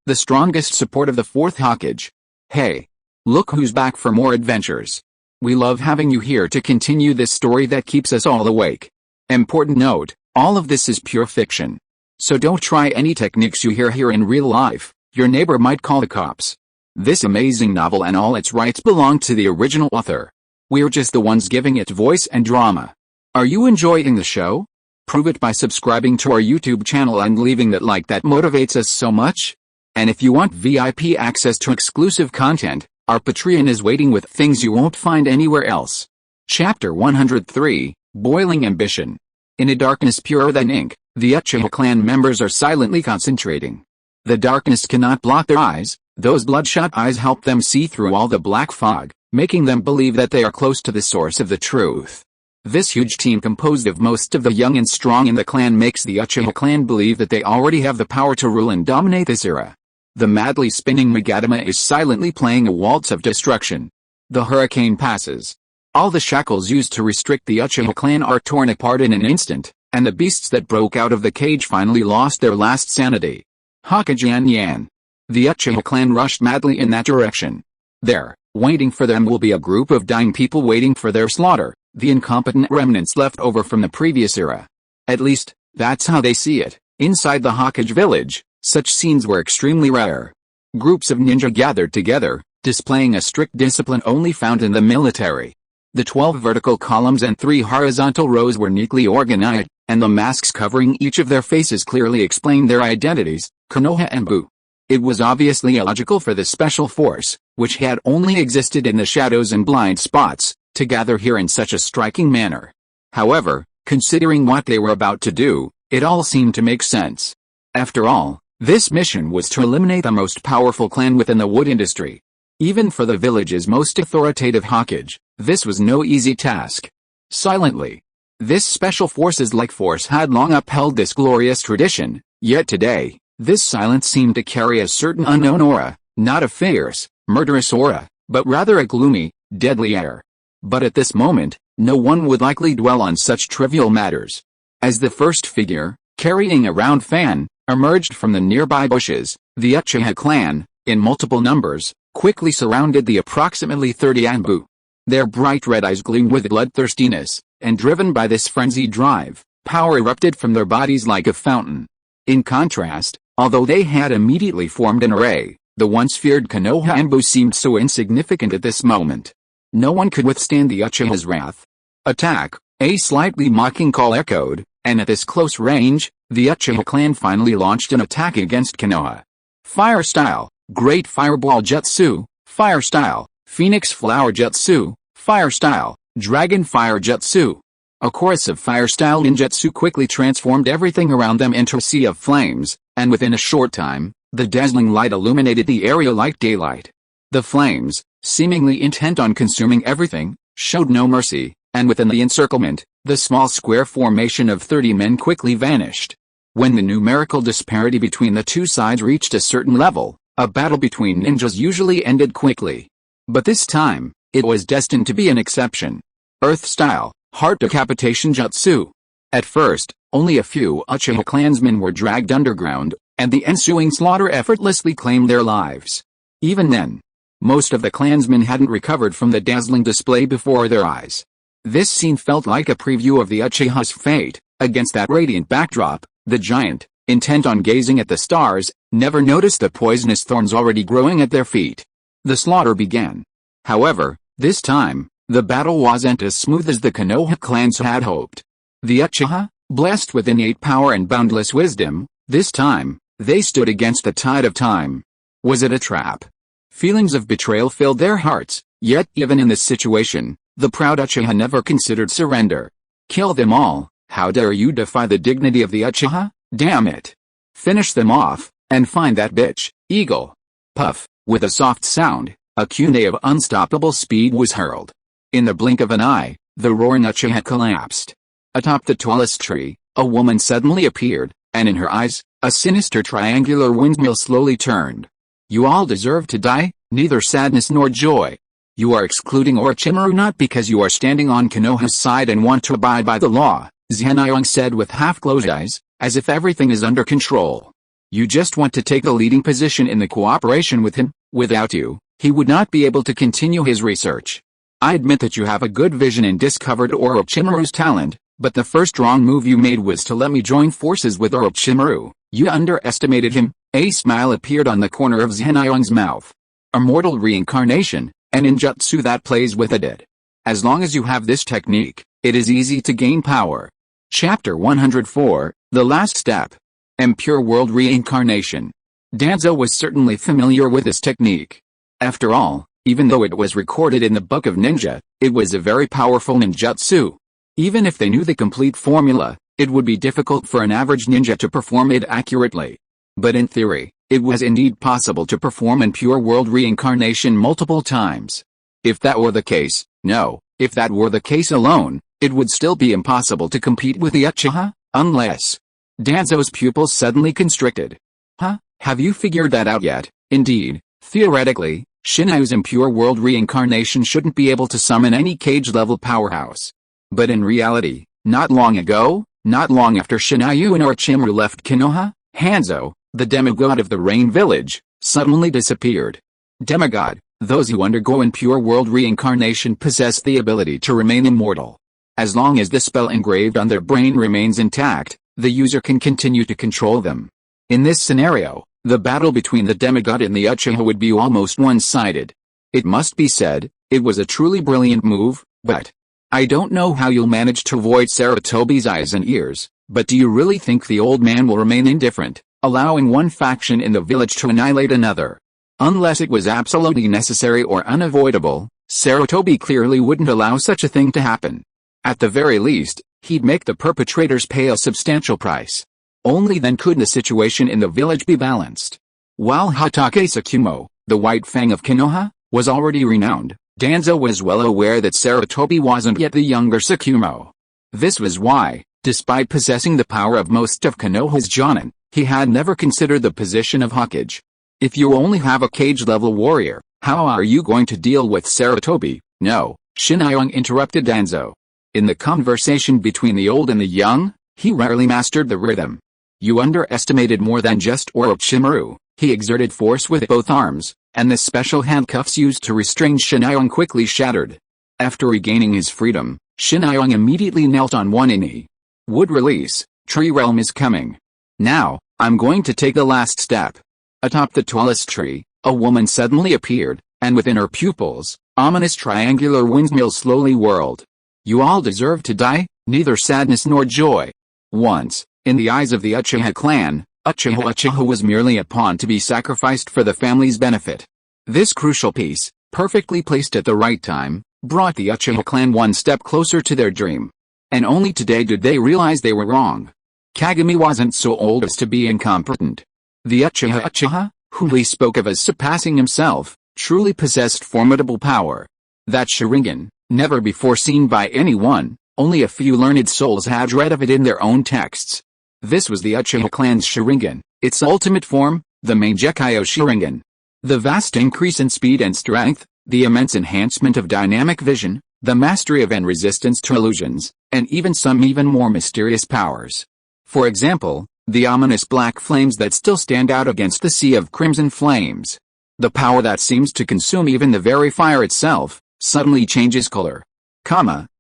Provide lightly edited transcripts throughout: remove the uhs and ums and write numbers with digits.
the strongest support of the Fourth Hokage. Hey! Look who's back for more adventures. We love having you here to continue this story that keeps us all awake. Important note, all of this is pure fiction. So don't try any techniques you hear here in real life, your neighbor might call the cops. This amazing novel and all its rights belong to the original author. We're just the ones giving it voice and drama. Are you enjoying the show? Prove it by subscribing to our YouTube channel and leaving that like that motivates us so much. And if you want VIP access to exclusive content, our Patreon is waiting with things you won't find anywhere else. Chapter 103, Boiling Ambition. In a darkness purer than ink, the Uchiha clan members are silently concentrating. The darkness cannot block their eyes, those bloodshot eyes help them see through all the black fog, making them believe that they are close to the source of the truth. This huge team composed of most of the young and strong in the clan makes the Uchiha clan believe that they already have the power to rule and dominate this era. The madly spinning Magatama is silently playing a waltz of destruction. The hurricane passes. All the shackles used to restrict the Uchiha clan are torn apart in an instant, and the beasts that broke out of the cage finally lost their last sanity. Hokage and Yan. The Uchiha clan rushed madly in that direction. There, waiting for them will be a group of dying people waiting for their slaughter, the incompetent remnants left over from the previous era. At least, that's how they see it. Inside the Hokage village, such scenes were extremely rare. Groups of ninja gathered together, displaying a strict discipline only found in the military. The 12 vertical columns and 3 horizontal rows were neatly organized, and the masks covering each of their faces clearly explained their identities, Konoha and Bu. It was obviously illogical for the special force, which had only existed in the shadows and blind spots, to gather here in such a striking manner. However, considering what they were about to do, it all seemed to make sense. After all, this mission was to eliminate the most powerful clan within the wood industry. Even for the village's most authoritative Hokage, this was no easy task. Silently, this special forces-like force had long upheld this glorious tradition, yet today, this silence seemed to carry a certain unknown aura, not a fierce, murderous aura, but rather a gloomy, deadly air. But at this moment, no one would likely dwell on such trivial matters. As the first figure, carrying a round fan, emerged from the nearby bushes, the Uchiha clan, in multiple numbers, quickly surrounded the approximately 30 Anbu. Their bright red eyes gleamed with bloodthirstiness, and driven by this frenzied drive, power erupted from their bodies like a fountain. In contrast, although they had immediately formed an array, the once feared Konoha Anbu seemed so insignificant at this moment. No one could withstand the Uchiha's wrath. Attack! A slightly mocking call echoed, and at this close range, the Uchiha clan finally launched an attack against Konoha. Fire style, Great Fireball Jutsu, Fire style, Phoenix Flower Jutsu, Fire style, Dragon Fire Jutsu. A chorus of fire-style ninjutsu quickly transformed everything around them into a sea of flames, and within a short time, the dazzling light illuminated the area like daylight. The flames, seemingly intent on consuming everything, showed no mercy, and within the encirclement, the small square formation of 30 men quickly vanished. When the numerical disparity between the two sides reached a certain level, a battle between ninjas usually ended quickly. But this time, it was destined to be an exception. Earth-style, Heart Decapitation Jutsu. At first, only a few Uchiha clansmen were dragged underground, and the ensuing slaughter effortlessly claimed their lives. Even then, most of the clansmen hadn't recovered from the dazzling display before their eyes. This scene felt like a preview of the Uchiha's fate. Against that radiant backdrop, the giant, intent on gazing at the stars, never noticed the poisonous thorns already growing at their feet. The slaughter began. However, this time, the battle wasn't as smooth as the Konoha clans had hoped. The Uchiha, blessed with innate power and boundless wisdom, this time, they stood against the tide of time. Was it a trap? Feelings of betrayal filled their hearts, yet even in this situation, the proud Uchiha never considered surrender. Kill them all, how dare you defy the dignity of the Uchiha? Damn it! Finish them off, and find that bitch, Eagle. Puff, with a soft sound, a kunai of unstoppable speed was hurled. In the blink of an eye, the roaring Uchiha collapsed. Atop the tallest tree, a woman suddenly appeared, and in her eyes, a sinister triangular windmill slowly turned. You all deserve to die, neither sadness nor joy. You are excluding Orochimaru not because you are standing on Konoha's side and want to abide by the law, Zen'yong said with half-closed eyes, as if everything is under control. You just want to take a leading position in the cooperation with him. Without you, he would not be able to continue his research. I admit that you have a good vision and discovered Orochimaru's talent, but the first wrong move you made was to let me join forces with Orochimaru. You underestimated him. A smile appeared on the corner of Zenion's mouth. A mortal reincarnation, an ninjutsu that plays with the dead. As long as you have this technique, it is easy to gain power. Chapter 104, The Last Step. Impure World Reincarnation. Danzo was certainly familiar with this technique. After all, even though it was recorded in the Book of Ninja, it was a very powerful ninjutsu. Even if they knew the complete formula, it would be difficult for an average ninja to perform it accurately. But in theory, it was indeed possible to perform Impure World Reincarnation multiple times. If that were the case, no, if that were the case alone, it would still be impossible to compete with the Uchiha, unless... Danzo's pupils suddenly constricted. Huh? Have you figured that out yet? Indeed, theoretically, Shinryu's Impure World Reincarnation shouldn't be able to summon any cage-level powerhouse. But in reality, not long ago, not long after Shinryu and Orochimaru left Konoha, Hanzo, the demigod of the Rain Village, suddenly disappeared. Demigod, those who undergo Impure World Reincarnation possess the ability to remain immortal. As long as the spell engraved on their brain remains intact, the user can continue to control them. In this scenario, the battle between the demigod and the Uchiha would be almost one-sided. It must be said, it was a truly brilliant move, but... I don't know how you'll manage to avoid Sarutobi's eyes and ears, but do you really think the old man will remain indifferent, allowing one faction in the village to annihilate another? Unless it was absolutely necessary or unavoidable, Sarutobi clearly wouldn't allow such a thing to happen. At the very least, he'd make the perpetrators pay a substantial price. Only then could the situation in the village be balanced. While Hatake Tsukumo, the White Fang of Konoha, was already renowned, Danzo was well aware that Sarutobi wasn't yet the younger Tsukumo. This was why, despite possessing the power of most of Konoha's Jonin, he had never considered the position of Hokage. If you only have a cage-level warrior, how are you going to deal with Sarutobi? No, Shinryong interrupted Danzo. In the conversation between the old and the young, he rarely mastered the rhythm. You underestimated more than just Orochimaru. He exerted force with both arms, and the special handcuffs used to restrain Shinryong quickly shattered. After regaining his freedom, Shinryong immediately knelt on one knee. Wood release, tree realm is coming. Now, I'm going to take the last step. Atop the tallest tree, a woman suddenly appeared, and within her pupils, ominous triangular windmills slowly whirled. You all deserve to die, neither sadness nor joy. Once, in the eyes of the Uchiha clan, Uchiha was merely a pawn to be sacrificed for the family's benefit. This crucial piece, perfectly placed at the right time, brought the Uchiha clan one step closer to their dream. And only today did they realize they were wrong. Kagami wasn't so old as to be incompetent. The Uchiha, whom he spoke of as surpassing himself, truly possessed formidable power. That Sharingan, never before seen by anyone, only a few learned souls had read of it in their own texts. This was the Uchiha clan's Sharingan, its ultimate form, the Mangekyo Sharingan. The vast increase in speed and strength, the immense enhancement of dynamic vision, the mastery of and resistance to illusions, and even some even more mysterious powers. For example, the ominous black flames that still stand out against the sea of crimson flames. The power that seems to consume even the very fire itself, suddenly changes color.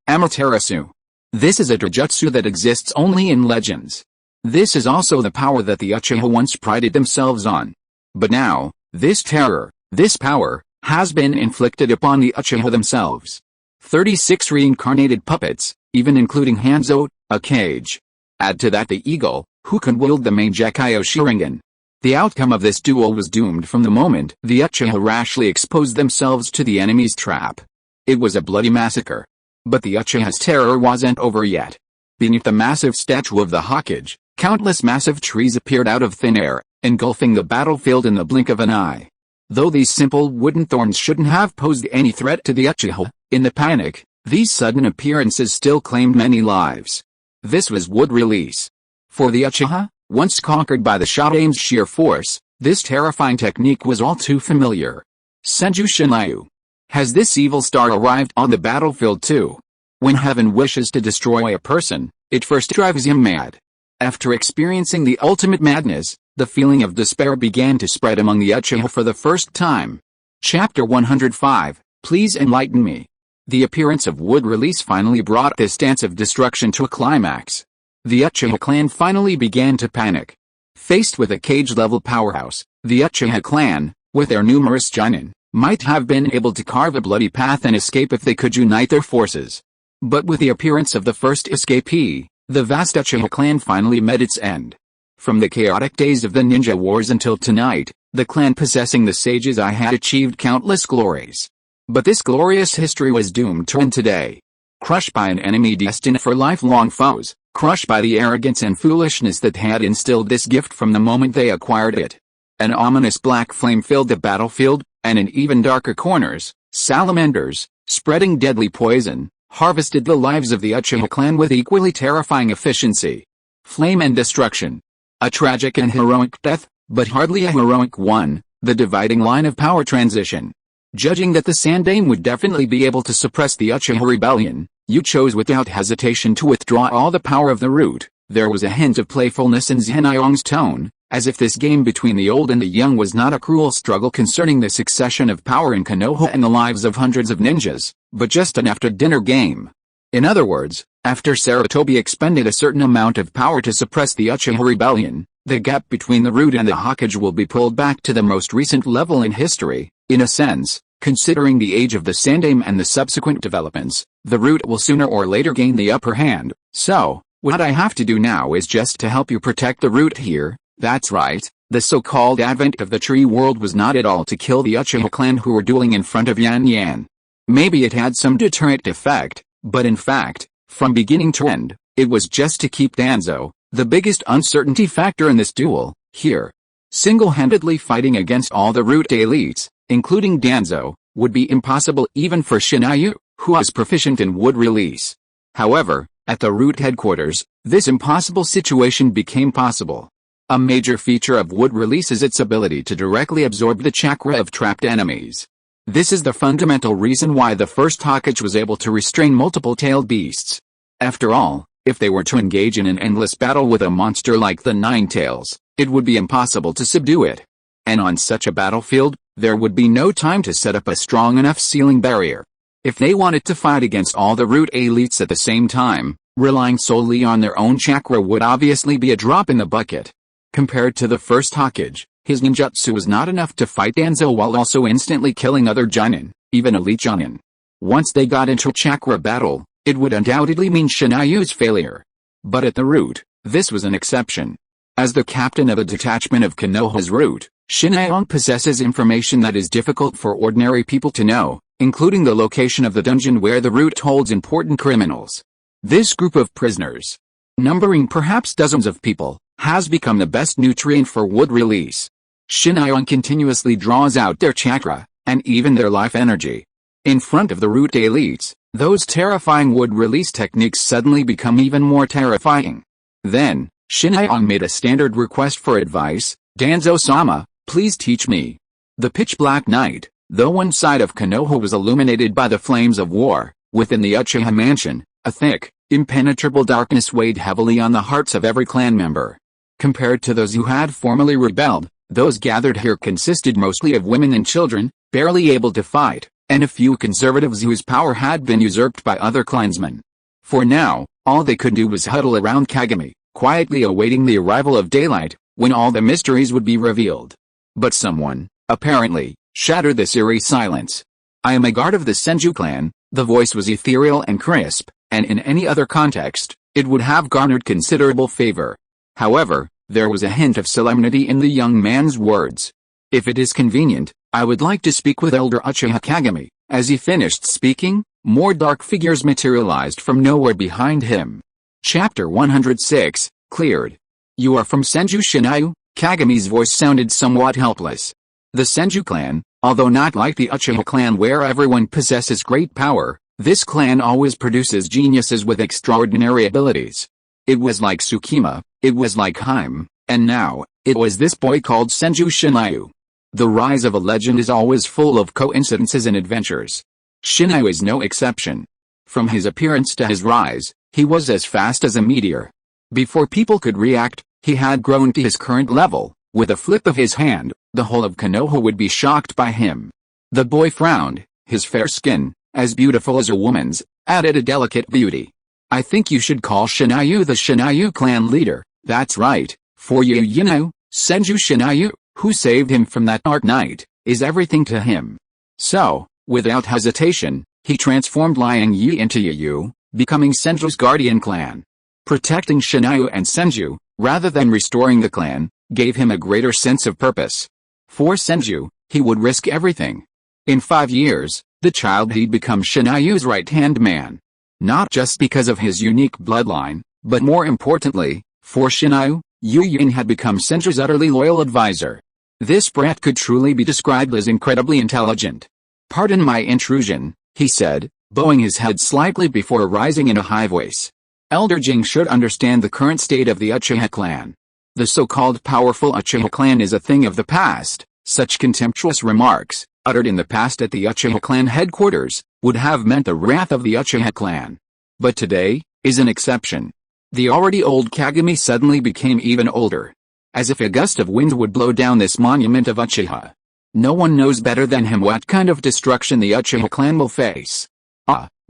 Amaterasu. This is a taijutsu that exists only in legends. This is also the power that the Uchiha once prided themselves on. But now, this terror, this power, has been inflicted upon the Uchiha themselves. 36 reincarnated puppets, even including Hanzo, a cage. Add to that the eagle, who can wield the Mangekyo Sharingan. The outcome of this duel was doomed from the moment the Uchiha rashly exposed themselves to the enemy's trap. It was a bloody massacre. But the Uchiha's terror wasn't over yet. Beneath the massive statue of the Hokage, countless massive trees appeared out of thin air, engulfing the battlefield in the blink of an eye. Though these simple wooden thorns shouldn't have posed any threat to the Uchiha, in the panic, these sudden appearances still claimed many lives. This was wood release. For the Uchiha, once conquered by the Shodame's sheer force, this terrifying technique was all too familiar. Senju Shinryu. Has this evil star arrived on the battlefield too? When heaven wishes to destroy a person, it first drives him mad. After experiencing the ultimate madness, The feeling of despair began to spread among the Uchiha for the first time. Chapter 105, Please Enlighten Me. The appearance of wood release finally brought this dance of destruction to a climax. The Uchiha clan finally began to panic. Faced with a cage-level powerhouse, the Uchiha clan, with their numerous Chunin, might have been able to carve a bloody path and escape if they could unite their forces. But with the appearance of the first escapee, the vast Uchiha clan finally met its end. From the chaotic days of the ninja wars until tonight, the clan possessing the sage's eye had achieved countless glories. But this glorious history was doomed to end today. Crushed by an enemy destined for lifelong foes, crushed by the arrogance and foolishness that had instilled this gift from the moment they acquired it. An ominous black flame filled the battlefield, and in even darker corners, salamanders, spreading deadly poison, harvested the lives of the Uchiha clan with equally terrifying efficiency. Flame and destruction. A tragic and heroic death, but hardly a heroic one, the dividing line of power transition. Judging that the Sandaime would definitely be able to suppress the Uchiha rebellion, you chose without hesitation to withdraw all the power of the root. There was a hint of playfulness in Zenion's tone, as if this game between the old and the young was not a cruel struggle concerning the succession of power in Konoha and the lives of hundreds of ninjas, but just an after-dinner game. In other words, after Sarutobi expended a certain amount of power to suppress the Uchiha rebellion, the gap between the root and the Hokage will be pulled back to the most recent level in history. In a sense, considering the age of the Sandaime and the subsequent developments, the root will sooner or later gain the upper hand. So, what I have to do now is just to help you protect the root here. That's right, the so-called advent of the tree world was not at all to kill the Uchiha clan who were dueling in front of Yan Yan. Maybe it had some deterrent effect, but in fact, from beginning to end, it was just to keep Danzo, the biggest uncertainty factor in this duel, here. Single-handedly fighting against all the root elites, including Danzo, would be impossible even for Shinayu, who was proficient in wood release. However, at the root headquarters, this impossible situation became possible. A major feature of wood release is its ability to directly absorb the chakra of trapped enemies. This is the fundamental reason why the First Hokage was able to restrain multiple-tailed beasts. After all, if they were to engage in an endless battle with a monster like the Nine Tails, it would be impossible to subdue it. And on such a battlefield, there would be no time to set up a strong enough ceiling barrier. If they wanted to fight against all the root elites at the same time, relying solely on their own chakra would obviously be a drop in the bucket. Compared to the First Hokage, his ninjutsu was not enough to fight Danzo while also instantly killing other Chunin, even elite Chunin. Once they got into a chakra battle, it would undoubtedly mean Shinayu's failure. But at the root, this was an exception. As the captain of a detachment of Konoha's root, Shinayon possesses information that is difficult for ordinary people to know, including the location of the dungeon where the root holds important criminals. This group of prisoners, numbering perhaps dozens of people, has become the best nutrient for wood release. Shinayon continuously draws out their chakra, and even their life energy. In front of the root elites, those terrifying wood release techniques suddenly become even more terrifying. Then, Shinayon made a standard request for advice. Danzo-sama, please teach me. The pitch-black night, though one side of Konoha was illuminated by the flames of war, within the Uchiha mansion, a thick, impenetrable darkness weighed heavily on the hearts of every clan member. Compared to those who had formerly rebelled, those gathered here consisted mostly of women and children, barely able to fight, and a few conservatives whose power had been usurped by other clansmen. For now, all they could do was huddle around Kagami, quietly awaiting the arrival of daylight, when all the mysteries would be revealed. But someone, apparently, shattered this eerie silence. I am a guard of the Senju clan. The voice was ethereal and crisp, and in any other context, it would have garnered considerable favor. However, there was a hint of solemnity in the young man's words. If it is convenient, I would like to speak with Elder Uchiha Kagami. As he finished speaking, more dark figures materialized from nowhere behind him. Chapter 106, Cleared. You are from Senju Shinayu? Kagami's voice sounded somewhat helpless. The Senju clan, although not like the Uchiha clan where everyone possesses great power, this clan always produces geniuses with extraordinary abilities. It was like Tsukima, it was like Haim, and now, it was this boy called Senju Shinayu. The rise of a legend is always full of coincidences and adventures. Shinayu is no exception. From his appearance to his rise, he was as fast as a meteor. Before people could react, he had grown to his current level, With a flip of his hand, the whole of Konoha would be shocked by him. The boy frowned, his fair skin, as beautiful as a woman's, added a delicate beauty. I think you should call Shinayu the Shinayu clan leader. That's right, for you know, Senju Shinayu, who saved him from that dark night, is everything to him. So, without hesitation, he transformed Liang Yi into Yu, becoming Senju's guardian clan. Protecting Shinayu and Senju, rather than restoring the clan, gave him a greater sense of purpose. For Senju, he would risk everything. In 5 years, the child he'd become Shinayu's right-hand man. Not just because of his unique bloodline, but more importantly, for Shinayu, Yu Yin had become Senju's utterly loyal advisor. This brat could truly be described as incredibly intelligent. Pardon my intrusion, he said, bowing his head slightly before rising in a high voice. Elder Jing should understand the current state of the Uchiha clan. The so-called powerful Uchiha clan is a thing of the past. Such contemptuous remarks, uttered in the past at the Uchiha clan headquarters, would have meant the wrath of the Uchiha clan. But today, is an exception. The already old Kagami suddenly became even older. As if a gust of wind would blow down this monument of Uchiha. No one knows better than him what kind of destruction the Uchiha clan will face.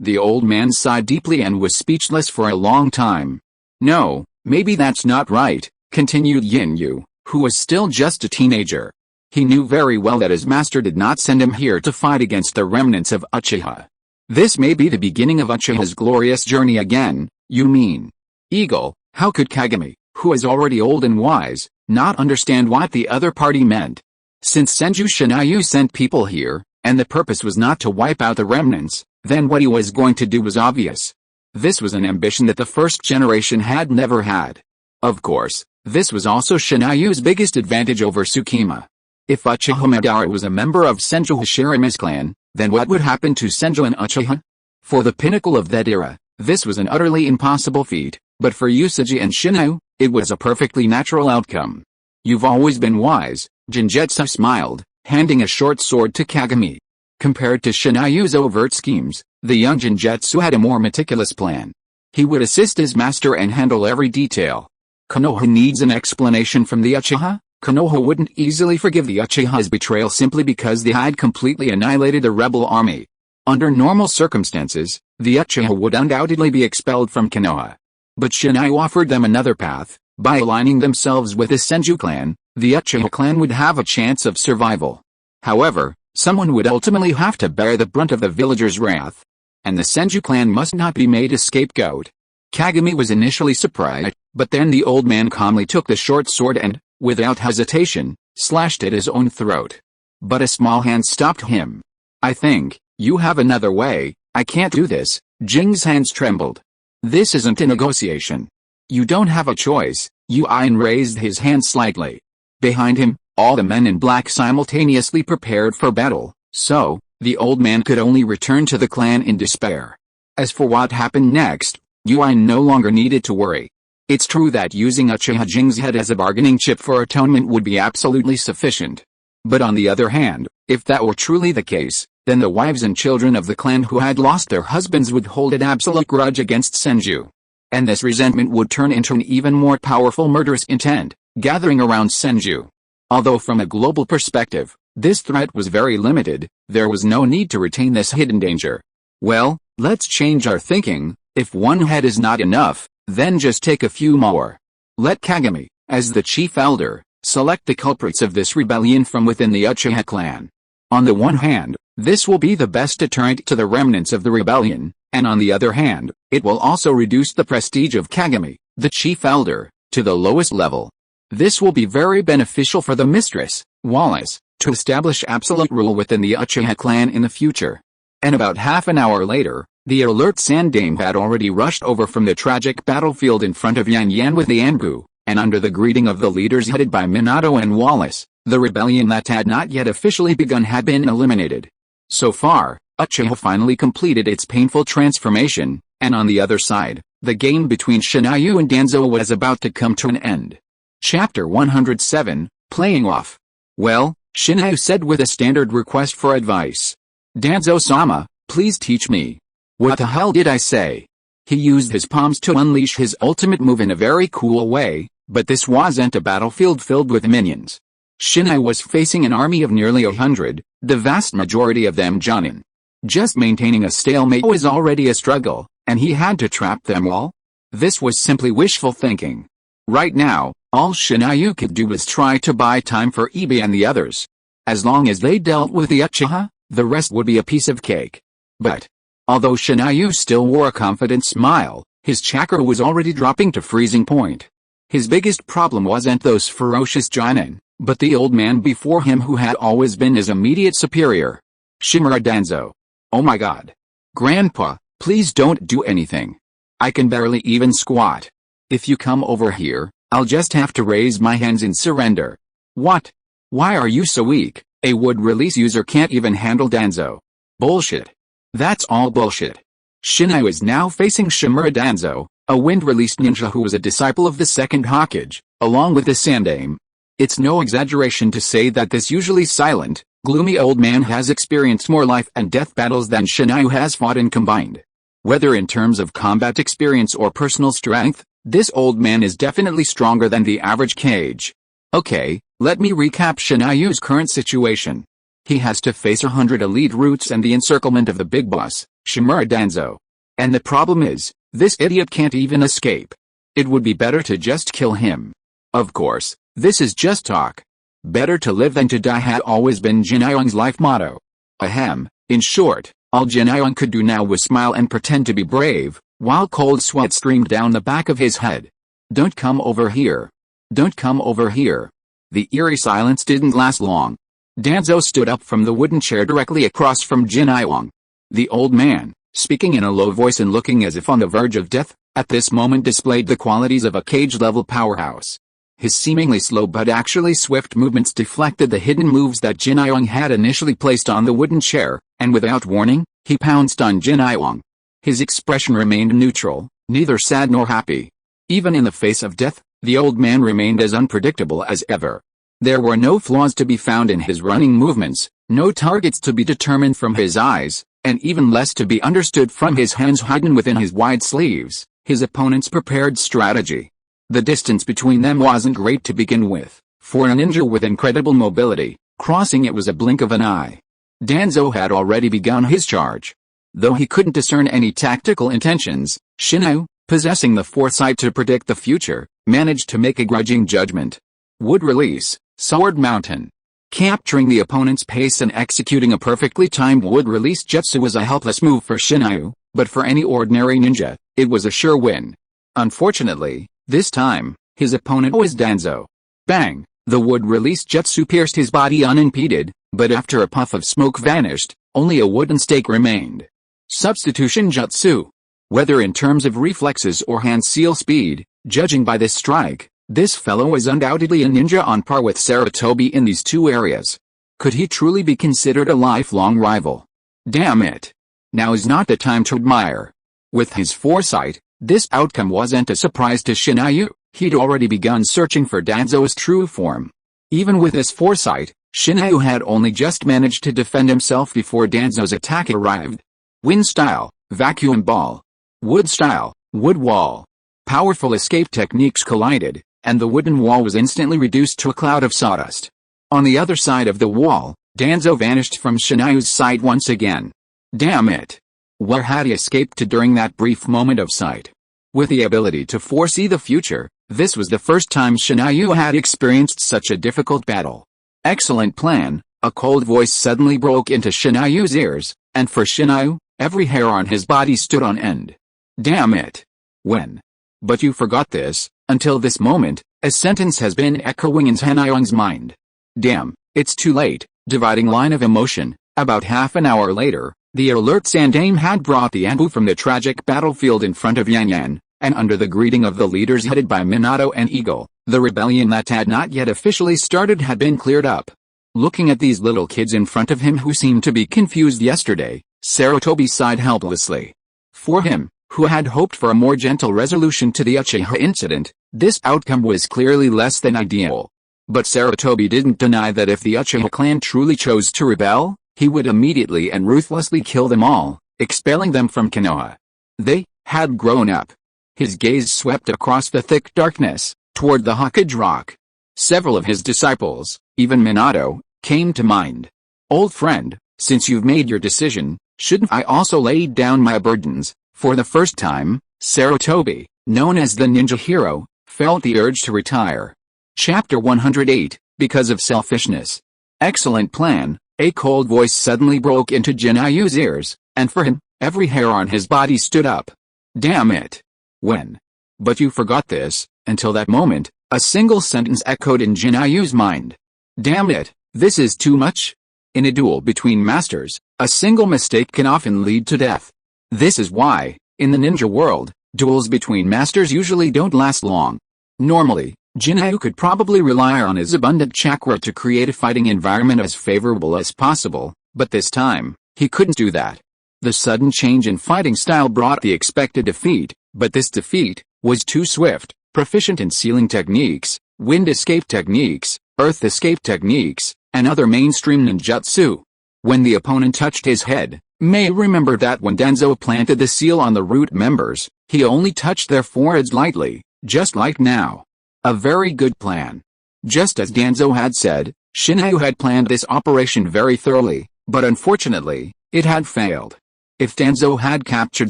The old man sighed deeply and was speechless for a long time. No, maybe that's not right, continued Yin Yu, who was still just a teenager. He knew very well that his master did not send him here to fight against the remnants of Uchiha. This may be the beginning of Uchiha's glorious journey again. You mean? Eagle, how could Kagami, who is already old and wise, not understand what the other party meant? Since Senju Shinayu sent people here, and the purpose was not to wipe out the remnants, then what he was going to do was obvious. This was an ambition that the first generation had never had. Of course, this was also Shinayu's biggest advantage over Tsukima. If Uchiha Madara was a member of Senju Hashirame's clan, then what would happen to Senju and Uchiha? For the pinnacle of that era, this was an utterly impossible feat, but for Usagi and Shinayu, it was a perfectly natural outcome. You've always been wise, Jinjetsu smiled, handing a short sword to Kagami. Compared to Shinayu's overt schemes, the young Jinjetsu had a more meticulous plan. He would assist his master and handle every detail. Konoha needs an explanation from the Uchiha? Konoha wouldn't easily forgive the Uchiha's betrayal simply because they had completely annihilated the rebel army. Under normal circumstances, the Uchiha would undoubtedly be expelled from Konoha. But Shinayu offered them another path. By aligning themselves with the Senju clan, the Uchiha clan would have a chance of survival. However, someone would ultimately have to bear the brunt of the villagers' wrath. And the Senju clan must not be made a scapegoat. Kagami was initially surprised, but then the old man calmly took the short sword and, without hesitation, slashed at his own throat. But a small hand stopped him. I think, you have another way. I can't do this. Jing's hands trembled. This isn't a negotiation. You don't have a choice. Yin raised his hand slightly. Behind him, all the men in black simultaneously prepared for battle, so, the old man could only return to the clan in despair. As for what happened next, Yin no longer needed to worry. It's true that using Uchiha Jing's head as a bargaining chip for atonement would be absolutely sufficient. But on the other hand, if that were truly the case, then the wives and children of the clan who had lost their husbands would hold an absolute grudge against Senju. And this resentment would turn into an even more powerful murderous intent, gathering around Senju. Although from a global perspective, this threat was very limited, there was no need to retain this hidden danger. Well, let's change our thinking. If one head is not enough, then just take a few more. Let Kagami, as the chief elder, select the culprits of this rebellion from within the Uchiha clan. On the one hand, this will be the best deterrent to the remnants of the rebellion, and on the other hand, it will also reduce the prestige of Kagami, the chief elder, to the lowest level. This will be very beneficial for the mistress, Wallace, to establish absolute rule within the Uchiha clan in the future. And about half an hour later, the alert Sandame had already rushed over from the tragic battlefield in front of Yan Yan with the Anbu, and under the greeting of the leaders headed by Minato and Wallace, the rebellion that had not yet officially begun had been eliminated. So far, Uchiha finally completed its painful transformation, and on the other side, the game between Shinayu and Danzo was about to come to an end. Chapter 107, Playing Off. Well, Shinayu said with a standard request for advice. Danzo-sama, please teach me. What the hell did I say? He used his palms to unleash his ultimate move in a very cool way, But this wasn't a battlefield filled with minions. Shinai was facing an army of nearly 100, the vast majority of them Jonin. Just maintaining a stalemate was already a struggle, and he had to trap them all? This was simply wishful thinking. Right now, all Shinai could do was try to buy time for Ibi and the others. As long as they dealt with the Uchiha, the rest would be a piece of cake. But, although Shinai still wore a confident smile, his chakra was already dropping to freezing point. His biggest problem wasn't those ferocious Jonin, but the old man before him who had always been his immediate superior. Shimura Danzo. Oh my god. Grandpa, please don't do anything. I can barely even squat. If you come over here, I'll just have to raise my hands in surrender. What? Why are you so weak? A wood release user can't even handle Danzo. Bullshit. That's all bullshit. Shinai was now facing Shimura Danzo, a wind-released ninja who was a disciple of the Second Hokage, along with the Sandaime. It's no exaggeration to say that this usually silent, gloomy old man has experienced more life and death battles than Shinai has fought in combined. Whether in terms of combat experience or personal strength, this old man is definitely stronger than the average Kage. Okay, let me recap Shinai's current situation. He has to face 100 elite roots and the encirclement of the big boss, Shimura Danzo. And the problem is, this idiot can't even escape. It would be better to just kill him. Of course, this is just talk. Better to live than to die had always been Jinayong's life motto. Ahem, in short, all Jinayong could do now was smile and pretend to be brave, while cold sweat streamed down the back of his head. Don't come over here. Don't come over here. The eerie silence didn't last long. Danzo stood up from the wooden chair directly across from Jinayong. The old man, speaking in a low voice and looking as if on the verge of death, at this moment displayed the qualities of a Kage-level powerhouse. His seemingly slow but actually swift movements deflected the hidden moves that Jinayong had initially placed on the wooden chair, and without warning, he pounced on Jinayong. His expression remained neutral, neither sad nor happy. Even in the face of death, the old man remained as unpredictable as ever. There were no flaws to be found in his running movements, no targets to be determined from his eyes, and even less to be understood from his hands hidden within his wide sleeves, his opponent's prepared strategy. The distance between them wasn't great to begin with. For a ninja with incredible mobility, crossing it was a blink of an eye. Danzo had already begun his charge. Though he couldn't discern any tactical intentions, Shinai, possessing the foresight to predict the future, managed to make a grudging judgment. Wood release, Sword Mountain. Capturing the opponent's pace and executing a perfectly timed wood release jutsu was a helpless move for Shinai, but for any ordinary ninja, it was a sure win. Unfortunately, this time, his opponent was Danzo. Bang! The wood release jutsu pierced his body unimpeded, but after a puff of smoke vanished, only a wooden stake remained. Substitution jutsu. Whether in terms of reflexes or hand seal speed, judging by this strike, this fellow is undoubtedly a ninja on par with Sarutobi in these two areas. Could he truly be considered a lifelong rival? Damn it! Now is not the time to admire. With his foresight, this outcome wasn't a surprise to Shinai. He'd already begun searching for Danzo's true form. Even with his foresight, Shinai had only just managed to defend himself before Danzo's attack arrived. Wind style, vacuum ball. Wood style, wood wall. Powerful escape techniques collided, and the wooden wall was instantly reduced to a cloud of sawdust. On the other side of the wall, Danzo vanished from Shinai's sight once again. Damn it! Where had he escaped to during that brief moment of sight? With the ability to foresee the future, this was the first time Shinai had experienced such a difficult battle. Excellent plan, a cold voice suddenly broke into Shinai's ears, and for Shinai, every hair on his body stood on end. Damn it! When? But you forgot this, until this moment, a sentence has been echoing in Shinai's mind. Damn, it's too late. Dividing line of emotion. About half an hour later, the alert Sandaime had brought the Anbu from the tragic battlefield in front of Yan Yan, and under the greeting of the leaders headed by Minato and Eagle, the rebellion that had not yet officially started had been cleared up. Looking at these little kids in front of him who seemed to be confused yesterday, Sarutobi sighed helplessly. For him, who had hoped for a more gentle resolution to the Uchiha incident, this outcome was clearly less than ideal. But Sarutobi didn't deny that if the Uchiha clan truly chose to rebel, he would immediately and ruthlessly kill them all, expelling them from Konoha. They had grown up. His gaze swept across the thick darkness, toward the Hokage rock. Several of his disciples, even Minato, came to mind. Old friend, since you've made your decision, shouldn't I also lay down my burdens? For the first time, Sarutobi, known as the ninja hero, felt the urge to retire. Chapter 108, Because of Selfishness. Excellent plan, a cold voice suddenly broke into Jinayu's ears, and for him, every hair on his body stood up. Damn it. When? But you forgot this. Until that moment, a single sentence echoed in Jinayu's mind. Damn it, this is too much? In a duel between masters, a single mistake can often lead to death. This is why, in the ninja world, duels between masters usually don't last long. Normally, Jinayu could probably rely on his abundant chakra to create a fighting environment as favorable as possible, but this time, he couldn't do that. The sudden change in fighting style brought the expected defeat, but this defeat was too swift. Proficient in sealing techniques, wind escape techniques, earth escape techniques, and other mainstream ninjutsu. When the opponent touched his head, May remembered that when Danzo planted the seal on the root members, he only touched their foreheads lightly, just like now. A very good plan. Just as Danzo had said, Shinayu had planned this operation very thoroughly, but unfortunately, it had failed. If Danzo had captured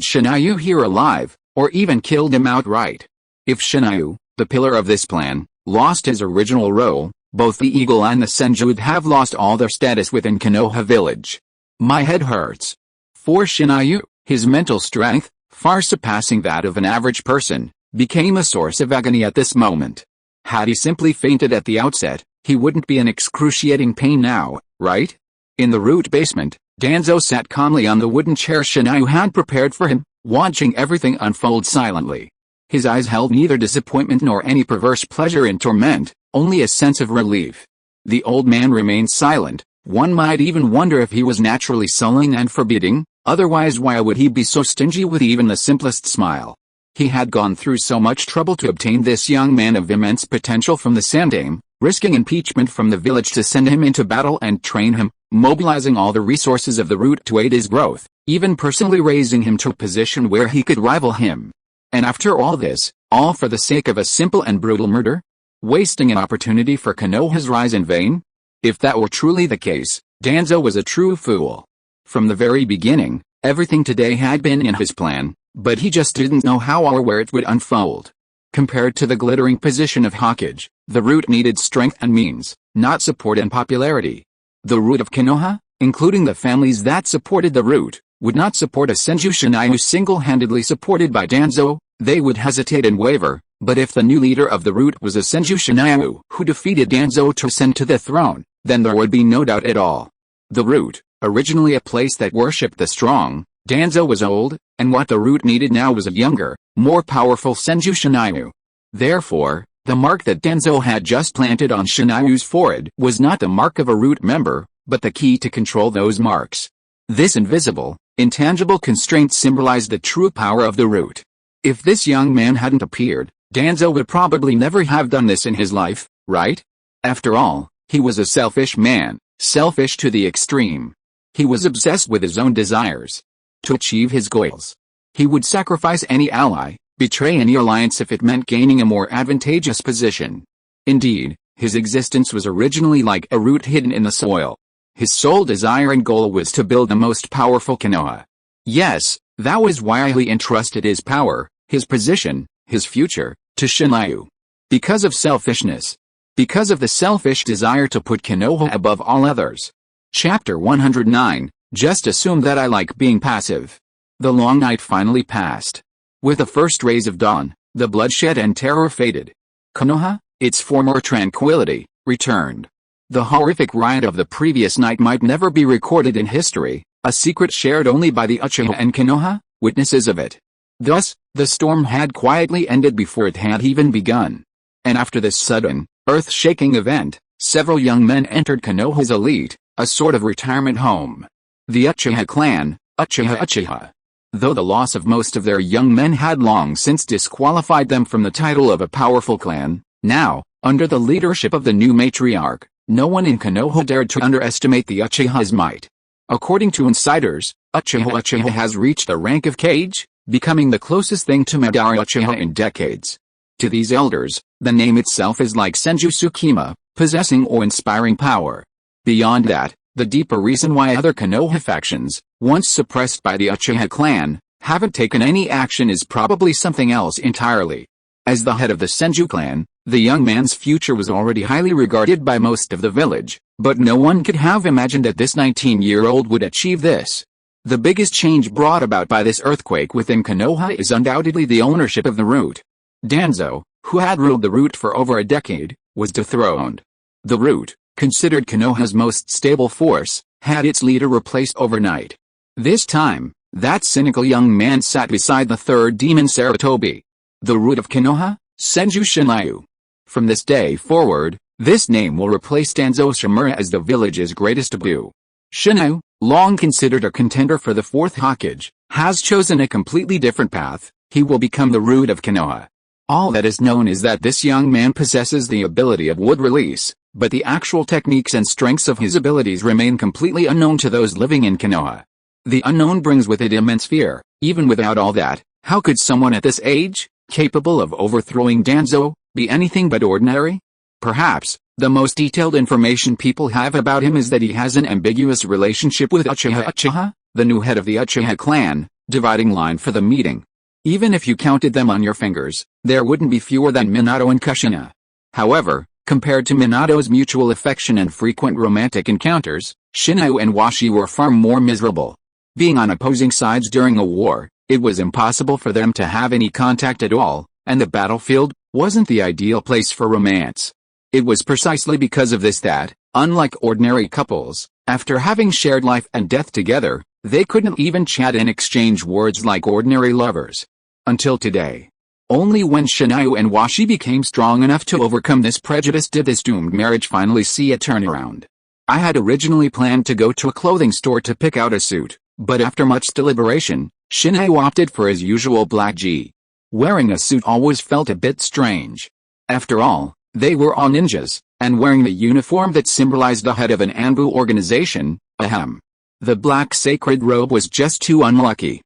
Shinayu here alive, or even killed him outright. If Shinayu, the pillar of this plan, lost his original role, both the Eagle and the Senju would have lost all their status within Konoha village. My head hurts. For Shinayu, his mental strength, far surpassing that of an average person, became a source of agony at this moment. Had he simply fainted at the outset, he wouldn't be in excruciating pain now, right? In the root basement, Danzo sat calmly on the wooden chair Shinayu had prepared for him, watching everything unfold silently. His eyes held neither disappointment nor any perverse pleasure in torment, only a sense of relief. The old man remained silent. One might even wonder if he was naturally sullen and forbidding, otherwise why would he be so stingy with even the simplest smile? He had gone through so much trouble to obtain this young man of immense potential from the Sandaime, risking impeachment from the village to send him into battle and train him, mobilizing all the resources of the root to aid his growth, even personally raising him to a position where he could rival him. And after all this, all for the sake of a simple and brutal murder? Wasting an opportunity for Konoha's rise in vain? If that were truly the case, Danzo was a true fool. From the very beginning, everything today had been in his plan, but he just didn't know how or where it would unfold. Compared to the glittering position of Hokage, the root needed strength and means, not support and popularity. The root of Konoha, including the families that supported the root, would not support a Senju Shinayu single-handedly supported by Danzo. They would hesitate and waver, but if the new leader of the root was a Senju Shinayu who defeated Danzo to ascend to the throne, then there would be no doubt at all. The root, originally a place that worshipped the strong, Danzo was old, and what the root needed now was a younger, more powerful Senju Shinayu. Therefore, the mark that Danzo had just planted on Shinayu's forehead was not the mark of a root member, but the key to control those marks. This invisible, intangible constraint symbolized the true power of the root. If this young man hadn't appeared, Danzo would probably never have done this in his life, right? After all, he was a selfish man, selfish to the extreme. He was obsessed with his own desires. To achieve his goals, he would sacrifice any ally, betray any alliance if it meant gaining a more advantageous position. Indeed, his existence was originally like a root hidden in the soil. His sole desire and goal was to build the most powerful Konoha. Yes, that was why he entrusted his power, his position, his future, to Shinayu. Because of selfishness. Because of the selfish desire to put Konoha above all others. Chapter 109, Just assume that I like being passive. The long night finally passed. With the first rays of dawn, the bloodshed and terror faded. Konoha, its former tranquility, returned. The horrific riot of the previous night might never be recorded in history, a secret shared only by the Uchiha and Konoha, witnesses of it. Thus, the storm had quietly ended before it had even begun. And after this sudden, earth-shaking event, several young men entered Konoha's elite, a sort of retirement home. The Uchiha clan, Uchiha. Though the loss of most of their young men had long since disqualified them from the title of a powerful clan, now, under the leadership of the new matriarch, no one in Konoha dared to underestimate the Uchiha's might. According to insiders, Uchiha has reached the rank of Kage, becoming the closest thing to Madara Uchiha in decades. To these elders, The name itself is like Senju Tsukima, possessing or inspiring power. Beyond that, the deeper reason why other Konoha factions, once suppressed by the Uchiha clan, haven't taken any action is probably something else entirely. As the head of the Senju clan, the young man's future was already highly regarded by most of the village, but no one could have imagined that this 19-year-old would achieve this. The biggest change brought about by this earthquake within Konoha is undoubtedly the ownership of the root. Danzo, who had ruled the root for over a decade, was dethroned. The root, considered Konoha's most stable force, had its leader replaced overnight. This time, that cynical young man sat beside the third demon Sarutobi. The root of Konoha, Senju Shinayu. From this day forward, this name will replace Danzo Shimura as the village's greatest taboo. Shinayu, long considered a contender for the Fourth Hokage, has chosen a completely different path. He will become the root of Konoha. All that is known is that this young man possesses the ability of wood release, but the actual techniques and strengths of his abilities remain completely unknown to those living in Konoha. The unknown brings with it immense fear. Even without all that, how could someone at this age, capable of overthrowing Danzo, be anything but ordinary? Perhaps, the most detailed information people have about him is that he has an ambiguous relationship with Uchiha, the new head of the Uchiha clan, dividing line for the meeting. Even if you counted them on your fingers, there wouldn't be fewer than Minato and Kushina. However, compared to Minato's mutual affection and frequent romantic encounters, Shinayu and Washi were far more miserable. Being on opposing sides during a war, it was impossible for them to have any contact at all, and the battlefield wasn't the ideal place for romance. It was precisely because of this that, unlike ordinary couples, after having shared life and death together, they couldn't even chat and exchange words like ordinary lovers. Until today. Only when Shinayu and Washi became strong enough to overcome this prejudice did this doomed marriage finally see a turnaround. I had originally planned to go to a clothing store to pick out a suit, but after much deliberation, Shinayu opted for his usual black G. Wearing a suit always felt a bit strange. After all, they were all ninjas, and wearing the uniform that symbolized the head of an Anbu organization, ahem. The black sacred robe was just too unlucky.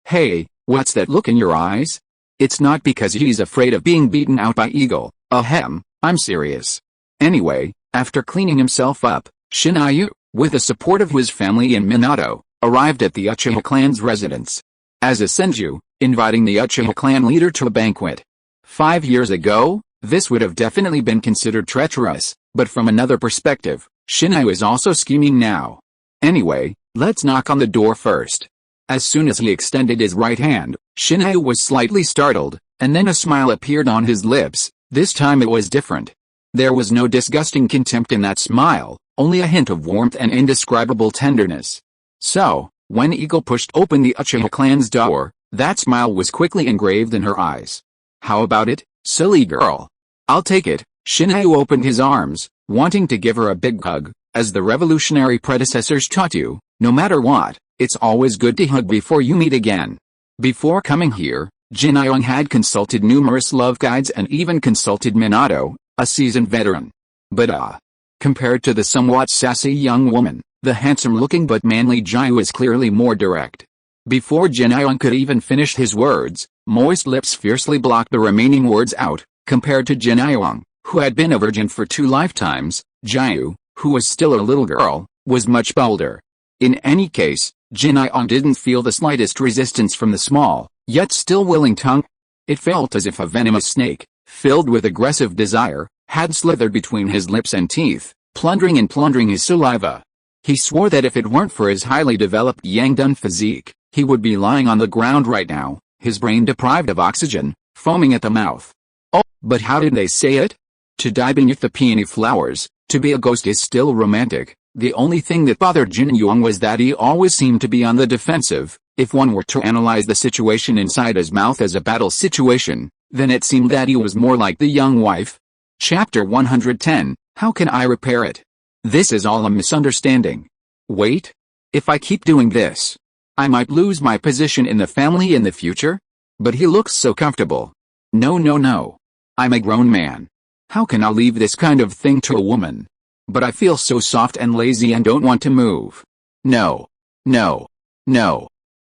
Hey, what's that look in your eyes? It's not because he's afraid of being beaten out by Eagle, ahem, I'm serious. Anyway, after cleaning himself up, Shinayu, with the support of his family and Minato, arrived at the Uchiha clan's residence. As a Senju, inviting the Uchiha clan leader to a banquet. 5 years ago, this would have definitely been considered treacherous, but from another perspective, Shinayu is also scheming now. Anyway, let's knock on the door first. As soon as he extended his right hand, Shinayu was slightly startled, and then a smile appeared on his lips. This time it was different. There was no disgusting contempt in that smile, only a hint of warmth and indescribable tenderness. So, when Eagle pushed open the Uchiha clan's door, that smile was quickly engraved in her eyes. How about it, silly girl? I'll take it. Shinayu opened his arms, wanting to give her a big hug. As the revolutionary predecessors taught you, no matter what, it's always good to hug before you meet again. Before coming here, Jinayong had consulted numerous love guides and even consulted Minato, a seasoned veteran. But compared to the somewhat sassy young woman, the handsome-looking but manly Jiu is clearly more direct. Before Jinayong could even finish his words, moist lips fiercely blocked the remaining words out. Compared to Jinayong, who had been a virgin for 2 lifetimes, Jiu, who was still a little girl, was much bolder. In any case, Jinayong didn't feel the slightest resistance from the small, yet still willing tongue. It felt as if a venomous snake, filled with aggressive desire, had slithered between his lips and teeth, plundering and plundering his saliva. He swore that if it weren't for his highly developed Yangdun physique, he would be lying on the ground right now, his brain deprived of oxygen, foaming at the mouth. Oh, but how did they say it? To die beneath the peony flowers, to be a ghost is still romantic. The only thing that bothered Jinayong was that he always seemed to be on the defensive. If one were to analyze the situation inside his mouth as a battle situation, then it seemed that he was more like the young wife. Chapter 110, How can I repair it? This is all a misunderstanding. Wait. If I keep doing this, I might lose my position in the family in the future? But he looks so comfortable. No. I'm a grown man. How can I leave this kind of thing to a woman? But I feel so soft and lazy and don't want to move. No.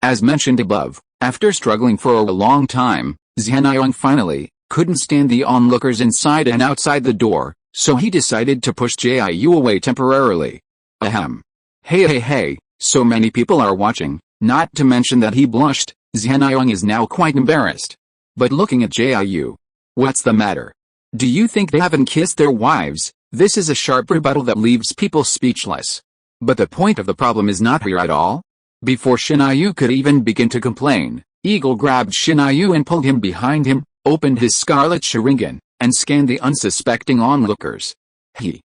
As mentioned above, after struggling for a long time, Jinayong finally, couldn't stand the onlookers inside and outside the door, so he decided to push Jiu away temporarily. Ahem. Hey, so many people are watching, not to mention that he blushed. Xianyang is now quite embarrassed. But looking at Jiu, what's the matter? Do you think they haven't kissed their wives? This is a sharp rebuttal that leaves people speechless. But the point of the problem is not here at all. Before Shinayu could even begin to complain, Eagle grabbed Shinayu and pulled him behind him, opened his scarlet Sharingan, and scanned the unsuspecting onlookers. He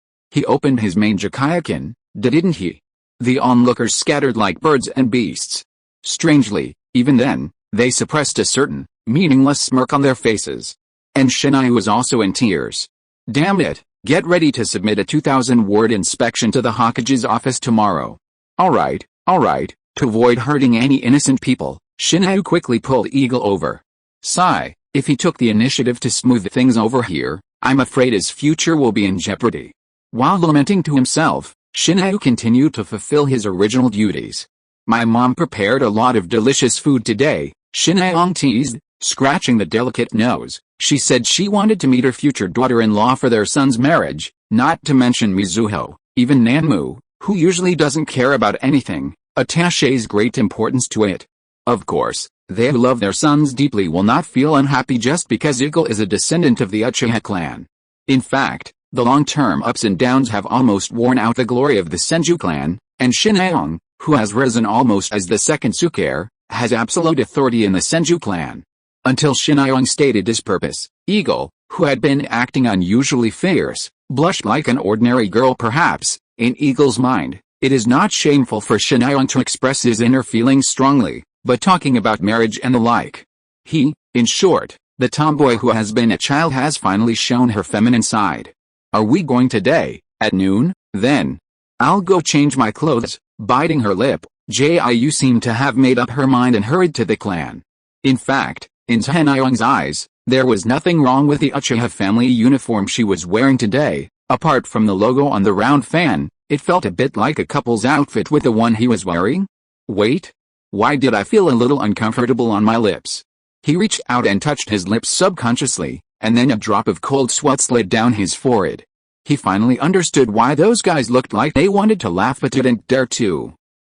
opened his main Jikayakin, didn't he? The onlookers scattered like birds and beasts. Strangely, even then, they suppressed a certain, meaningless smirk on their faces. And Shinayu was also in tears. Damn it, get ready to submit a 2,000-word inspection to the Hokage's office tomorrow. Alright, to avoid hurting any innocent people, Shinayu quickly pulled Eagle over. Sigh, if he took the initiative to smooth things over here, I'm afraid his future will be in jeopardy. While lamenting to himself, Shinayu continued to fulfill his original duties. My mom prepared a lot of delicious food today, Shinayu teased, scratching the delicate nose. She said she wanted to meet her future daughter-in-law for their son's marriage, not to mention Mizuho, even Nanmu, who usually doesn't care about anything, attaches great importance to it. Of course, they who love their sons deeply will not feel unhappy just because Eagle is a descendant of the Uchiha clan. In fact, the long-term ups and downs have almost worn out the glory of the Senju clan, and Shinayu, who has risen almost as the second Tsukeir, has absolute authority in the Senju clan. Until Shinayu stated his purpose, Eagle, who had been acting unusually fierce, blushed like an ordinary girl perhaps. In Eagle's mind, it is not shameful for Shinayu to express his inner feelings strongly, but talking about marriage and the like. In short, the tomboy who has been a child has finally shown her feminine side. Are we going today, at noon? Then I'll go change my clothes. Biting her lip, Jiu seemed to have made up her mind and hurried to the clan. In fact, in Shinayu's eyes, there was nothing wrong with the Uchiha family uniform she was wearing today. Apart from the logo on the round fan, it felt a bit like a couple's outfit with the one he was wearing. Wait. Why did I feel a little uncomfortable on my lips? He reached out and touched his lips subconsciously, and then a drop of cold sweat slid down his forehead. He finally understood why those guys looked like they wanted to laugh but didn't dare to.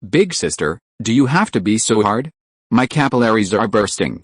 Big sister, do you have to be so hard? My capillaries are bursting.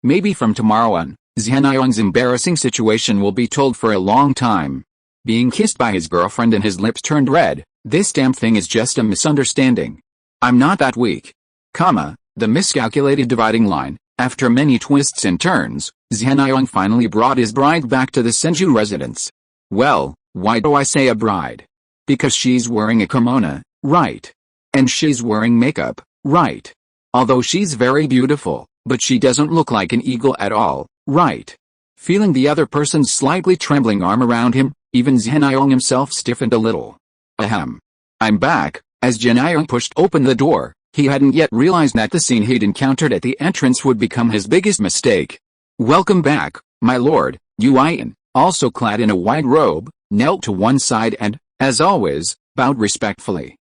Maybe from tomorrow on, Xianyang's embarrassing situation will be told for a long time. Being kissed by his girlfriend and his lips turned red, this damn thing is just a misunderstanding. I'm not that weak. The miscalculated dividing line. After many twists and turns, Xianyang finally brought his bride back to the Senju residence. Well, why do I say a bride? Because she's wearing a kimono, right? And she's wearing makeup, right? Although she's very beautiful, but she doesn't look like an eagle at all, right? Feeling the other person's slightly trembling arm around him, even Xianyang himself stiffened a little. Ahem. I'm back. As Xianyang pushed open the door, he hadn't yet realized that the scene he'd encountered at the entrance would become his biggest mistake. Welcome back, my lord. Yuan, also clad in a white robe, knelt to one side and, as always, bowed respectfully.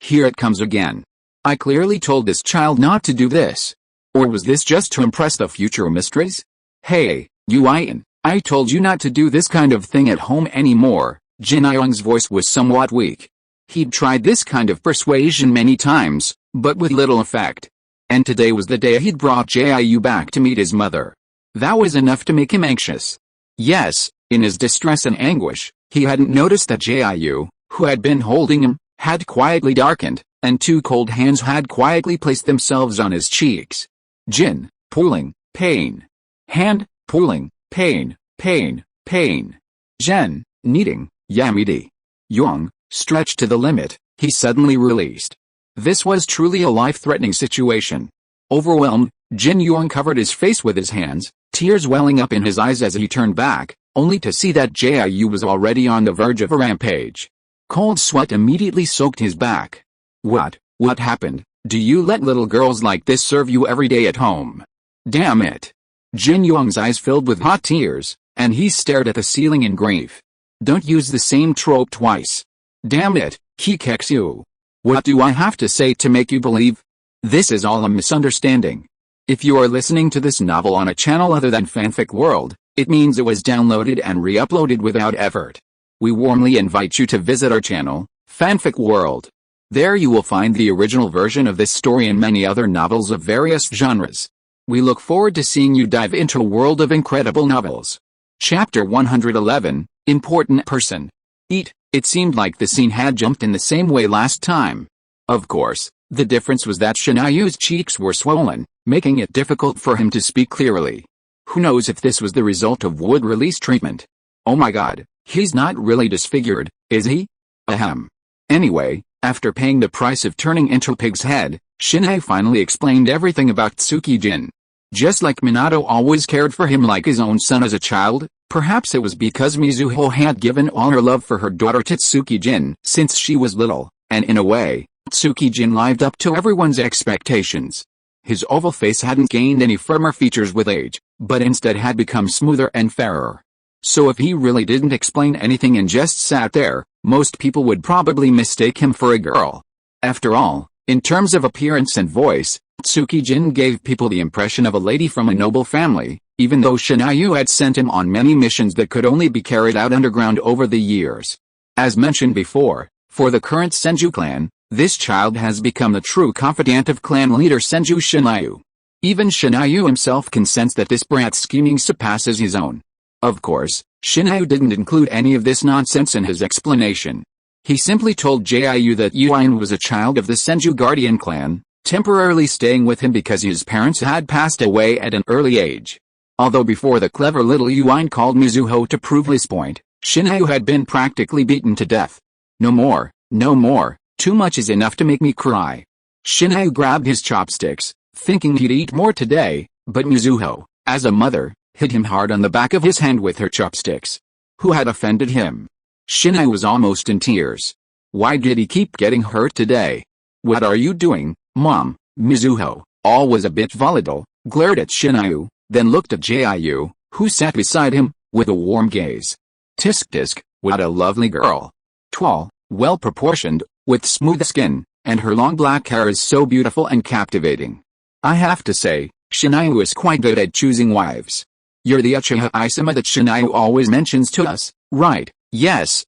Here it comes again. I clearly told this child not to do this. Or was this just to impress the future mistress? Hey, Yuan, I told you not to do this kind of thing at home anymore. Xianyang's voice was somewhat weak. He'd tried this kind of persuasion many times, but with little effect. And today was the day he'd brought Jiu back to meet his mother. That was enough to make him anxious. Yes, in his distress and anguish, he hadn't noticed that Jiu, who had been holding him, had quietly darkened, and two cold hands had quietly placed themselves on his cheeks. Jin, pulling, pain. Hand, pulling, pain, pain, pain. Zhen, kneading, Yamidi. Yang, stretched to the limit, he suddenly released. This was truly a life-threatening situation. Overwhelmed, Jin Yang covered his face with his hands, tears welling up in his eyes as he turned back, only to see that Jiu was already on the verge of a rampage. Cold sweat immediately soaked his back. What happened? Do you let little girls like this serve you every day at home? Damn it. Jin Yang's eyes filled with hot tears, and he stared at the ceiling in grief. Don't use the same trope twice. Damn it, Kiketsu. What do I have to say to make you believe? This is all a misunderstanding. If you are listening to this novel on a channel other than Fanfic World, it means it was downloaded and re-uploaded without effort. We warmly invite you to visit our channel, Fanfic World. There you will find the original version of this story and many other novels of various genres. We look forward to seeing you dive into a world of incredible novels. Chapter 111, Important Person. It seemed like the scene had jumped in the same way last time. Of course, the difference was that Shinayu's cheeks were swollen, making it difficult for him to speak clearly. Who knows if this was the result of wood release treatment? Oh my god, he's not really disfigured, is he? Ahem. Anyway, after paying the price of turning into a pig's head, Shinai finally explained everything about Tsukijin. Just like Minato always cared for him like his own son as a child, perhaps it was because Mizuho had given all her love for her daughter to Tsukijin since she was little, and in a way, Tsukijin lived up to everyone's expectations. His oval face hadn't gained any firmer features with age, but instead had become smoother and fairer. So if he really didn't explain anything and just sat there, most people would probably mistake him for a girl. After all, in terms of appearance and voice, Tsukijin gave people the impression of a lady from a noble family, even though Shinayu had sent him on many missions that could only be carried out underground over the years. As mentioned before, for the current Senju clan, this child has become the true confidant of clan leader Senju Shinayu. Even Shinayu himself can sense that this brat's scheming surpasses his own. Of course, Shinayu didn't include any of this nonsense in his explanation. He simply told Jiu that Yuan was a child of the Senju Guardian clan, temporarily staying with him because his parents had passed away at an early age. Although before the clever little Yuan called Mizuho to prove his point, Shinayu had been practically beaten to death. No more, no more, too much is enough to make me cry. Shinayu grabbed his chopsticks, thinking he'd eat more today, but Mizuho, as a mother, hit him hard on the back of his hand with her chopsticks. Who had offended him? Shinai was almost in tears. Why did he keep getting hurt today? What are you doing, Mom? Mizuho, always a bit volatile, glared at Shinayu, then looked at Jiu, who sat beside him, with a warm gaze. Tisk, what a lovely girl. Tall, well-proportioned, with smooth skin, and her long black hair is so beautiful and captivating. I have to say, Shinayu is quite good at choosing wives. You're the Uchiha Isama that Shinayu always mentions to us, right? Yes,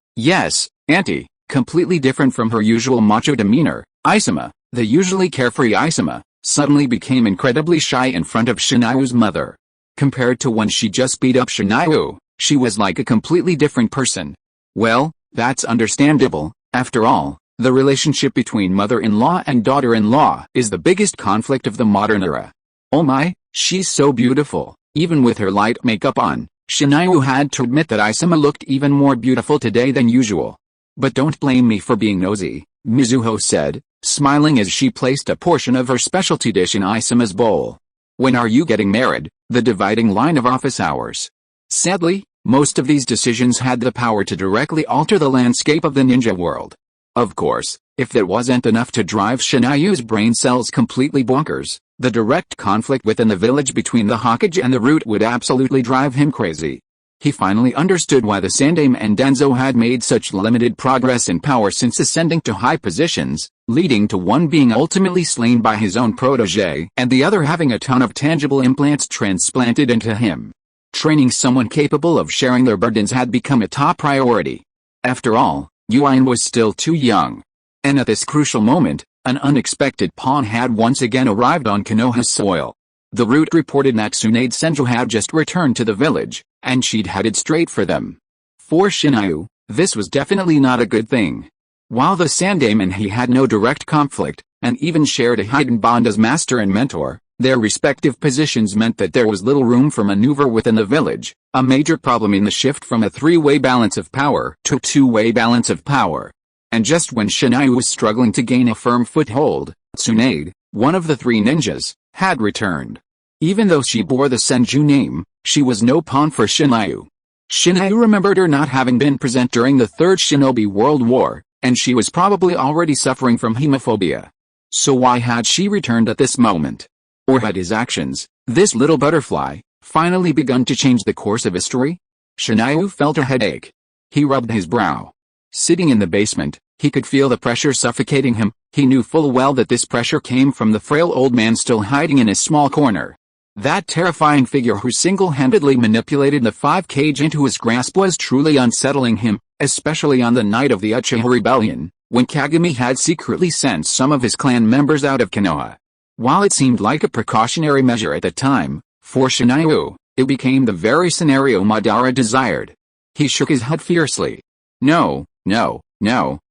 auntie. Completely different from her usual macho demeanor, Isama, the usually carefree Isama, suddenly became incredibly shy in front of Shinayu's mother. Compared to when she just beat up Shinayu, she was like a completely different person. Well, that's understandable. After all, the relationship between mother-in-law and daughter-in-law is the biggest conflict of the modern era. Oh my, she's so beautiful. Even with her light makeup on, Shinayu had to admit that Isama looked even more beautiful today than usual. But don't blame me for being nosy, Mizuho said, smiling as she placed a portion of her specialty dish in Isama's bowl. When are you getting married? The dividing line of office hours. Sadly, most of these decisions had the power to directly alter the landscape of the ninja world. Of course, if that wasn't enough to drive Shinayu's brain cells completely bonkers, the direct conflict within the village between the Hokage and the Root would absolutely drive him crazy. He finally understood why the Sandaime and Danzo had made such limited progress in power since ascending to high positions, leading to one being ultimately slain by his own protege and the other having a ton of tangible implants transplanted into him. Training someone capable of sharing their burdens had become a top priority. After all, Yuan was still too young. And at this crucial moment, an unexpected pawn had once again arrived on Konoha's soil. The Root reported that Tsunade Senju had just returned to the village, and she'd headed straight for them. For Shinayu, this was definitely not a good thing. While the Sandaime and he had no direct conflict, and even shared a hidden bond as master and mentor, their respective positions meant that there was little room for maneuver within the village, a major problem in the shift from a three-way balance of power to a two-way balance of power. And just when Shinayu was struggling to gain a firm foothold, Tsunade, one of the three ninjas, had returned. Even though she bore the Senju name, she was no pawn for Shinayu. Shinayu remembered her not having been present during the Third Shinobi World War, and she was probably already suffering from hemophobia. So why had she returned at this moment? Or had his actions, this little butterfly, finally begun to change the course of history? Shinayu felt a headache. He rubbed his brow. Sitting in the basement, he could feel the pressure suffocating him, He knew full well that this pressure came from the frail old man still hiding in a small corner. That terrifying figure who single-handedly manipulated the 5 Hokage into his grasp was truly unsettling him, especially on the night of the Uchiha Rebellion, when Kagami had secretly sent some of his clan members out of Konoha. While it seemed like a precautionary measure at the time, for Shinayu, it became the very scenario Madara desired. He shook his head fiercely. No,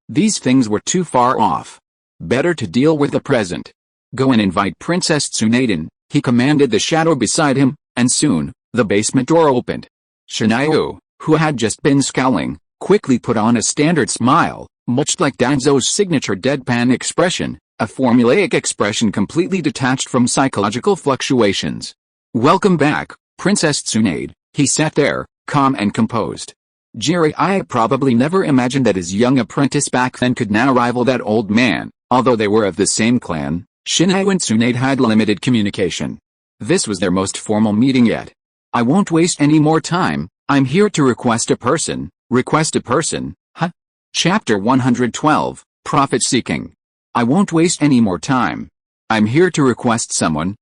these things were too far off. Better to deal with the present. Go and invite Princess Tsunade. He commanded the shadow beside him, and soon, the basement door opened. Shinayu, who had just been scowling, quickly put on a standard smile, much like Danzo's signature deadpan expression, a formulaic expression completely detached from psychological fluctuations. Welcome back, Princess Tsunade, he sat there, calm and composed. Jiraiya probably never imagined that his young apprentice back then could now rival that old man, although they were of the same clan. Shinayu and Tsunade had limited communication. This was their most formal meeting yet. I won't waste any more time, I'm here to request a person, huh? Chapter 112, Profit Seeking. I won't waste any more time. I'm here to request someone,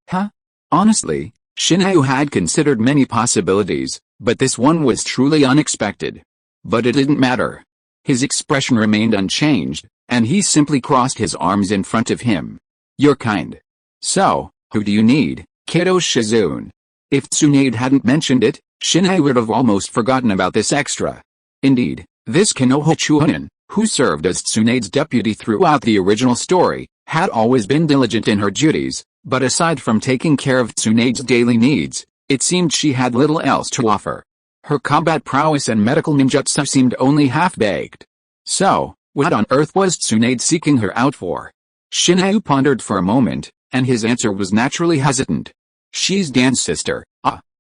huh? Honestly, Shinayu had considered many possibilities, but this one was truly unexpected. But it didn't matter. His expression remained unchanged, and he simply crossed his arms in front of him. You're kind. So, who do you need, Kato Shizune? If Tsunade hadn't mentioned it, Shinayu would have almost forgotten about this extra. Indeed, this Konoha Chunin, who served as Tsunade's deputy throughout the original story, had always been diligent in her duties, but aside from taking care of Tsunade's daily needs, it seemed she had little else to offer. Her combat prowess and medical ninjutsu seemed only half-baked. So, what on earth was Tsunade seeking her out for? Shinayu pondered for a moment, and his answer was naturally hesitant. She's Dan's sister,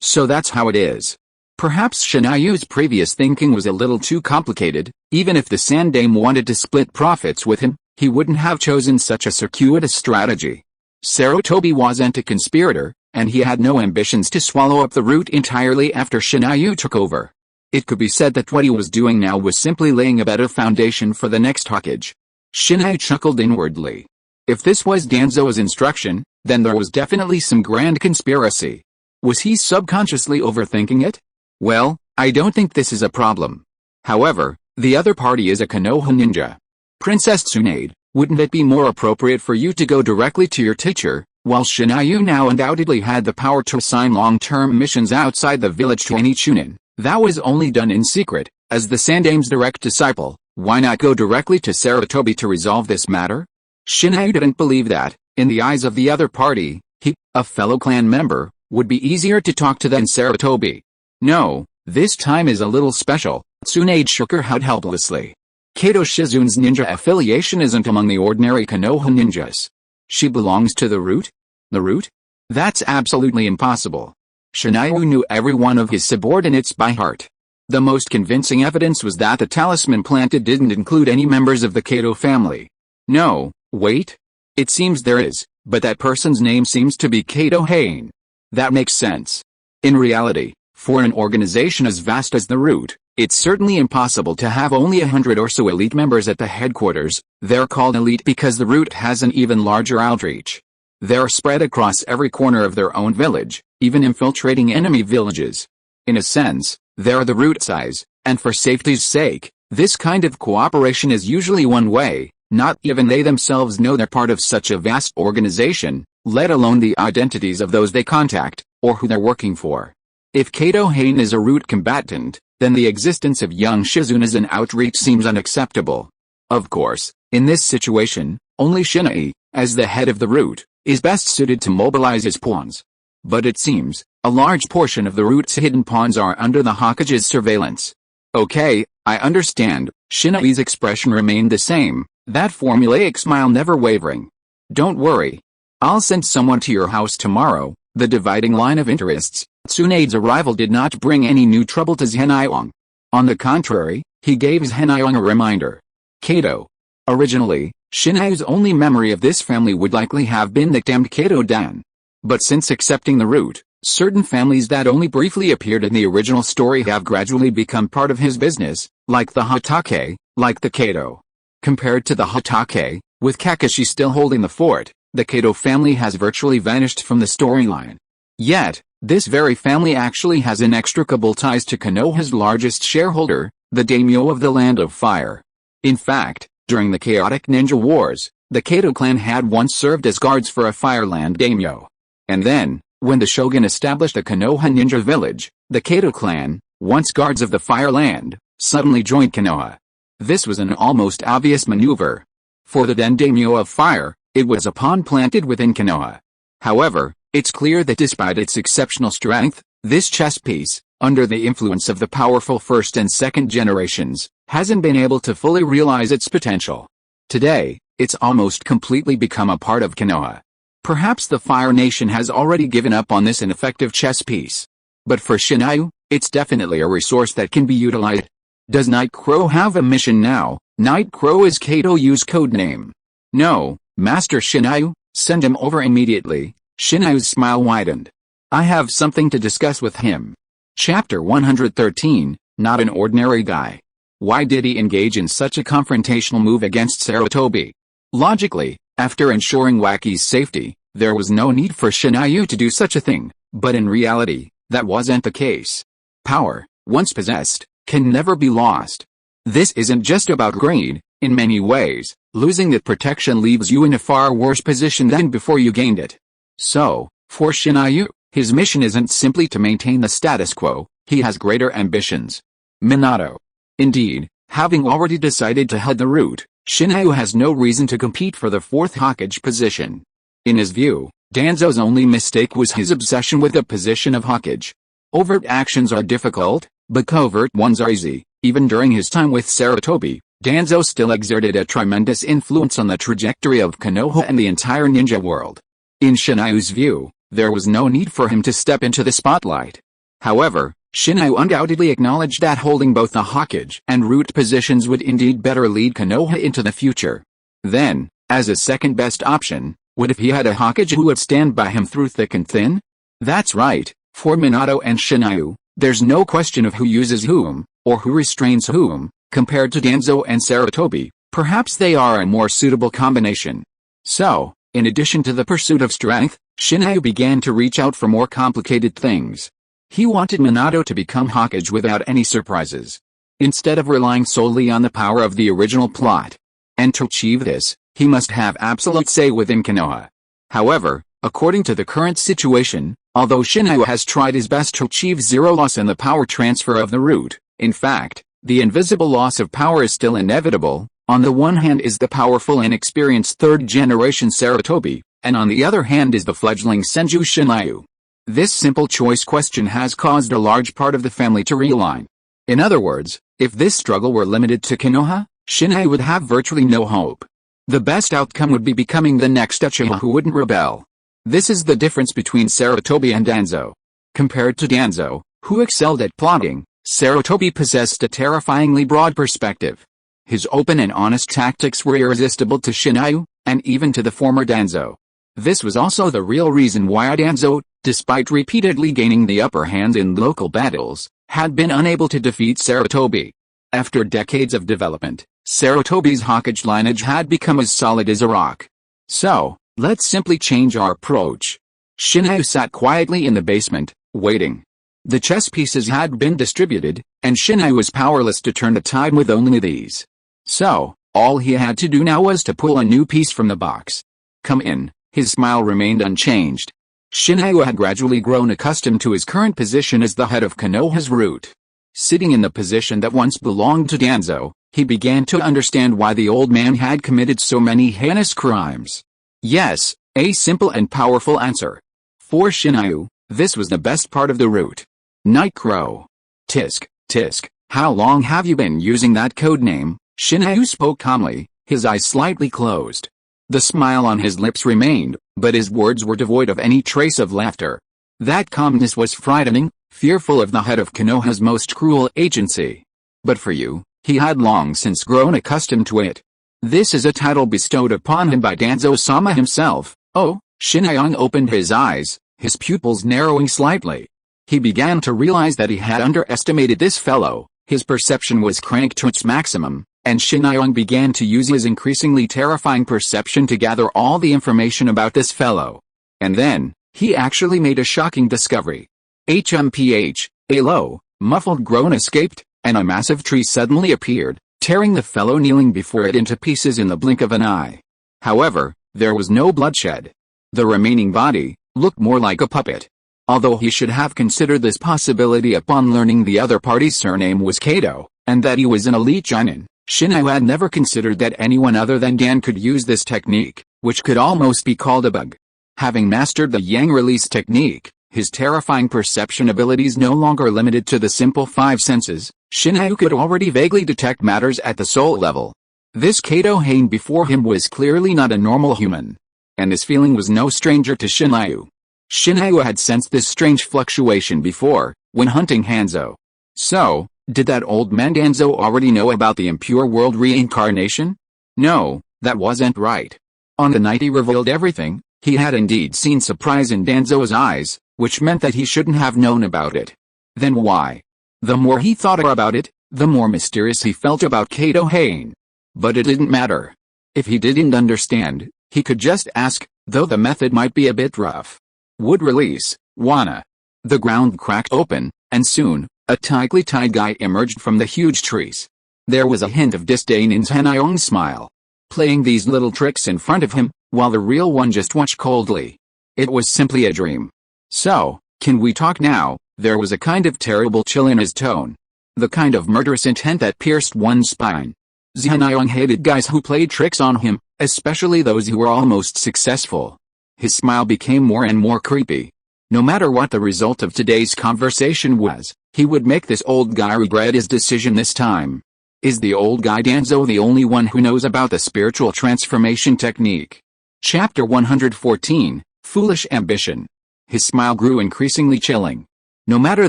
so that's how it is. Perhaps Shinayu's previous thinking was a little too complicated. Even if the Sandaime wanted to split profits with him, he wouldn't have chosen such a circuitous strategy. Sarutobi wasn't a conspirator, and he had no ambitions to swallow up the root entirely after Shinayu took over. It could be said that what he was doing now was simply laying a better foundation for the next Hokage. Shinayu chuckled inwardly. If this was Danzo's instruction, then there was definitely some grand conspiracy. Was he subconsciously overthinking it? Well, I don't think this is a problem. However, the other party is a Konoha ninja. Princess Tsunade, wouldn't it be more appropriate for you to go directly to your teacher? While Shinayu now undoubtedly had the power to assign long-term missions outside the village to any Chunin, that was only done in secret. As the Sandaime's direct disciple, why not go directly to Sarutobi to resolve this matter? Shinayu didn't believe that, in the eyes of the other party, he, a fellow clan member, would be easier to talk to than Sarutobi. No, this time is a little special. Tsunade shook her head helplessly. Kato Shizune's ninja affiliation isn't among the ordinary Konoha ninjas. She belongs to the root? The root? That's absolutely impossible. Shinayu knew every one of his subordinates by heart. The most convincing evidence was that the talisman planted didn't include any members of the Kato family. No, wait. It seems there is, but that person's name seems to be Kato Hain. That makes sense. In reality, for an organization as vast as the Root, it's certainly impossible to have only 100 or so elite members at the headquarters. They're called elite because the Root has an even larger outreach. They're spread across every corner of their own village, even infiltrating enemy villages. In a sense, they're the Root size, and for safety's sake, this kind of cooperation is usually one way. Not even they themselves know they're part of such a vast organization, let alone the identities of those they contact, or who they're working for. If Kato Hain is a Root combatant, then the existence of young Shizune as an outreach seems unacceptable. Of course, in this situation, only Shinai, as the head of the Root, is best suited to mobilize his pawns. But it seems, a large portion of the Root's hidden pawns are under the Hokage's surveillance. Okay, I understand. Shinai's expression remained the same, that formulaic smile never wavering. Don't worry. I'll send someone to your house tomorrow. The dividing line of interests. Tsunade's arrival did not bring any new trouble to Zhenaiong. On the contrary, he gave Zhenaiong a reminder. Kato. Originally, Shinai's only memory of this family would likely have been the damned Kato-dan. But since accepting the Root, certain families that only briefly appeared in the original story have gradually become part of his business, like the Hatake, like the Kato. Compared to the Hotake, with Kakashi still holding the fort, the Kato family has virtually vanished from the storyline. Yet, this very family actually has inextricable ties to Konoha's largest shareholder, the daimyo of the Land of Fire. In fact, during the chaotic ninja wars, the Kato clan had once served as guards for a Fireland daimyo. And then, when the shogun established a Konoha ninja village, the Kato clan, once guards of the Fireland, suddenly joined Konoha. This was an almost obvious maneuver. For the then daimyo of fire, it was a pawn planted within Konoha. However, it's clear that despite its exceptional strength, this chess piece, under the influence of the powerful first and second generations, hasn't been able to fully realize its potential. Today, it's almost completely become a part of Konoha. Perhaps the Fire Nation has already given up on this ineffective chess piece. But for Shinayu, it's definitely a resource that can be utilized. Does Night Crow have a mission now? Night Crow is Kato-Yu's codename. No, Master Shinayu, send him over immediately. Shinayu's smile widened. I have something to discuss with him. Chapter 113, Not an Ordinary Guy. Why did he engage in such a confrontational move against Sarutobi? Logically, after ensuring Waki's safety, there was no need for Shinayu to do such a thing, but in reality, that wasn't the case. Power, once possessed, can never be lost. This isn't just about greed. In many ways, losing that protection leaves you in a far worse position than before you gained it. So, for Shinayu, his mission isn't simply to maintain the status quo, he has greater ambitions. Minato. Indeed, having already decided to head the route, Shinayu has no reason to compete for the Fourth Hokage position. In his view, Danzo's only mistake was his obsession with the position of Hokage. Overt actions are difficult, but covert ones are easy. Even during his time with Sarutobi, Danzo still exerted a tremendous influence on the trajectory of Konoha and the entire ninja world. In Shinayu's view, there was no need for him to step into the spotlight. However, Shinayu undoubtedly acknowledged that holding both the Hokage and root positions would indeed better lead Konoha into the future. Then, as a second-best option, what if he had a Hokage who would stand by him through thick and thin? That's right, for Minato and Shinayu, there's no question of who uses whom, or who restrains whom. Compared to Danzo and Sarutobi, perhaps they are a more suitable combination. So, in addition to the pursuit of strength, Shinayu began to reach out for more complicated things. He wanted Minato to become Hokage without any surprises, instead of relying solely on the power of the original plot. And to achieve this, he must have absolute say within Konoha. However, according to the current situation, although Shinayu has tried his best to achieve zero loss in the power transfer of the root, in fact, the invisible loss of power is still inevitable. On the one hand is the powerful and experienced third-generation Sarutobi, and on the other hand is the fledgling Senju Shinayu. This simple choice question has caused a large part of the family to realign. In other words, if this struggle were limited to Konoha, Shinayu would have virtually no hope. The best outcome would be becoming the next Uchiha who wouldn't rebel. This is the difference between Sarutobi and Danzo. Compared to Danzo, who excelled at plotting, Sarutobi possessed a terrifyingly broad perspective. His open and honest tactics were irresistible to Shinayu, and even to the former Danzo. This was also the real reason why Danzo, despite repeatedly gaining the upper hand in local battles, had been unable to defeat Sarutobi. After decades of development, Sarutobi's Hokage lineage had become as solid as a rock. So, let's simply change our approach. Shinayu sat quietly in the basement, waiting. The chess pieces had been distributed, and Shinayu was powerless to turn the tide with only these. So, all he had to do now was to pull a new piece from the box. Come in. His smile remained unchanged. Shinayu had gradually grown accustomed to his current position as the head of Konoha's root. Sitting in the position that once belonged to Danzo, he began to understand why the old man had committed so many heinous crimes. Yes, a simple and powerful answer. For Shinayu, this was the best part of the root. Night Crow. Tisk, tisk, how long have you been using that code name? Shinayu spoke calmly, his eyes slightly closed. The smile on his lips remained, but his words were devoid of any trace of laughter. That calmness was frightening, fearful of the head of Konoha's most cruel agency. But for you, he had long since grown accustomed to it. This is a title bestowed upon him by Danzo-sama himself. Oh, Shinayu opened his eyes, his pupils narrowing slightly. He began to realize that he had underestimated this fellow. His perception was cranked to its maximum, And Shinayong began to use his increasingly terrifying perception to gather all the information about this fellow. And then, he actually made a shocking discovery. HMPH, a low, muffled groan escaped, and a massive tree suddenly appeared, tearing the fellow kneeling before it into pieces in the blink of an eye. However, there was no bloodshed. The remaining body looked more like a puppet. Although he should have considered this possibility upon learning the other party's surname was Kato, and that he was an elite Chunin, Shinai had never considered that anyone other than Dan could use this technique, which could almost be called a bug. Having mastered the Yang release technique, his terrifying perception abilities no longer limited to the simple five senses. Shinai could already vaguely detect matters at the soul level. This Kato Hain before him was clearly not a normal human. And this feeling was no stranger to Shinai. Shinai had sensed this strange fluctuation before, when hunting Hanzo. So, did that old man Danzo already know about the impure world reincarnation? No, that wasn't right. On the night he revealed everything, he had indeed seen surprise in Danzo's eyes, which meant that he shouldn't have known about it. Then why? The more he thought about it, the more mysterious he felt about Kato Hain. But it didn't matter. If he didn't understand, he could just ask, though the method might be a bit rough. Would release, wanna. The ground cracked open, and soon, a tightly tied guy emerged from the huge trees. There was a hint of disdain in Shinayong's smile. Playing these little tricks in front of him, while the real one just watched coldly. It was simply a dream. So, can we talk now? There was a kind of terrible chill in his tone. The kind of murderous intent that pierced one's spine. Shinayong hated guys who played tricks on him, especially those who were almost successful. His smile became more and more creepy. No matter what the result of today's conversation was, he would make this old guy regret his decision this time. Is the old guy Danzo the only one who knows about the spiritual transformation technique? Chapter 114, Foolish Ambition. His smile grew increasingly chilling. No matter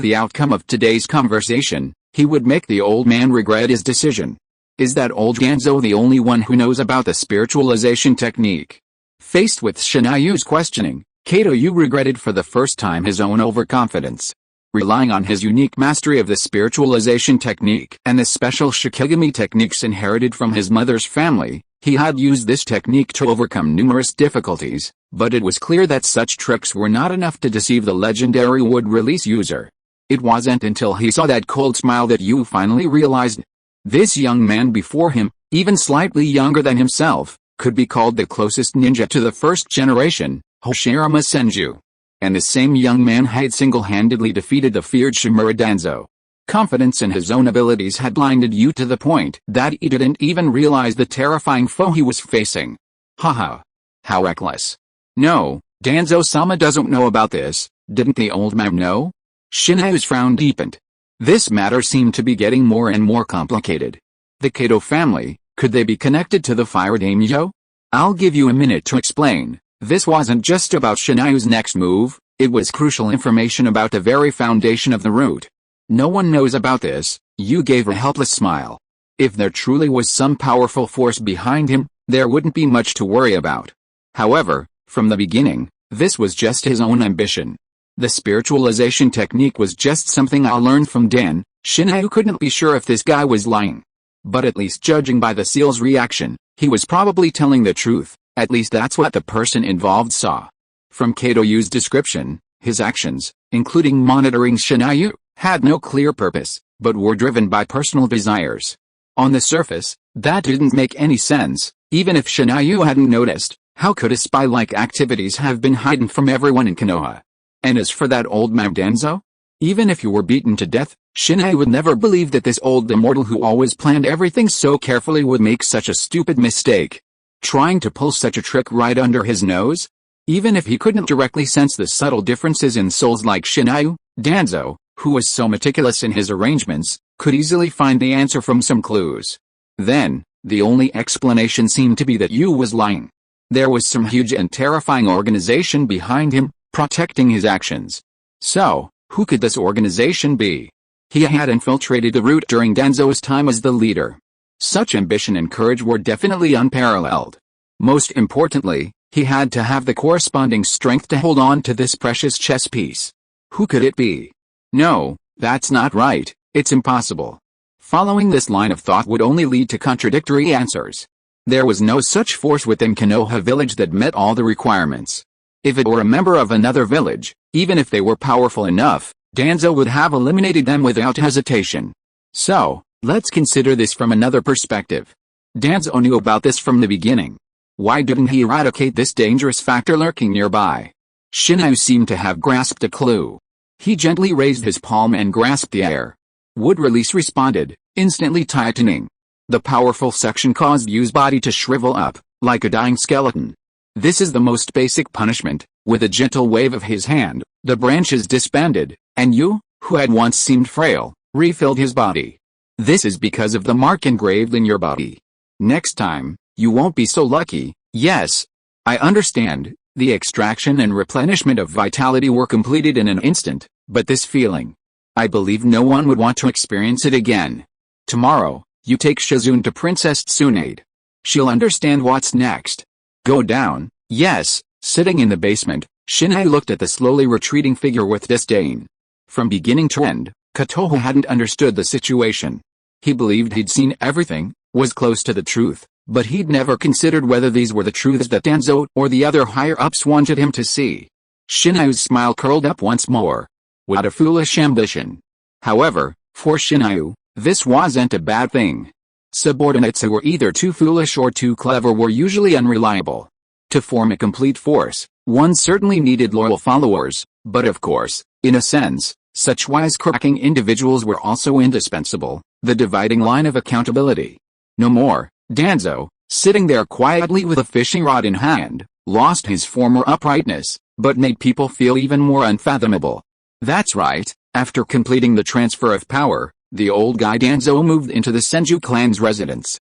the outcome of today's conversation, he would make the old man regret his decision. Is that old Danzo the only one who knows about the spiritualization technique? Faced with Shinayu's questioning, Kato Yu regretted for the first time his own overconfidence. Relying on his unique mastery of the spiritualization technique and the special Shikigami techniques inherited from his mother's family, he had used this technique to overcome numerous difficulties, but it was clear that such tricks were not enough to deceive the legendary wood release user. It wasn't until he saw that cold smile that Yu finally realized. This young man before him, even slightly younger than himself, could be called the closest ninja to the first generation, Hoshirama Senju. And the same young man had single-handedly defeated the feared Shimura Danzo. Confidence in his own abilities had blinded Yu to the point that he didn't even realize the terrifying foe he was facing. Haha. How reckless. No, Danzo-sama doesn't know about this, didn't the old man know? Shinayu's frown deepened. This matter seemed to be getting more and more complicated. The Kato family, could they be connected to the Fire Daimyo? I'll give you a minute to explain. This wasn't just about Shinayu's next move, it was crucial information about the very foundation of the root. No one knows about this. Yu gave a helpless smile. If there truly was some powerful force behind him, there wouldn't be much to worry about. However, from the beginning, this was just his own ambition. The spiritualization technique was just something I learned from Dan. Shinai couldn't be sure if this guy was lying. But at least judging by the seal's reaction, he was probably telling the truth. At least that's what the person involved saw. From Kato Yu's description, his actions, including monitoring Shinai, had no clear purpose, but were driven by personal desires. On the surface, that didn't make any sense. Even if Shinai hadn't noticed, how could his spy-like activities have been hidden from everyone in Konoha? And as for that old man Danzo? Even if you were beaten to death, Shinai would never believe that this old immortal who always planned everything so carefully would make such a stupid mistake. Trying to pull such a trick right under his nose? Even if he couldn't directly sense the subtle differences in souls like Shinai, Danzo, who was so meticulous in his arrangements, could easily find the answer from some clues. Then, the only explanation seemed to be that Yu was lying. There was some huge and terrifying organization behind him, protecting his actions. So, who could this organization be? He had infiltrated the root during Danzo's time as the leader. Such ambition and courage were definitely unparalleled. Most importantly, he had to have the corresponding strength to hold on to this precious chess piece. Who could it be? No, that's not right, it's impossible. Following this line of thought would only lead to contradictory answers. There was no such force within Konoha village that met all the requirements. If it were a member of another village, even if they were powerful enough, Danzo would have eliminated them without hesitation. So, let's consider this from another perspective. Danzo knew about this from the beginning. Why didn't he eradicate this dangerous factor lurking nearby? Shinai seemed to have grasped a clue. He gently raised his palm and grasped the air. Wood release responded, instantly tightening. The powerful suction caused Yu's body to shrivel up, like a dying skeleton. This is the most basic punishment. With a gentle wave of his hand, the branches disbanded, and Yu, who had once seemed frail, refilled his body. This is because of the mark engraved in your body. Next time, you won't be so lucky. Yes, I understand. The extraction and replenishment of vitality were completed in an instant, but this feeling, I believe no one would want to experience it again. Tomorrow, you take Shizune to Princess Tsunade. She'll understand what's next. Go down. Yes. Sitting in the basement, Shinai looked at the slowly retreating figure with disdain. From beginning to end, Konoha hadn't understood the situation. He believed he'd seen everything, was close to the truth, but he'd never considered whether these were the truths that Danzo or the other higher-ups wanted him to see. Shinai's smile curled up once more. What a foolish ambition. However, for Shinai, this wasn't a bad thing. Subordinates who were either too foolish or too clever were usually unreliable. To form a complete force, one certainly needed loyal followers, but of course, in a sense, such wisecracking individuals were also indispensable, the dividing line of accountability. No more, Danzo, sitting there quietly with a fishing rod in hand, lost his former uprightness, but made people feel even more unfathomable. That's right, after completing the transfer of power, the old guy Danzo moved into the Senju clan's residence.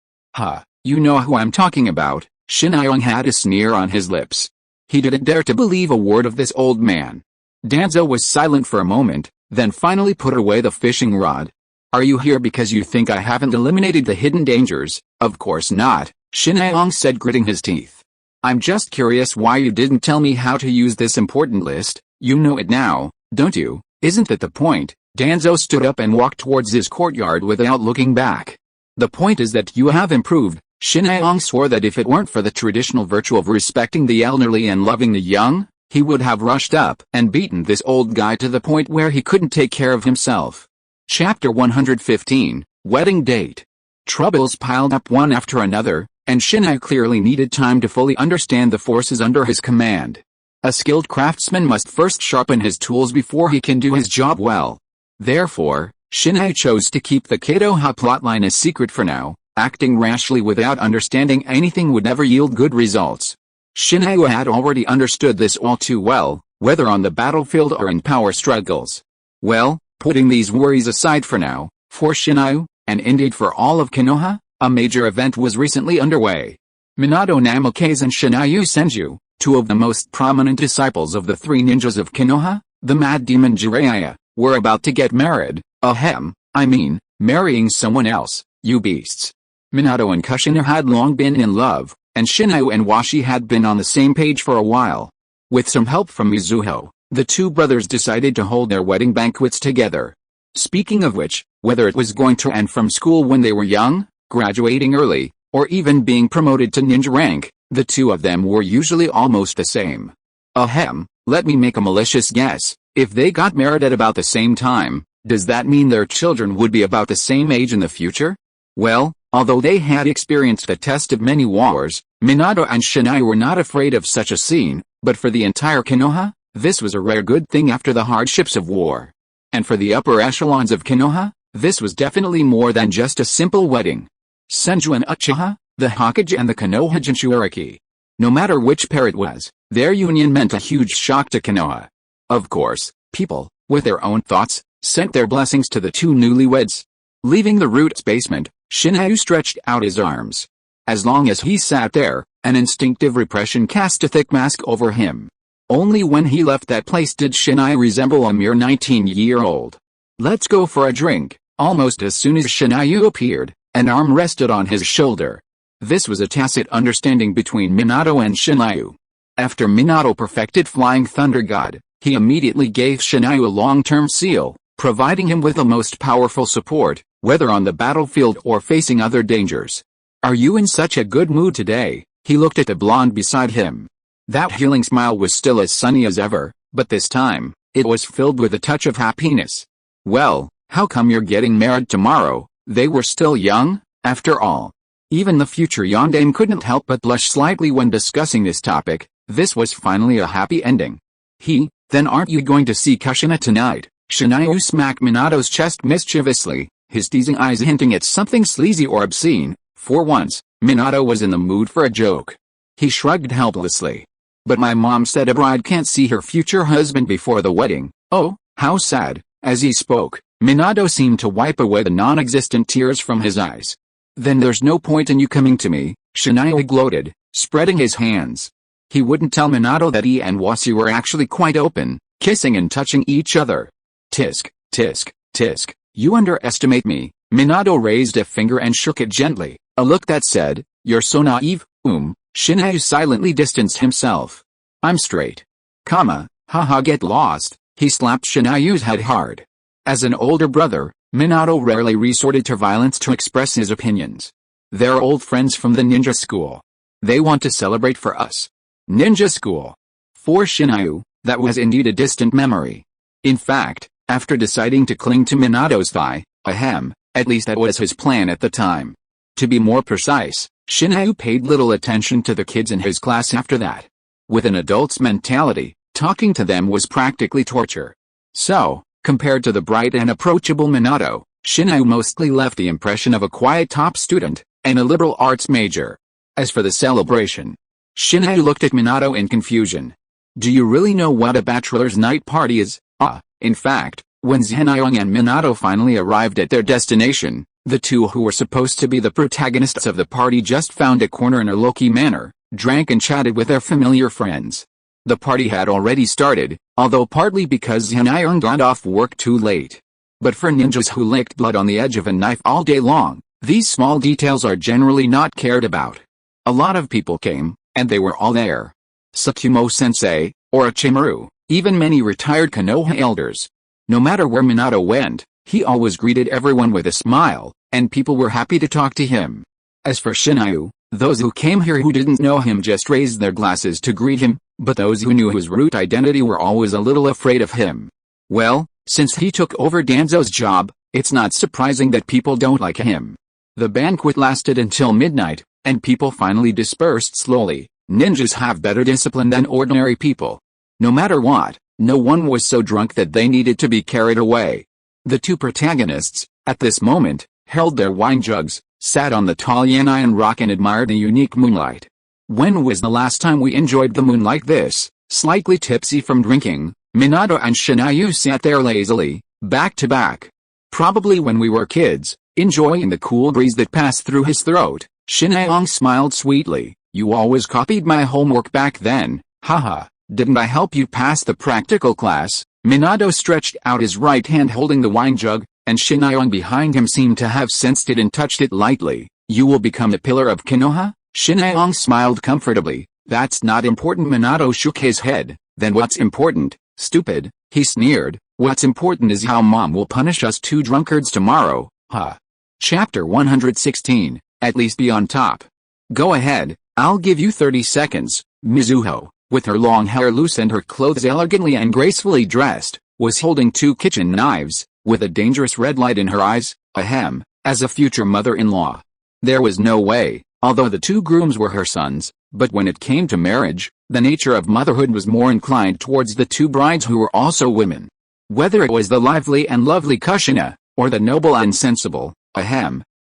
You know who I'm talking about. Shinai had a sneer on his lips. He didn't dare to believe a word of this old man. Danzo was silent for a moment, then finally put away the fishing rod. Are you here because you think I haven't eliminated the hidden dangers? Of course not, Shinai said, gritting his teeth. I'm just curious why you didn't tell me how to use this important list. You know it now, don't you? Isn't that the point? Danzo stood up and walked towards his courtyard without looking back. The point is that you have improved. Shinai swore that if it weren't for the traditional virtue of respecting the elderly and loving the young, he would have rushed up and beaten this old guy to the point where he couldn't take care of himself. Chapter 115, Wedding Date. Troubles piled up one after another, and Shinai clearly needed time to fully understand the forces under his command. A skilled craftsman must first sharpen his tools before he can do his job well. Therefore, Shinai chose to keep the Konoha plotline a secret for now. Acting rashly without understanding anything would never yield good results. Shinai had already understood this all too well, whether on the battlefield or in power struggles. Well, putting these worries aside for now, for Shinai, and indeed for all of Konoha, a major event was recently underway. Minato Namikaze and Shinai Senju, two of the most prominent disciples of the three ninjas of Konoha, the Mad Demon Jiraiya, were about to get married. Marrying someone else, you beasts. Minato and Kushina had long been in love, and Shinai and Washi had been on the same page for a while. With some help from Mizuho, the two brothers decided to hold their wedding banquets together. Speaking of which, whether it was going to end from school when they were young, graduating early, or even being promoted to ninja rank, the two of them were usually almost the same. Let me make a malicious guess. If they got married at about the same time, does that mean their children would be about the same age in the future? Well, although they had experienced the test of many wars, Minato and Shinai were not afraid of such a scene, but for the entire Konoha, this was a rare good thing after the hardships of war. And for the upper echelons of Konoha, this was definitely more than just a simple wedding. Senju and Uchiha, the Hokage and the Konoha Jinchuriki. No matter which pair it was, their union meant a huge shock to Konoha. Of course, people, with their own thoughts, sent their blessings to the two newlyweds. Leaving the Roots basement, Shinai stretched out his arms. As long as he sat there, an instinctive repression cast a thick mask over him. Only when he left that place did Shinai resemble a mere 19-year-old. Let's go for a drink. Almost as soon as Shinai appeared, an arm rested on his shoulder. This was a tacit understanding between Minato and Shinai. After Minato perfected Flying Thunder God, he immediately gave Shinai a long-term seal, providing him with the most powerful support, whether on the battlefield or facing other dangers. Are you in such a good mood today? He looked at the blonde beside him. That healing smile was still as sunny as ever, but this time, it was filled with a touch of happiness. Well, how come you're getting married tomorrow? They were still young, after all. Even the future yondaime couldn't help but blush slightly when discussing this topic. This was finally a happy ending. Then aren't you going to see Kushina tonight? Shinayu smacked Minato's chest mischievously, his teasing eyes hinting at something sleazy or obscene. For once, Minato was in the mood for a joke. He shrugged helplessly. But my mom said a bride can't see her future husband before the wedding. Oh, how sad. As he spoke, Minato seemed to wipe away the non-existent tears from his eyes. Then there's no point in you coming to me, Shinayu gloated, spreading his hands. He wouldn't tell Minato that he and Wasi were actually quite open, kissing and touching each other. Tisk, tisk, tisk, you underestimate me. Minato raised a finger and shook it gently, a look that said, you're so naive. Shinayu silently distanced himself. I'm straight. Haha, get lost. He slapped Shinayu's head hard. As an older brother, Minato rarely resorted to violence to express his opinions. They're old friends from the ninja school. They want to celebrate for us. Ninja school. For Shinayu, that was indeed a distant memory. In fact, after deciding to cling to Minato's thigh, at least that was his plan at the time. To be more precise, Shinayu paid little attention to the kids in his class after that. With an adult's mentality, talking to them was practically torture. So, compared to the bright and approachable Minato, Shinayu mostly left the impression of a quiet top student, and a liberal arts major. As for the celebration, Shinayu looked at Minato in confusion. Do you really know what a bachelor's night party is? In fact, when Zenyaong and Minato finally arrived at their destination, the two who were supposed to be the protagonists of the party just found a corner in a low-key manner, drank and chatted with their familiar friends. The party had already started, although partly because Zenyaong got off work too late. But for ninjas who licked blood on the edge of a knife all day long, these small details are generally not cared about. A lot of people came, and they were all there. Tsukumo-sensei, Orochimaru, even many retired Konoha elders. No matter where Minato went, he always greeted everyone with a smile, and people were happy to talk to him. As for Shinayu, those who came here who didn't know him just raised their glasses to greet him, but those who knew his root identity were always a little afraid of him. Well, since he took over Danzo's job, it's not surprising that people don't like him. The banquet lasted until midnight, and people finally dispersed slowly. Ninjas have better discipline than ordinary people. No matter what, no one was so drunk that they needed to be carried away. The two protagonists, at this moment, held their wine jugs, sat on the tall Yanayan rock and admired the unique moonlight. When was the last time we enjoyed the moon like this? Slightly tipsy from drinking, Minato and Shinayu sat there lazily, back to back. Probably when we were kids, enjoying the cool breeze that passed through his throat. Shinayu smiled sweetly. You always copied my homework back then, haha. Didn't I help you pass the practical class? Minato stretched out his right hand holding the wine jug, and Shinayu behind him seemed to have sensed it and touched it lightly. You will become the pillar of Konoha? Shinayu smiled comfortably. That's not important. Minato shook his head. Then what's important, stupid? He sneered. What's important is how mom will punish us two drunkards tomorrow, huh? Chapter 116, at least be on top. Go ahead, I'll give you 30 seconds. Mizuho, with her long hair loose and her clothes elegantly and gracefully dressed, was holding two kitchen knives, with a dangerous red light in her eyes, as a future mother-in-law. There was no way, although the two grooms were her sons, but when it came to marriage, the nature of motherhood was more inclined towards the two brides who were also women. Whether it was the lively and lovely Kushina, or the noble and sensible,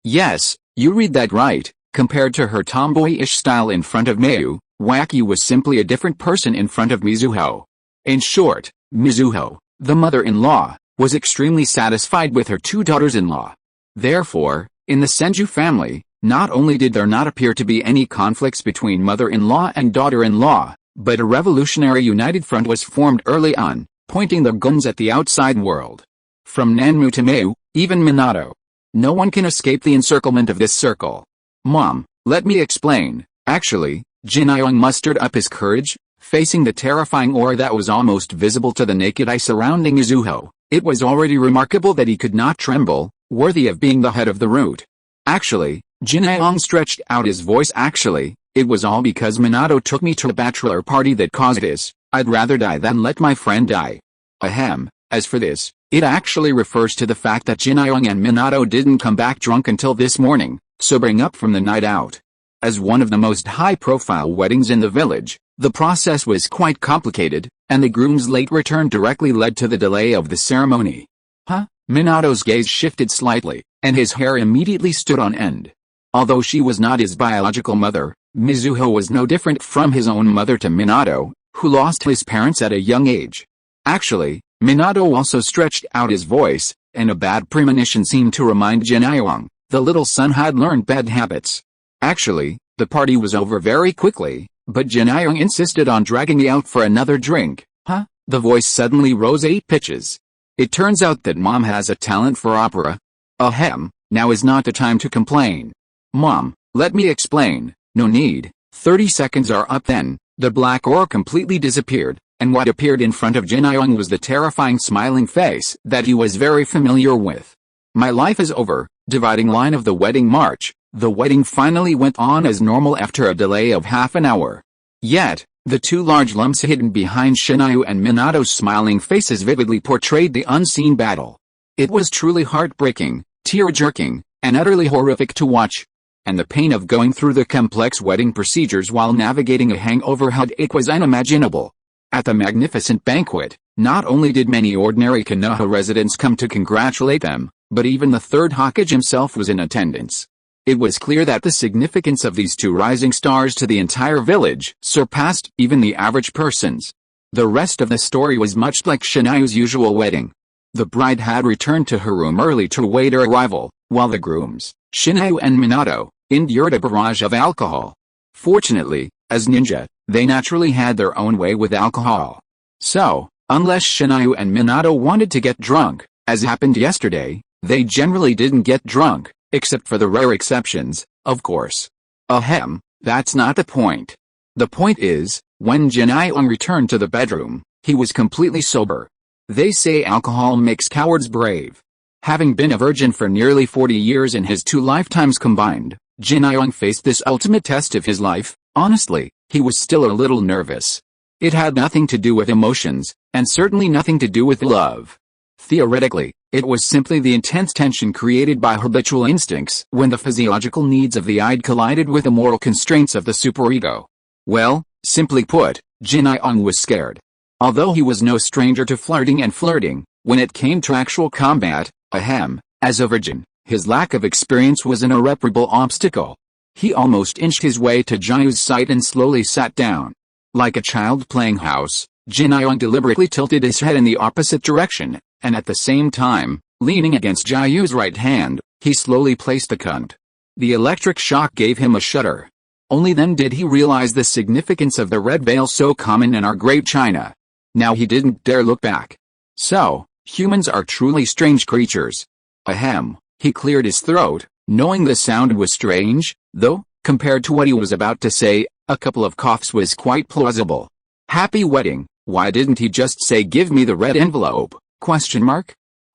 yes, you read that right, compared to her tomboyish style in front of Mayu, Waki was simply a different person in front of Mizuho. In short, Mizuho, the mother-in-law, was extremely satisfied with her two daughters-in-law. Therefore, in the Senju family, not only did there not appear to be any conflicts between mother-in-law and daughter-in-law, but a revolutionary united front was formed early on, pointing their guns at the outside world. From Nanmu to Mayu, even Minato. No one can escape the encirclement of this circle. Mom, let me explain. Actually, Jinyoung mustered up his courage, facing the terrifying aura that was almost visible to the naked eye surrounding Mizuho. It was already remarkable that he could not tremble, worthy of being the head of the root. Actually, Jinayong stretched out his voice. Actually, it was all because Minato took me to a bachelor party that caused this. I'd rather die than let my friend die. Ahem, as for this, it actually refers to the fact that Jinayong and Minato didn't come back drunk until this morning, sobering up from the night out. As one of the most high-profile weddings in the village, the process was quite complicated, and the groom's late return directly led to the delay of the ceremony. Huh? Minato's gaze shifted slightly, and his hair immediately stood on end. Although she was not his biological mother, Mizuho was no different from his own mother to Minato, who lost his parents at a young age. Actually, Minato also stretched out his voice, and a bad premonition seemed to remind Jinayong. The little son had learned bad habits. Actually, the party was over very quickly, but Jinayong insisted on dragging me out for another drink. Huh? The voice suddenly rose 8 pitches. It turns out that Mom has a talent for opera. Ahem, now is not the time to complain. Mom, let me explain. No need. 30 seconds are up then. The black aura completely disappeared, and what appeared in front of Jinayong was the terrifying smiling face that he was very familiar with. My life is over. Dividing line of the wedding march. The wedding finally went on as normal after a delay of half an hour. Yet, the 2 large lumps hidden behind Shinayu and Minato's smiling faces vividly portrayed the unseen battle. It was truly heartbreaking, tear-jerking, and utterly horrific to watch. And the pain of going through the complex wedding procedures while navigating a hangover headache was unimaginable. At the magnificent banquet, not only did many ordinary Konoha residents come to congratulate them, but even the Third Hokage himself was in attendance. It was clear that the significance of these 2 rising stars to the entire village surpassed even the average person's. The rest of the story was much like Shinayu's usual wedding. The bride had returned to her room early to await her arrival, while the grooms, Shinayu and Minato, endured a barrage of alcohol. Fortunately, as ninja, they naturally had their own way with alcohol. So, unless Shinayu and Minato wanted to get drunk, as happened yesterday, they generally didn't get drunk. Except for the rare exceptions, of course. Ahem, that's not the point. The point is, when Jinayong returned to the bedroom, he was completely sober. They say alcohol makes cowards brave. Having been a virgin for nearly 40 years in his 2 lifetimes combined, Jinayong faced this ultimate test of his life. Honestly, he was still a little nervous. It had nothing to do with emotions, and certainly nothing to do with love. Theoretically, it was simply the intense tension created by habitual instincts when the physiological needs of the id collided with the moral constraints of the superego. Well, simply put, Jinayong was scared. Although he was no stranger to flirting and flirting, when it came to actual combat, ahem, as a virgin, his lack of experience was an irreparable obstacle. He almost inched his way to Jayu's side and slowly sat down. Like a child playing house, Jinayong deliberately tilted his head in the opposite direction, and at the same time, leaning against Jayu's right hand, he slowly placed the cunt. The electric shock gave him a shudder. Only then did he realize the significance of the red veil so common in our great China. Now he didn't dare look back. So, humans are truly strange creatures. Ahem, he cleared his throat, knowing the sound was strange, though, compared to what he was about to say, a couple of coughs was quite plausible. Happy wedding, why didn't he just say give me the red envelope? ?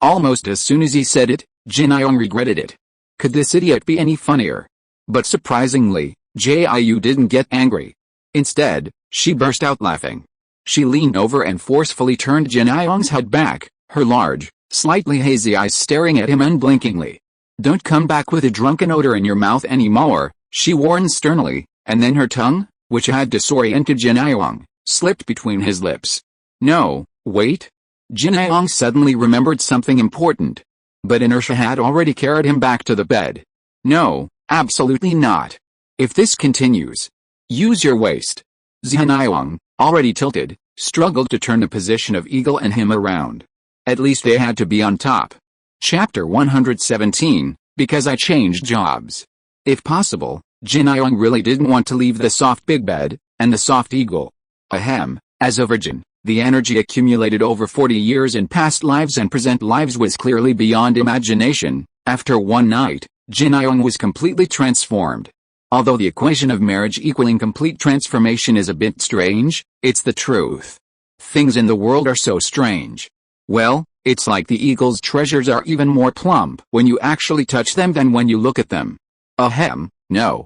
Almost as soon as he said it, Jinayong regretted it. Could this idiot be any funnier? But surprisingly, Jiu didn't get angry. Instead, she burst out laughing. She leaned over and forcefully turned Jinayong's head back, her large, slightly hazy eyes staring at him unblinkingly. Don't come back with a drunken odor in your mouth anymore, she warned sternly, and then her tongue, which had disoriented Jinayong, slipped between his lips. No, wait. Jinayong suddenly remembered something important. But inertia had already carried him back to the bed. No, absolutely not. If this continues, use your waist. Jinayong, already tilted, struggled to turn the position of Eagle and him around. At least they had to be on top. Chapter 117, Because I Changed Jobs. If possible, Jinayong really didn't want to leave the soft big bed, and the soft eagle. Ahem, as a virgin, the energy accumulated over 40 years in past lives and present lives was clearly beyond imagination. After one night, Jinayong was completely transformed. Although the equation of marriage equaling complete transformation is a bit strange, it's the truth. Things in the world are so strange. Well, it's like the eagle's treasures are even more plump when you actually touch them than when you look at them. Ahem, no,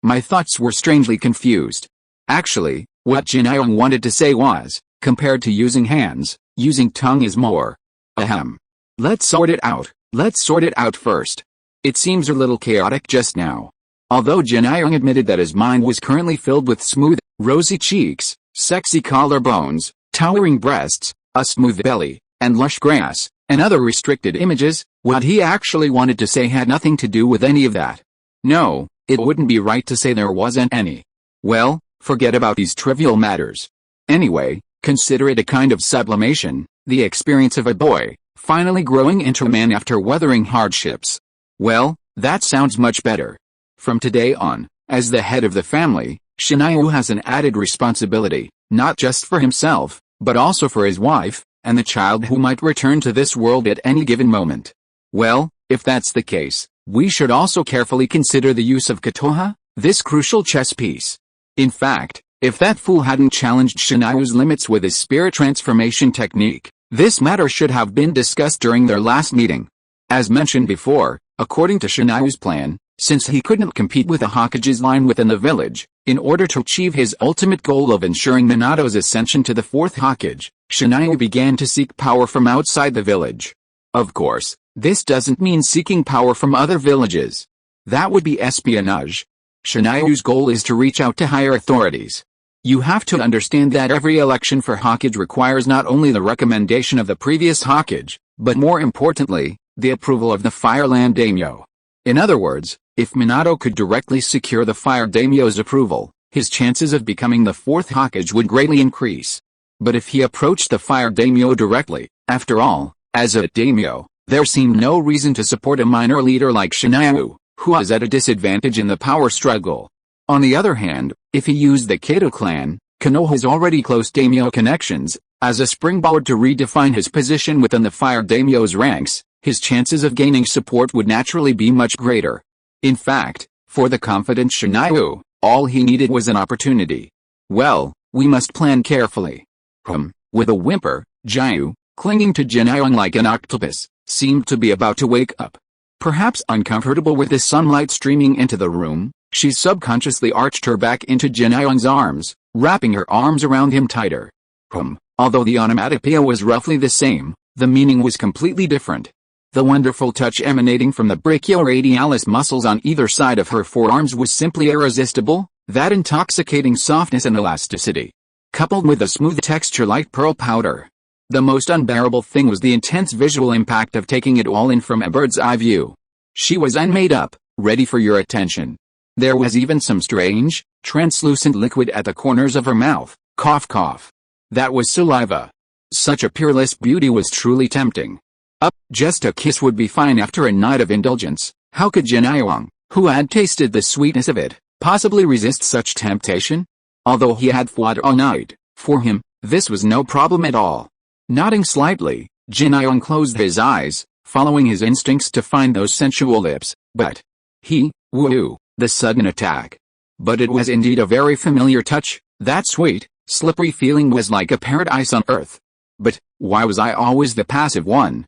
my thoughts were strangely confused. Actually, what Jinyoung wanted to say was, compared to using hands, using tongue is more. Ahem. Let's sort it out first. It seems a little chaotic just now. Although Jinyoung admitted that his mind was currently filled with smooth, rosy cheeks, sexy collarbones, towering breasts, a smooth belly, and lush grass, and other restricted images, what he actually wanted to say had nothing to do with any of that. No, it wouldn't be right to say there wasn't any. Well, forget about these trivial matters. Anyway, consider it a kind of sublimation, the experience of a boy, finally growing into a man after weathering hardships. Well, that sounds much better. From today on, as the head of the family, Shinyu has an added responsibility, not just for himself, but also for his wife, and the child who might return to this world at any given moment. Well, if that's the case, we should also carefully consider the use of Konoha, this crucial chess piece. In fact, if that fool hadn't challenged Shinyu's limits with his spirit transformation technique, this matter should have been discussed during their last meeting. As mentioned before, according to Shinyu's plan, since he couldn't compete with the Hokage's line within the village, in order to achieve his ultimate goal of ensuring Minato's ascension to the Fourth Hokage, Shinyu began to seek power from outside the village. Of course, this doesn't mean seeking power from other villages. That would be espionage. Shinyu's goal is to reach out to higher authorities. You have to understand that every election for Hokage requires not only the recommendation of the previous Hokage, but more importantly, the approval of the Fireland Daimyo. In other words, if Minato could directly secure the Fire Daimyo's approval, his chances of becoming the Fourth Hokage would greatly increase. But if he approached the Fire Daimyo directly, after all, as a Daimyo, there seemed no reason to support a minor leader like Shinyu, who was at a disadvantage in the power struggle. On the other hand, if he used the Kato clan, Konoha's already close daimyo connections, as a springboard to redefine his position within the Fire Daimyo's ranks, his chances of gaining support would naturally be much greater. In fact, for the confident Shinyu, all he needed was an opportunity. Well, we must plan carefully. With a whimper, Jiyu, clinging to Jinyoung like an octopus, seemed to be about to wake up. Perhaps uncomfortable with the sunlight streaming into the room, she subconsciously arched her back into Jinyoung's arms, wrapping her arms around him tighter. Although the onomatopoeia was roughly the same, the meaning was completely different. The wonderful touch emanating from the brachioradialis muscles on either side of her forearms was simply irresistible, that intoxicating softness and elasticity, coupled with a smooth texture like pearl powder. The most unbearable thing was the intense visual impact of taking it all in from a bird's eye view. She was unmade up, ready for your attention. There was even some strange, translucent liquid at the corners of her mouth, cough. That was saliva. Such a peerless beauty was truly tempting. Just a kiss would be fine after a night of indulgence. How could Jinyoung, who had tasted the sweetness of it, possibly resist such temptation? Although he had fought all night, for him, this was no problem at all. Nodding slightly, Jinyoung closed his eyes, following his instincts to find those sensual lips, but the sudden attack. But it was indeed a very familiar touch. That sweet, slippery feeling was like a paradise on earth. But why was I always the passive one?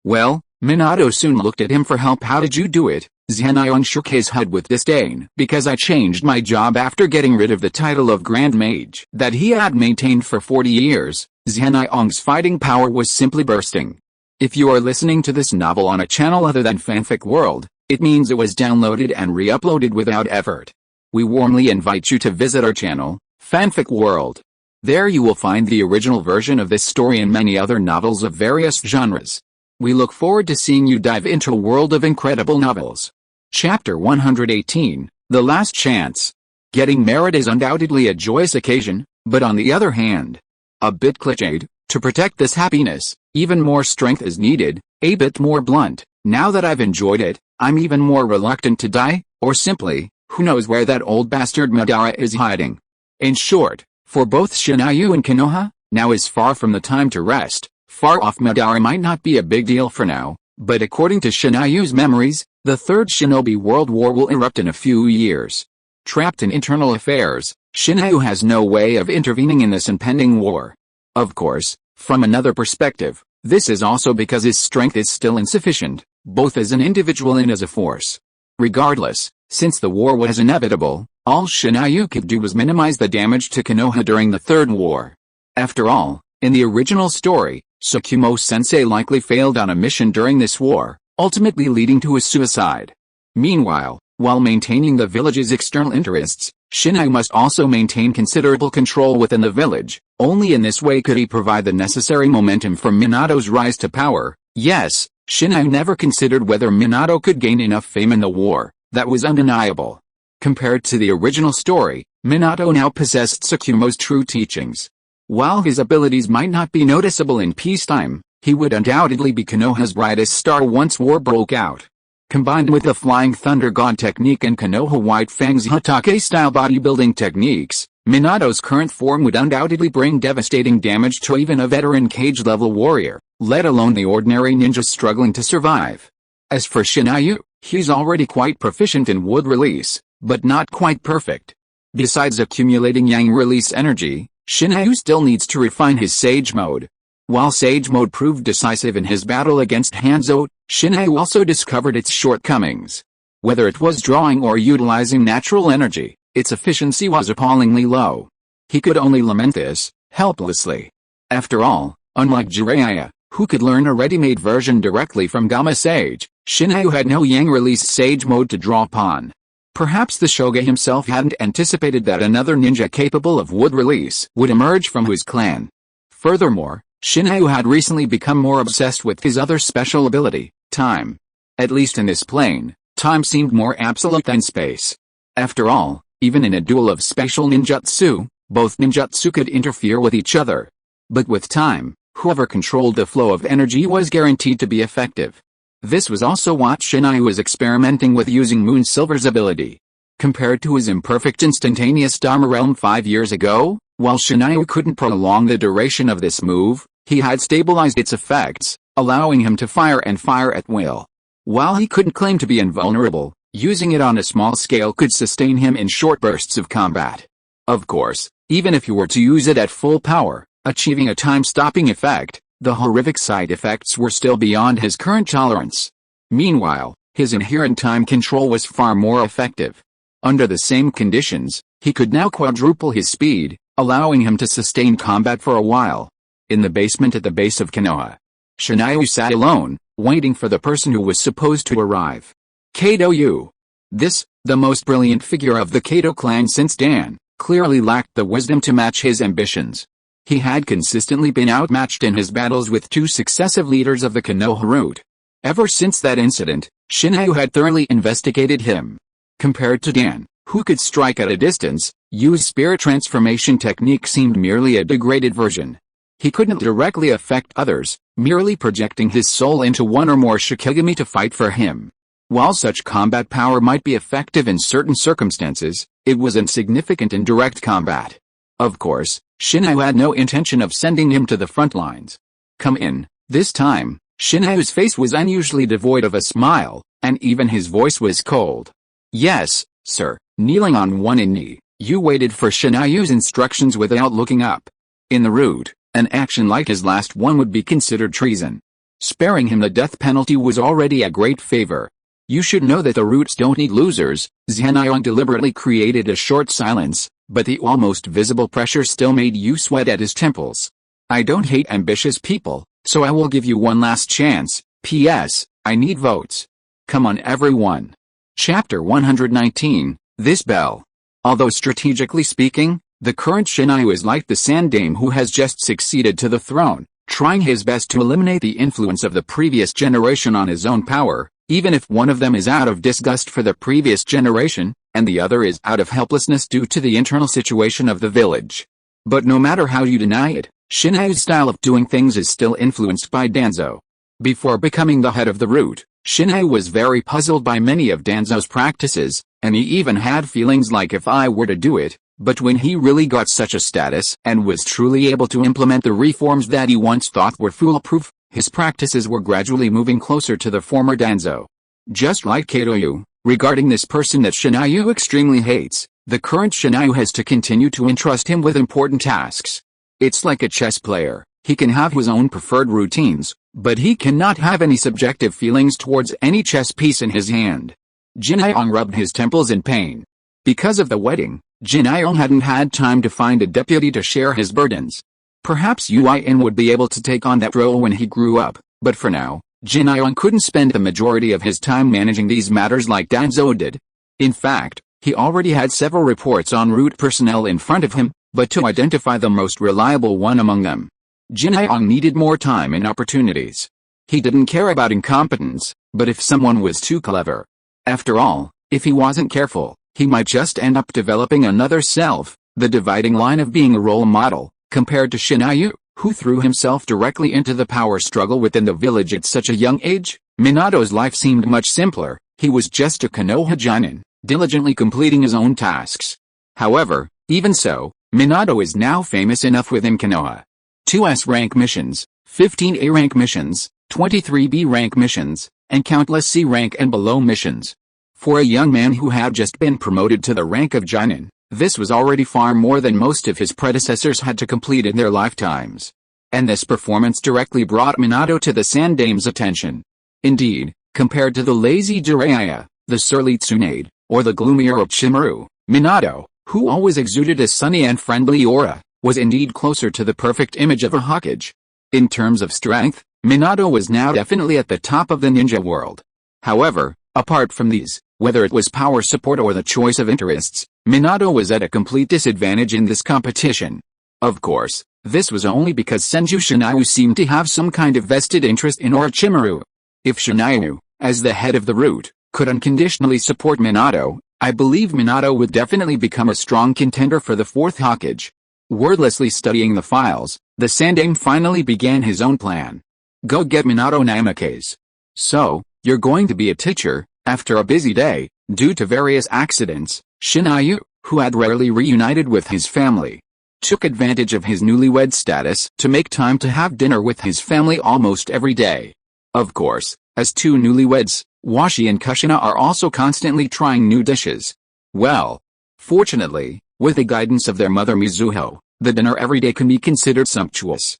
Well, Minato soon looked at him for help. How did you do it? Jinyoung shook his head with disdain. Because I changed my job after getting rid of the title of Grand Mage that he had maintained for 40 years. Jinyoung's fighting power was simply bursting. If you are listening to this novel on a channel other than Fanfic World, it means it was downloaded and re-uploaded without effort. We warmly invite you to visit our channel, Fanfic World. There you will find the original version of this story and many other novels of various genres. We look forward to seeing you dive into a world of incredible novels. Chapter 118, The Last Chance. Getting married is undoubtedly a joyous occasion, but on the other hand, a bit cliched. To protect this happiness, even more strength is needed, a bit more blunt. Now that I've enjoyed it, I'm even more reluctant to die, or simply, who knows where that old bastard Madara is hiding. In short, for both Shinyu and Konoha, now is far from the time to rest. Far off Madara might not be a big deal for now, but according to Shinyu's memories, the Third Shinobi World War will erupt in a few years. Trapped in internal affairs, Shinyu has no way of intervening in this impending war. Of course, From another perspective, this is also because his strength is still insufficient, both as an individual and as a force. Regardless, since the war was inevitable, all Shinayu could do was minimize the damage to Konoha during the Third War. After all, in the original story, Tsukumo-sensei likely failed on a mission during this war, ultimately leading to his suicide. Meanwhile, while maintaining the village's external interests, Shinayu must also maintain considerable control within the village. Only in this way could he provide the necessary momentum for Minato's rise to power. Yes, Shinayu never considered whether Minato could gain enough fame in the war. That was undeniable. Compared to the original story, Minato now possessed Tsukumo's true teachings. While his abilities might not be noticeable in peacetime, he would undoubtedly be Konoha's brightest star once war broke out. Combined with the Flying Thunder God technique and Konoha White Fang's Hatake-style bodybuilding techniques, Minato's current form would undoubtedly bring devastating damage to even a veteran cage-level warrior, let alone the ordinary ninja struggling to survive. As for Shinayu, he's already quite proficient in wood release, but not quite perfect. Besides accumulating yang release energy, Shinayu still needs to refine his Sage Mode. While Sage Mode proved decisive in his battle against Hanzo, Shinayu also discovered its shortcomings. Whether it was drawing or utilizing natural energy, its efficiency was appallingly low. He could only lament this, helplessly. After all, unlike Jiraiya, who could learn a ready-made version directly from Gamma Sage, Shinayu had no yang release Sage Mode to draw upon. Perhaps the Shogun himself hadn't anticipated that another ninja capable of wood release would emerge from his clan. Furthermore, Shinayu had recently become more obsessed with his other special ability, time. At least in this plane, time seemed more absolute than space. After all, even in a duel of special ninjutsu, both ninjutsu could interfere with each other. But with time, whoever controlled the flow of energy was guaranteed to be effective. This was also what Shinayu was experimenting with using Moon Silver's ability. Compared to his imperfect instantaneous Dharma Realm 5 years ago, while Shinayu couldn't prolong the duration of this move, he had stabilized its effects, allowing him to fire at will. While he couldn't claim to be invulnerable, using it on a small scale could sustain him in short bursts of combat. Of course, even if he were to use it at full power, achieving a time-stopping effect, the horrific side effects were still beyond his current tolerance. Meanwhile, his inherent time control was far more effective. Under the same conditions, he could now quadruple his speed, allowing him to sustain combat for a while. In the basement at the base of Konoha, Shinayu sat alone, waiting for the person who was supposed to arrive. Kato Yu. This, the most brilliant figure of the Kato clan since Dan, clearly lacked the wisdom to match his ambitions. He had consistently been outmatched in his battles with two successive leaders of the Konoha route. Ever since that incident, Shinayu had thoroughly investigated him. Compared to Dan, who could strike at a distance, Yu's spirit transformation technique seemed merely a degraded version. He couldn't directly affect others, merely projecting his soul into one or more Shikigami to fight for him. While such combat power might be effective in certain circumstances, it was insignificant in direct combat. Of course, Shinayu had no intention of sending him to the front lines. Come in. This time, Shinayu's face was unusually devoid of a smile, and even his voice was cold. Yes, sir. Kneeling on one knee, Yu waited for Shinayu's instructions without looking up. In the route, an action like his last one would be considered treason. Sparing him the death penalty was already a great favor. You should know that the roots don't need losers. Zenaion deliberately created a short silence, but the almost visible pressure still made Yu sweat at his temples. I don't hate ambitious people, so I will give you one last chance. P.S. I need votes. Come on everyone. Chapter 119, This Bell. Although strategically speaking, the current Shinayu is like the Sand Dame who has just succeeded to the throne, trying his best to eliminate the influence of the previous generation on his own power, even if one of them is out of disgust for the previous generation, and the other is out of helplessness due to the internal situation of the village. But no matter how you deny it, Shinayu's style of doing things is still influenced by Danzo. Before becoming the head of the root, Shinayu was very puzzled by many of Danzo's practices, and he even had feelings like if I were to do it, but when he really got such a status and was truly able to implement the reforms that he once thought were foolproof, his practices were gradually moving closer to the former Danzo. Just like Kato-yu, regarding this person that Shinayu extremely hates, the current Shinayu has to continue to entrust him with important tasks. It's like a chess player. He can have his own preferred routines, but he cannot have any subjective feelings towards any chess piece in his hand. Jin Aong rubbed his temples in pain. Because of the wedding, Jin Aong hadn't had time to find a deputy to share his burdens. Perhaps Uin would be able to take on that role when he grew up, but for now, Jin Aong couldn't spend the majority of his time managing these matters like Danzo did. In fact, he already had several reports en route personnel in front of him, but to identify the most reliable one among them, Jin Aong needed more time and opportunities. He didn't care about incompetence, but if someone was too clever. After all, if he wasn't careful, he might just end up developing another self, the dividing line of being a role model, compared to Shinayu, who threw himself directly into the power struggle within the village at such a young age. Minato's life seemed much simpler. He was just a Konoha Jonin, diligently completing his own tasks. However, even so, Minato is now famous enough within Konoha. 2S rank missions, 15 A rank missions, 23 B rank missions, and countless C rank and below missions. For a young man who had just been promoted to the rank of Jonin, this was already far more than most of his predecessors had to complete in their lifetimes. And this performance directly brought Minato to the Sandame's attention. Indeed, compared to the lazy Jiraiya, the surly Tsunade, or the gloomier Orochimaru, Minato, who always exuded a sunny and friendly aura, was indeed closer to the perfect image of a Hokage. In terms of strength, Minato was now definitely at the top of the ninja world. However, apart from these, whether it was power support or the choice of interests, Minato was at a complete disadvantage in this competition. Of course, this was only because Senju Shinayu seemed to have some kind of vested interest in Orochimaru. If Shinayu, as the head of the root, could unconditionally support Minato, I believe Minato would definitely become a strong contender for the Fourth Hokage. Wordlessly studying the files, the Sandame finally began his own plan. Go get Minato Namikaze. So, you're going to be a teacher? After a busy day, due to various accidents, Shinayu, who had rarely reunited with his family, took advantage of his newlywed status to make time to have dinner with his family almost every day. Of course, as two newlyweds, Washi and Kushina are also constantly trying new dishes. Well, fortunately, with the guidance of their mother Mizuho, the dinner every day can be considered sumptuous.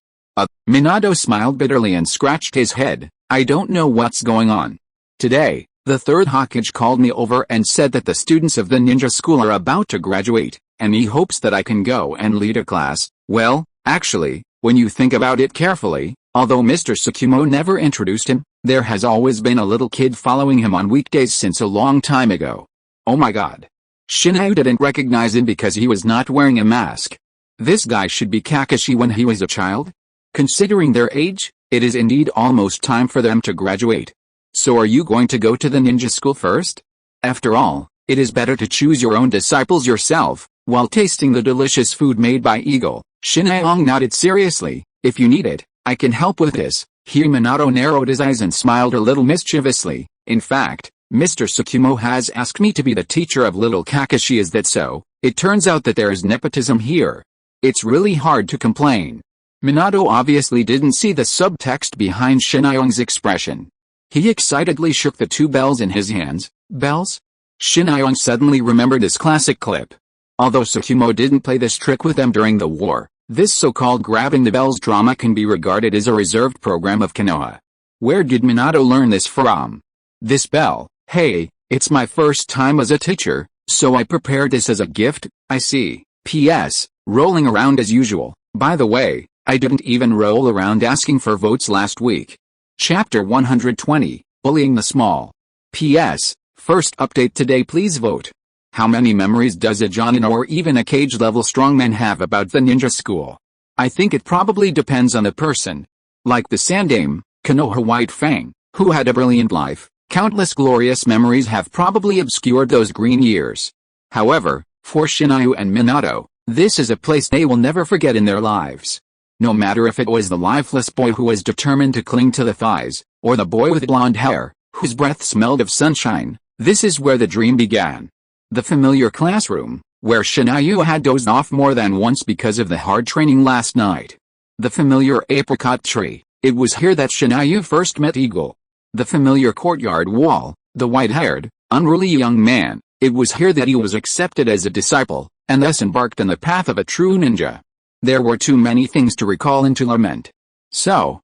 Minato smiled bitterly and scratched his head. I don't know what's going on. Today, the Third Hokage called me over and said that the students of the ninja school are about to graduate, and he hopes that I can go and lead a class. Well, actually, when you think about it carefully, although Mr. Tsukumo never introduced him, there has always been a little kid following him on weekdays since a long time ago. Oh my god. Shinayu didn't recognize him because he was not wearing a mask. This guy should be Kakashi when he was a child? Considering their age, it is indeed almost time for them to graduate. So are you going to go to the ninja school first? After all, it is better to choose your own disciples yourself, while tasting the delicious food made by Eagle. Shinayu nodded seriously. If you need it, I can help with this. Here Minato narrowed his eyes and smiled a little mischievously. In fact, Mr. Tsukumo has asked me to be the teacher of little Kakashi. Is that so? It turns out that there is nepotism here. It's really hard to complain. Minato obviously didn't see the subtext behind Shinayong's expression. He excitedly shook the two bells in his hands. Bells? Shinayong suddenly remembered this classic clip. Although Tsukumo didn't play this trick with them during the war, this so-called grabbing the bells drama can be regarded as a reserved program of Konoha. Where did Minato learn this from? This bell. Hey, it's my first time as a teacher, so I prepared this as a gift. I see. P.S. Rolling around as usual. By the way, I didn't even roll around asking for votes last week. Chapter 120, Bullying the Small. P.S. First update today, please vote. How many memories does a Jonin or even a cage-level strongman have about the ninja school? I think it probably depends on the person. Like the Sandame, Konoha White Fang, who had a brilliant life, countless glorious memories have probably obscured those green years. However, for Shinayu and Minato, this is a place they will never forget in their lives. No matter if it was the lifeless boy who was determined to cling to the thighs, or the boy with blonde hair, whose breath smelled of sunshine, this is where the dream began. The familiar classroom, where Shinayu had dozed off more than once because of the hard training last night. The familiar apricot tree, it was here that Shinayu first met Eagle. The familiar courtyard wall, the white-haired, unruly young man, it was here that he was accepted as a disciple, and thus embarked on the path of a true ninja. There were too many things to recall and to lament, So,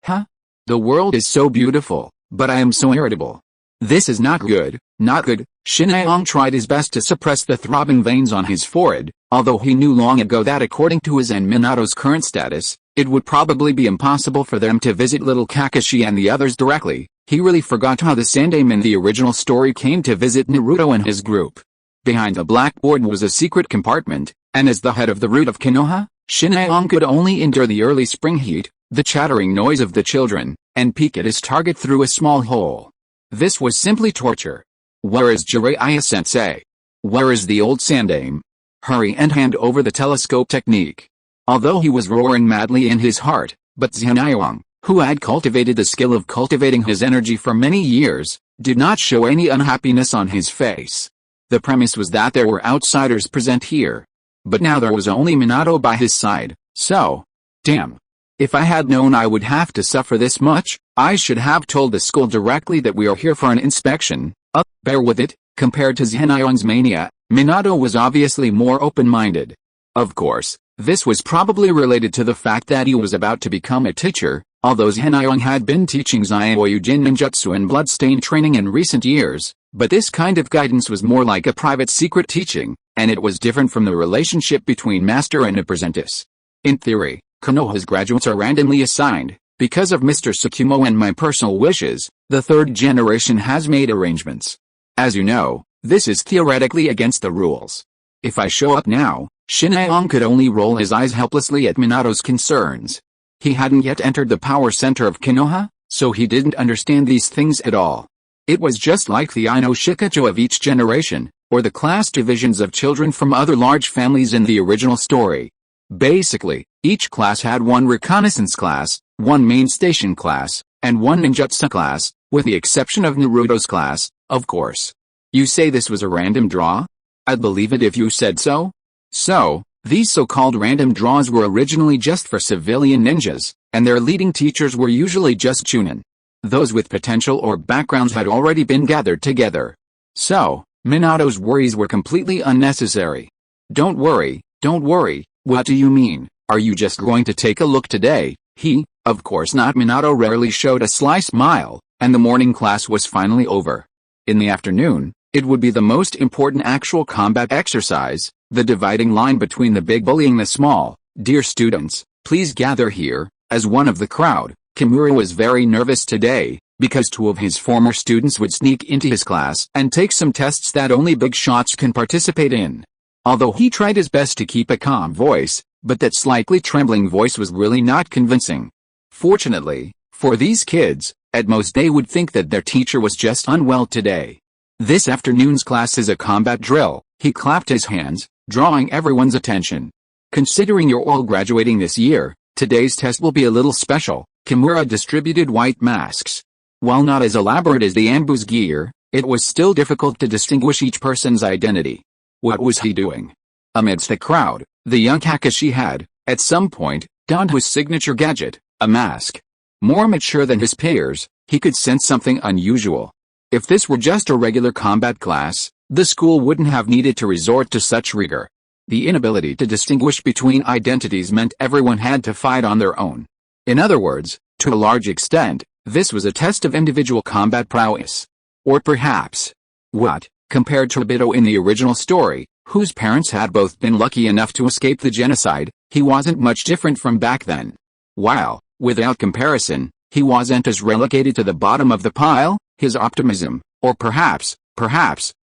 huh? The world is so beautiful, but I am so irritable. This is not good, not good. Shin-Aong tried his best to suppress the throbbing veins on his forehead, although he knew long ago that according to his and Minato's current status, it would probably be impossible for them to visit little Kakashi and the others directly. He really forgot how the Sandaime in the original story came to visit Naruto and his group. Behind the blackboard was a secret compartment, and as the head of the root of Konoha, Shin-Aong could only endure the early spring heat, the chattering noise of the children, and peek at his target through a small hole. This was simply torture. Where is Jiraiya-sensei? Where is the old Sandaime? Hurry and hand over the telescope technique. Although he was roaring madly in his heart, but Shin-Aong, who had cultivated the skill of cultivating his energy for many years, did not show any unhappiness on his face. The premise was that there were outsiders present here. But now there was only Minato by his side, so, damn. If I had known I would have to suffer this much, I should have told the school directly that we are here for an inspection. Bear with it. Compared to Shin-Aong's mania, Minato was obviously more open-minded. Of course, this was probably related to the fact that he was about to become a teacher, although Shin-Aong had been teaching Zyoujin ninjutsu and bloodstain training in recent years, but this kind of guidance was more like a private secret teaching, and it was different from the relationship between master and apprentice. In theory, Konoha's graduates are randomly assigned. Because of Mr. Tsukumo and my personal wishes, the third generation has made arrangements. As you know, this is theoretically against the rules. If I show up now, Shin-Aong could only roll his eyes helplessly at Minato's concerns. He hadn't yet entered the power center of Konoha, so he didn't understand these things at all. It was just like the Ino Shikacho of each generation, or the class divisions of children from other large families in the original story. Basically, each class had one reconnaissance class, one main station class, and one ninjutsu class, with the exception of Naruto's class, of course. You say this was a random draw? I'd believe it if you said so. So, these so-called random draws were originally just for civilian ninjas, and their leading teachers were usually just chunin. Those with potential or backgrounds had already been gathered together. So, Minato's worries were completely unnecessary. Don't worry. What do you mean? Are you just going to take a look today? Of course not. Minato rarely showed a sly smile, and the morning class was finally over. In the afternoon, it would be the most important actual combat exercise, the dividing line between the big bullying the small. Dear students, please gather here. As one of the crowd, Kimura was very nervous today, because two of his former students would sneak into his class and take some tests that only big shots can participate in. Although he tried his best to keep a calm voice, but that slightly trembling voice was really not convincing. Fortunately, for these kids, at most they would think that their teacher was just unwell today. This afternoon's class is a combat drill. He clapped his hands, drawing everyone's attention. Considering you're all graduating this year, today's test will be a little special. Kimura distributed white masks. While not as elaborate as the Anbu's gear, it was still difficult to distinguish each person's identity. What was he doing? Amidst the crowd, the young Kakashi had, at some point, donned his signature gadget, a mask. More mature than his peers, he could sense something unusual. If this were just a regular combat class, the school wouldn't have needed to resort to such rigor. The inability to distinguish between identities meant everyone had to fight on their own. In other words, to a large extent, this was a test of individual combat prowess. Or perhaps, compared to Obito in the original story, whose parents had both been lucky enough to escape the genocide, he wasn't much different from back then. While, without comparison, he wasn't as relegated to the bottom of the pile, his optimism, or perhaps,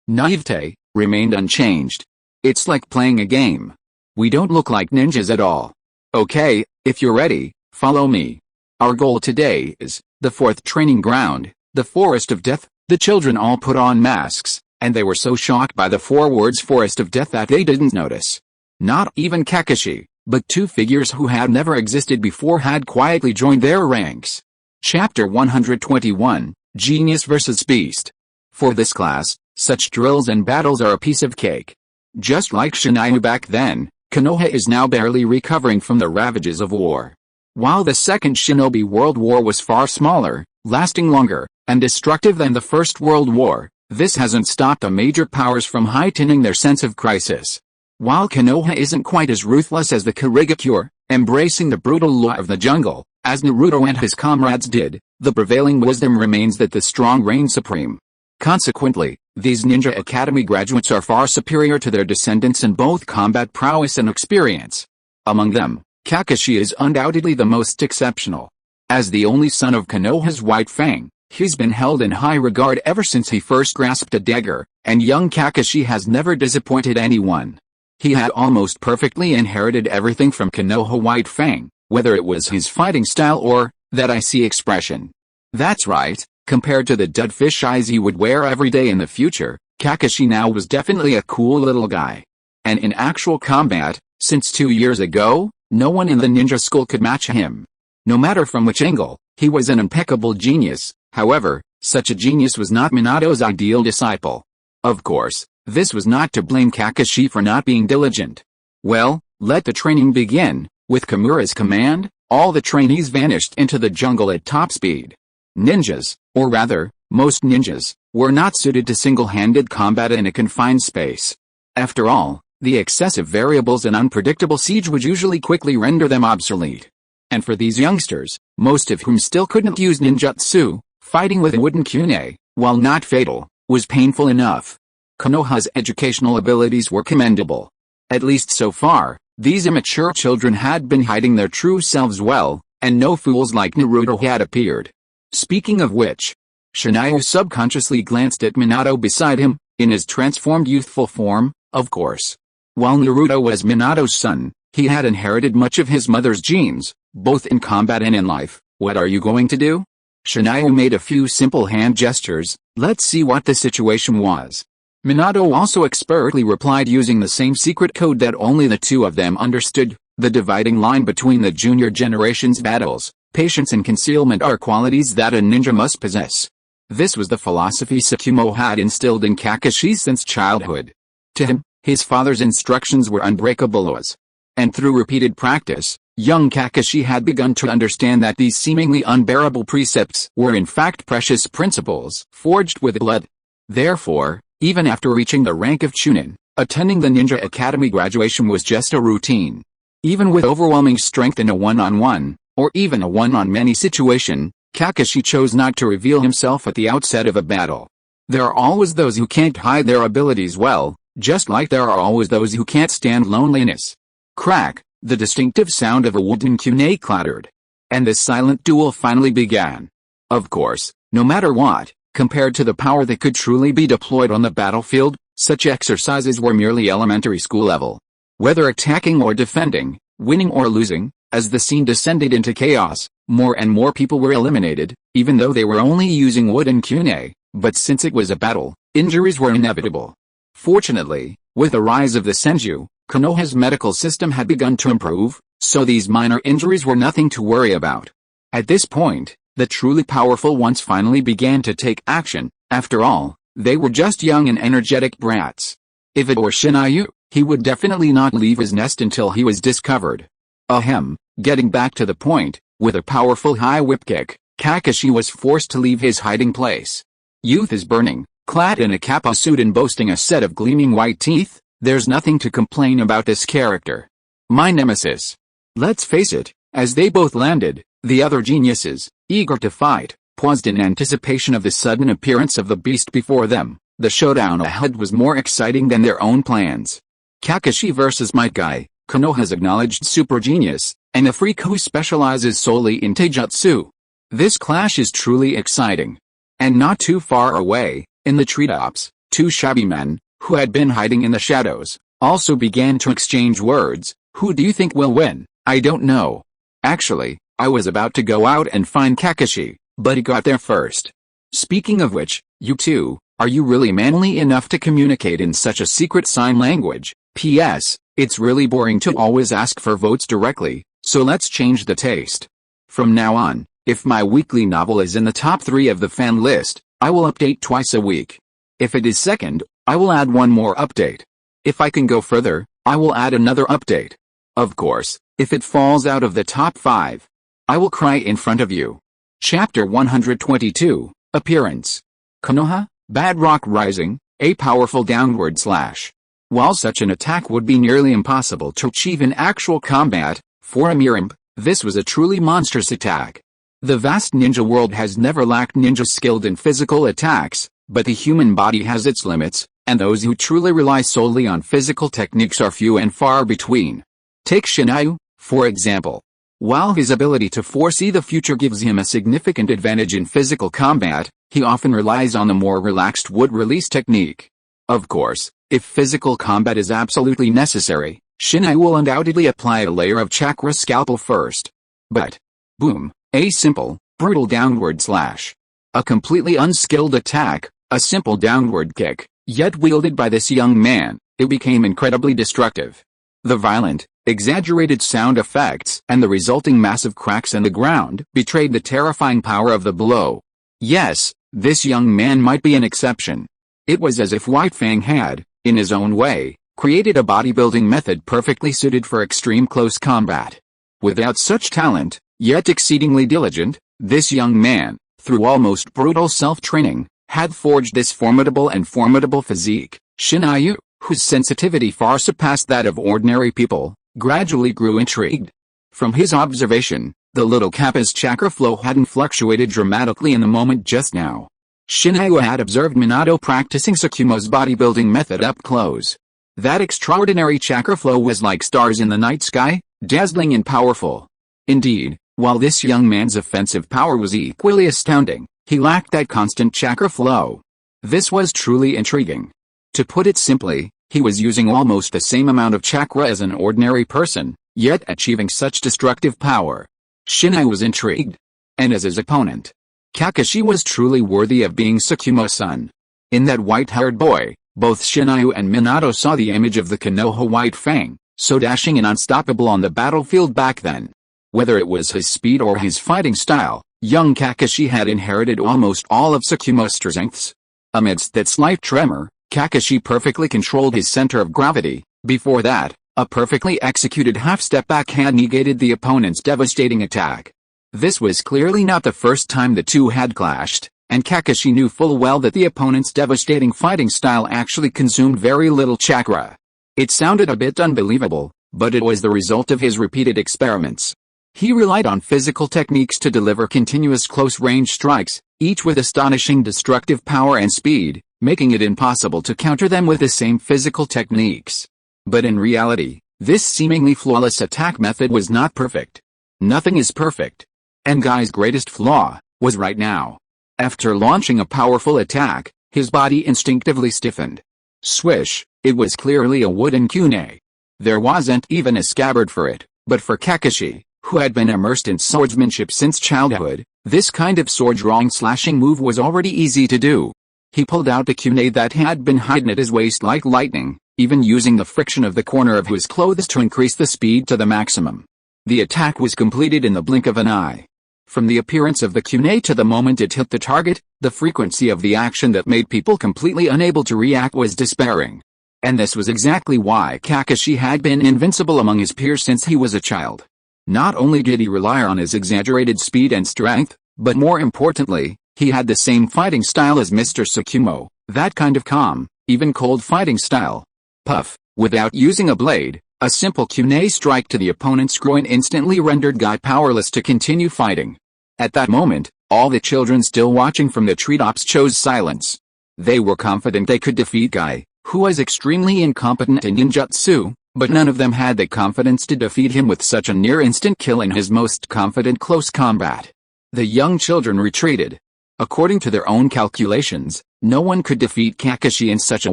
naivete, remained unchanged. It's like playing a game. We don't look like ninjas at all. Okay, if you're ready, follow me. Our goal today is the fourth training ground, the Forest of Death. The children all put on masks, and they were so shocked by the 4 words Forest of Death that they didn't notice. Not even Kakashi, but 2 figures who had never existed before had quietly joined their ranks. Chapter 121, Genius vs. Beast. For this class, such drills and battles are a piece of cake. Just like Shinai back then, Konoha is now barely recovering from the ravages of war. While the Second Shinobi World War was far smaller, lasting longer, and destructive than the First World War, this hasn't stopped the major powers from heightening their sense of crisis. While Konoha isn't quite as ruthless as the Kurigakure, Embracing the brutal law of the jungle, as Naruto and his comrades did, the prevailing wisdom remains that the strong reign supreme. Consequently, these Ninja Academy graduates are far superior to their descendants in both combat prowess and experience. Among them, Kakashi is undoubtedly the most exceptional. As the only son of Konoha's White Fang, he's been held in high regard ever since he first grasped a dagger, and young Kakashi has never disappointed anyone. He had almost perfectly inherited everything from Konoha White Fang, whether it was his fighting style or that I see expression. That's right, compared to the dead fish eyes he would wear every day in the future, Kakashi now was definitely a cool little guy. And in actual combat, since 2 years ago, no one in the ninja school could match him. No matter from which angle, he was an impeccable genius. However, such a genius was not Minato's ideal disciple. Of course, this was not to blame Kakashi for not being diligent. Well, let the training begin. With Kimura's command, all the trainees vanished into the jungle at top speed. Ninjas, or rather, most ninjas, were not suited to single-handed combat in a confined space. After all, the excessive variables and unpredictable siege would usually quickly render them obsolete. And for these youngsters, most of whom still couldn't use ninjutsu, fighting with a wooden kunai, while not fatal, was painful enough. Konoha's educational abilities were commendable. At least so far, these immature children had been hiding their true selves well, and no fools like Naruto had appeared. Speaking of which, Shinayu subconsciously glanced at Minato beside him, in his transformed youthful form, of course. While Naruto was Minato's son, he had inherited much of his mother's genes, both in combat and in life. What are you going to do? Shinayu made a few simple hand gestures. Let's see what the situation was. Minato also expertly replied using the same secret code that only the two of them understood. The dividing line between the junior generation's battles, patience and concealment are qualities that a ninja must possess. This was the philosophy Tsukumo had instilled in Kakashi since childhood. To him, his father's instructions were unbreakable laws. And through repeated practice, young Kakashi had begun to understand that these seemingly unbearable precepts were in fact precious principles forged with blood. Therefore, even after reaching the rank of Chunin, attending the Ninja Academy graduation was just a routine. Even with overwhelming strength in a one-on-one, or even a one-on-many situation, Kakashi chose not to reveal himself at the outset of a battle. There are always those who can't hide their abilities well, just like there are always those who can't stand loneliness. Crack, the distinctive sound of a wooden kunai clattered. And the silent duel finally began. Of course, no matter what, compared to the power that could truly be deployed on the battlefield, such exercises were merely elementary school level. Whether attacking or defending, winning or losing, as the scene descended into chaos, more and more people were eliminated, even though they were only using wooden kunai, but since it was a battle, injuries were inevitable. Fortunately, with the rise of the Senju, Konoha's medical system had begun to improve, so these minor injuries were nothing to worry about. At this point, the truly powerful ones finally began to take action. After all, they were just young and energetic brats. If it were Shinayu, he would definitely not leave his nest until he was discovered. Ahem, getting back to the point, with a powerful high whip kick, Kakashi was forced to leave his hiding place. Youth is burning, clad in a kappa suit and boasting a set of gleaming white teeth. There's nothing to complain about this character. My nemesis. Let's face it, as they both landed, the other geniuses, eager to fight, paused in anticipation of the sudden appearance of the beast before them. The showdown ahead was more exciting than their own plans. Kakashi versus Might Guy, Konoha's acknowledged super genius, and a freak who specializes solely in taijutsu. This clash is truly exciting. And not too far away, in the treetops, two shabby men, who had been hiding in the shadows, also began to exchange words. Who do you think will win? I don't know. Actually, I was about to go out and find Kakashi, but he got there first. Speaking of which, you two, are you really manly enough to communicate in such a secret sign language? P.S. It's really boring to always ask for votes directly, so let's change the taste. From now on, if my weekly novel is in the top 3 of the fan list, I will update twice a week. If it is second, I will add one more update. If I can go further, I will add another update. Of course, if it falls out of the top 5, I will cry in front of you. Chapter 122, Appearance. Konoha, Bad Rock Rising, a powerful downward slash. While such an attack would be nearly impossible to achieve in actual combat, For a mere imp, this was a truly monstrous attack. The vast ninja world has never lacked ninjas skilled in physical attacks, but the human body has its limits, and those who truly rely solely on physical techniques are few and far between. Take Shinayu, for example. While his ability to foresee the future gives him a significant advantage in physical combat, he often relies on the more relaxed wood release technique. Of course, if physical combat is absolutely necessary, Shinayu will undoubtedly apply a layer of chakra scalpel first. But, boom, a simple, brutal downward slash. A completely unskilled attack, a simple downward kick, yet wielded by this young man, it became incredibly destructive. The violent, exaggerated sound effects and the resulting massive cracks in the ground betrayed the terrifying power of the blow. Yes, this young man might be an exception. It was as if White Fang had, in his own way, created a bodybuilding method perfectly suited for extreme close combat. Without such talent, yet exceedingly diligent, this young man, through almost brutal self-training, had forged this formidable physique. Shinayu, whose sensitivity far surpassed that of ordinary people, gradually grew intrigued. From his observation, the little Kappa's chakra flow hadn't fluctuated dramatically in the moment just now. Shinayu had observed Minato practicing Tsukumo's bodybuilding method up close. That extraordinary chakra flow was like stars in the night sky, dazzling and powerful. Indeed, while this young man's offensive power was equally astounding, he lacked that constant chakra flow. This was truly intriguing. To put it simply, he was using almost the same amount of chakra as an ordinary person, yet achieving such destructive power. Shinayu was intrigued. And as his opponent, Kakashi was truly worthy of being Tsukumo's son. In that white-haired boy, both Shinayu and Minato saw the image of the Konoha White Fang, so dashing and unstoppable on the battlefield back then. Whether it was his speed or his fighting style, young Kakashi had inherited almost all of Tsukumo's strengths. Amidst that slight tremor, Kakashi perfectly controlled his center of gravity. Before that, a perfectly executed half-step backhand negated the opponent's devastating attack. This was clearly not the first time the two had clashed, and Kakashi knew full well that the opponent's devastating fighting style actually consumed very little chakra. It sounded a bit unbelievable, but it was the result of his repeated experiments. He relied on physical techniques to deliver continuous close-range strikes, each with astonishing destructive power and speed, making it impossible to counter them with the same physical techniques. But in reality, this seemingly flawless attack method was not perfect. Nothing is perfect. And Guy's greatest flaw was right now. After launching a powerful attack, his body instinctively stiffened. Swish, it was clearly a wooden kunai. There wasn't even a scabbard for it, but for Kakashi, who had been immersed in swordsmanship since childhood, this kind of sword-drawing slashing move was already easy to do. He pulled out the kunai that had been hidden at his waist like lightning, even using the friction of the corner of his clothes to increase the speed to the maximum. The attack was completed in the blink of an eye. From the appearance of the kunai to the moment it hit the target, the frequency of the action that made people completely unable to react was despairing. And this was exactly why Kakashi had been invincible among his peers since he was a child. Not only did he rely on his exaggerated speed and strength, but more importantly, he had the same fighting style as Mr. Tsukumo, that kind of calm, even cold fighting style. Puff, without using a blade, a simple kunai strike to the opponent's groin instantly rendered Guy powerless to continue fighting. At that moment, all the children still watching from the treetops chose silence. They were confident they could defeat Guy, who was extremely incompetent in ninjutsu, but none of them had the confidence to defeat him with such a near-instant kill in his most confident close combat. The young children retreated. According to their own calculations, no one could defeat Kakashi in such a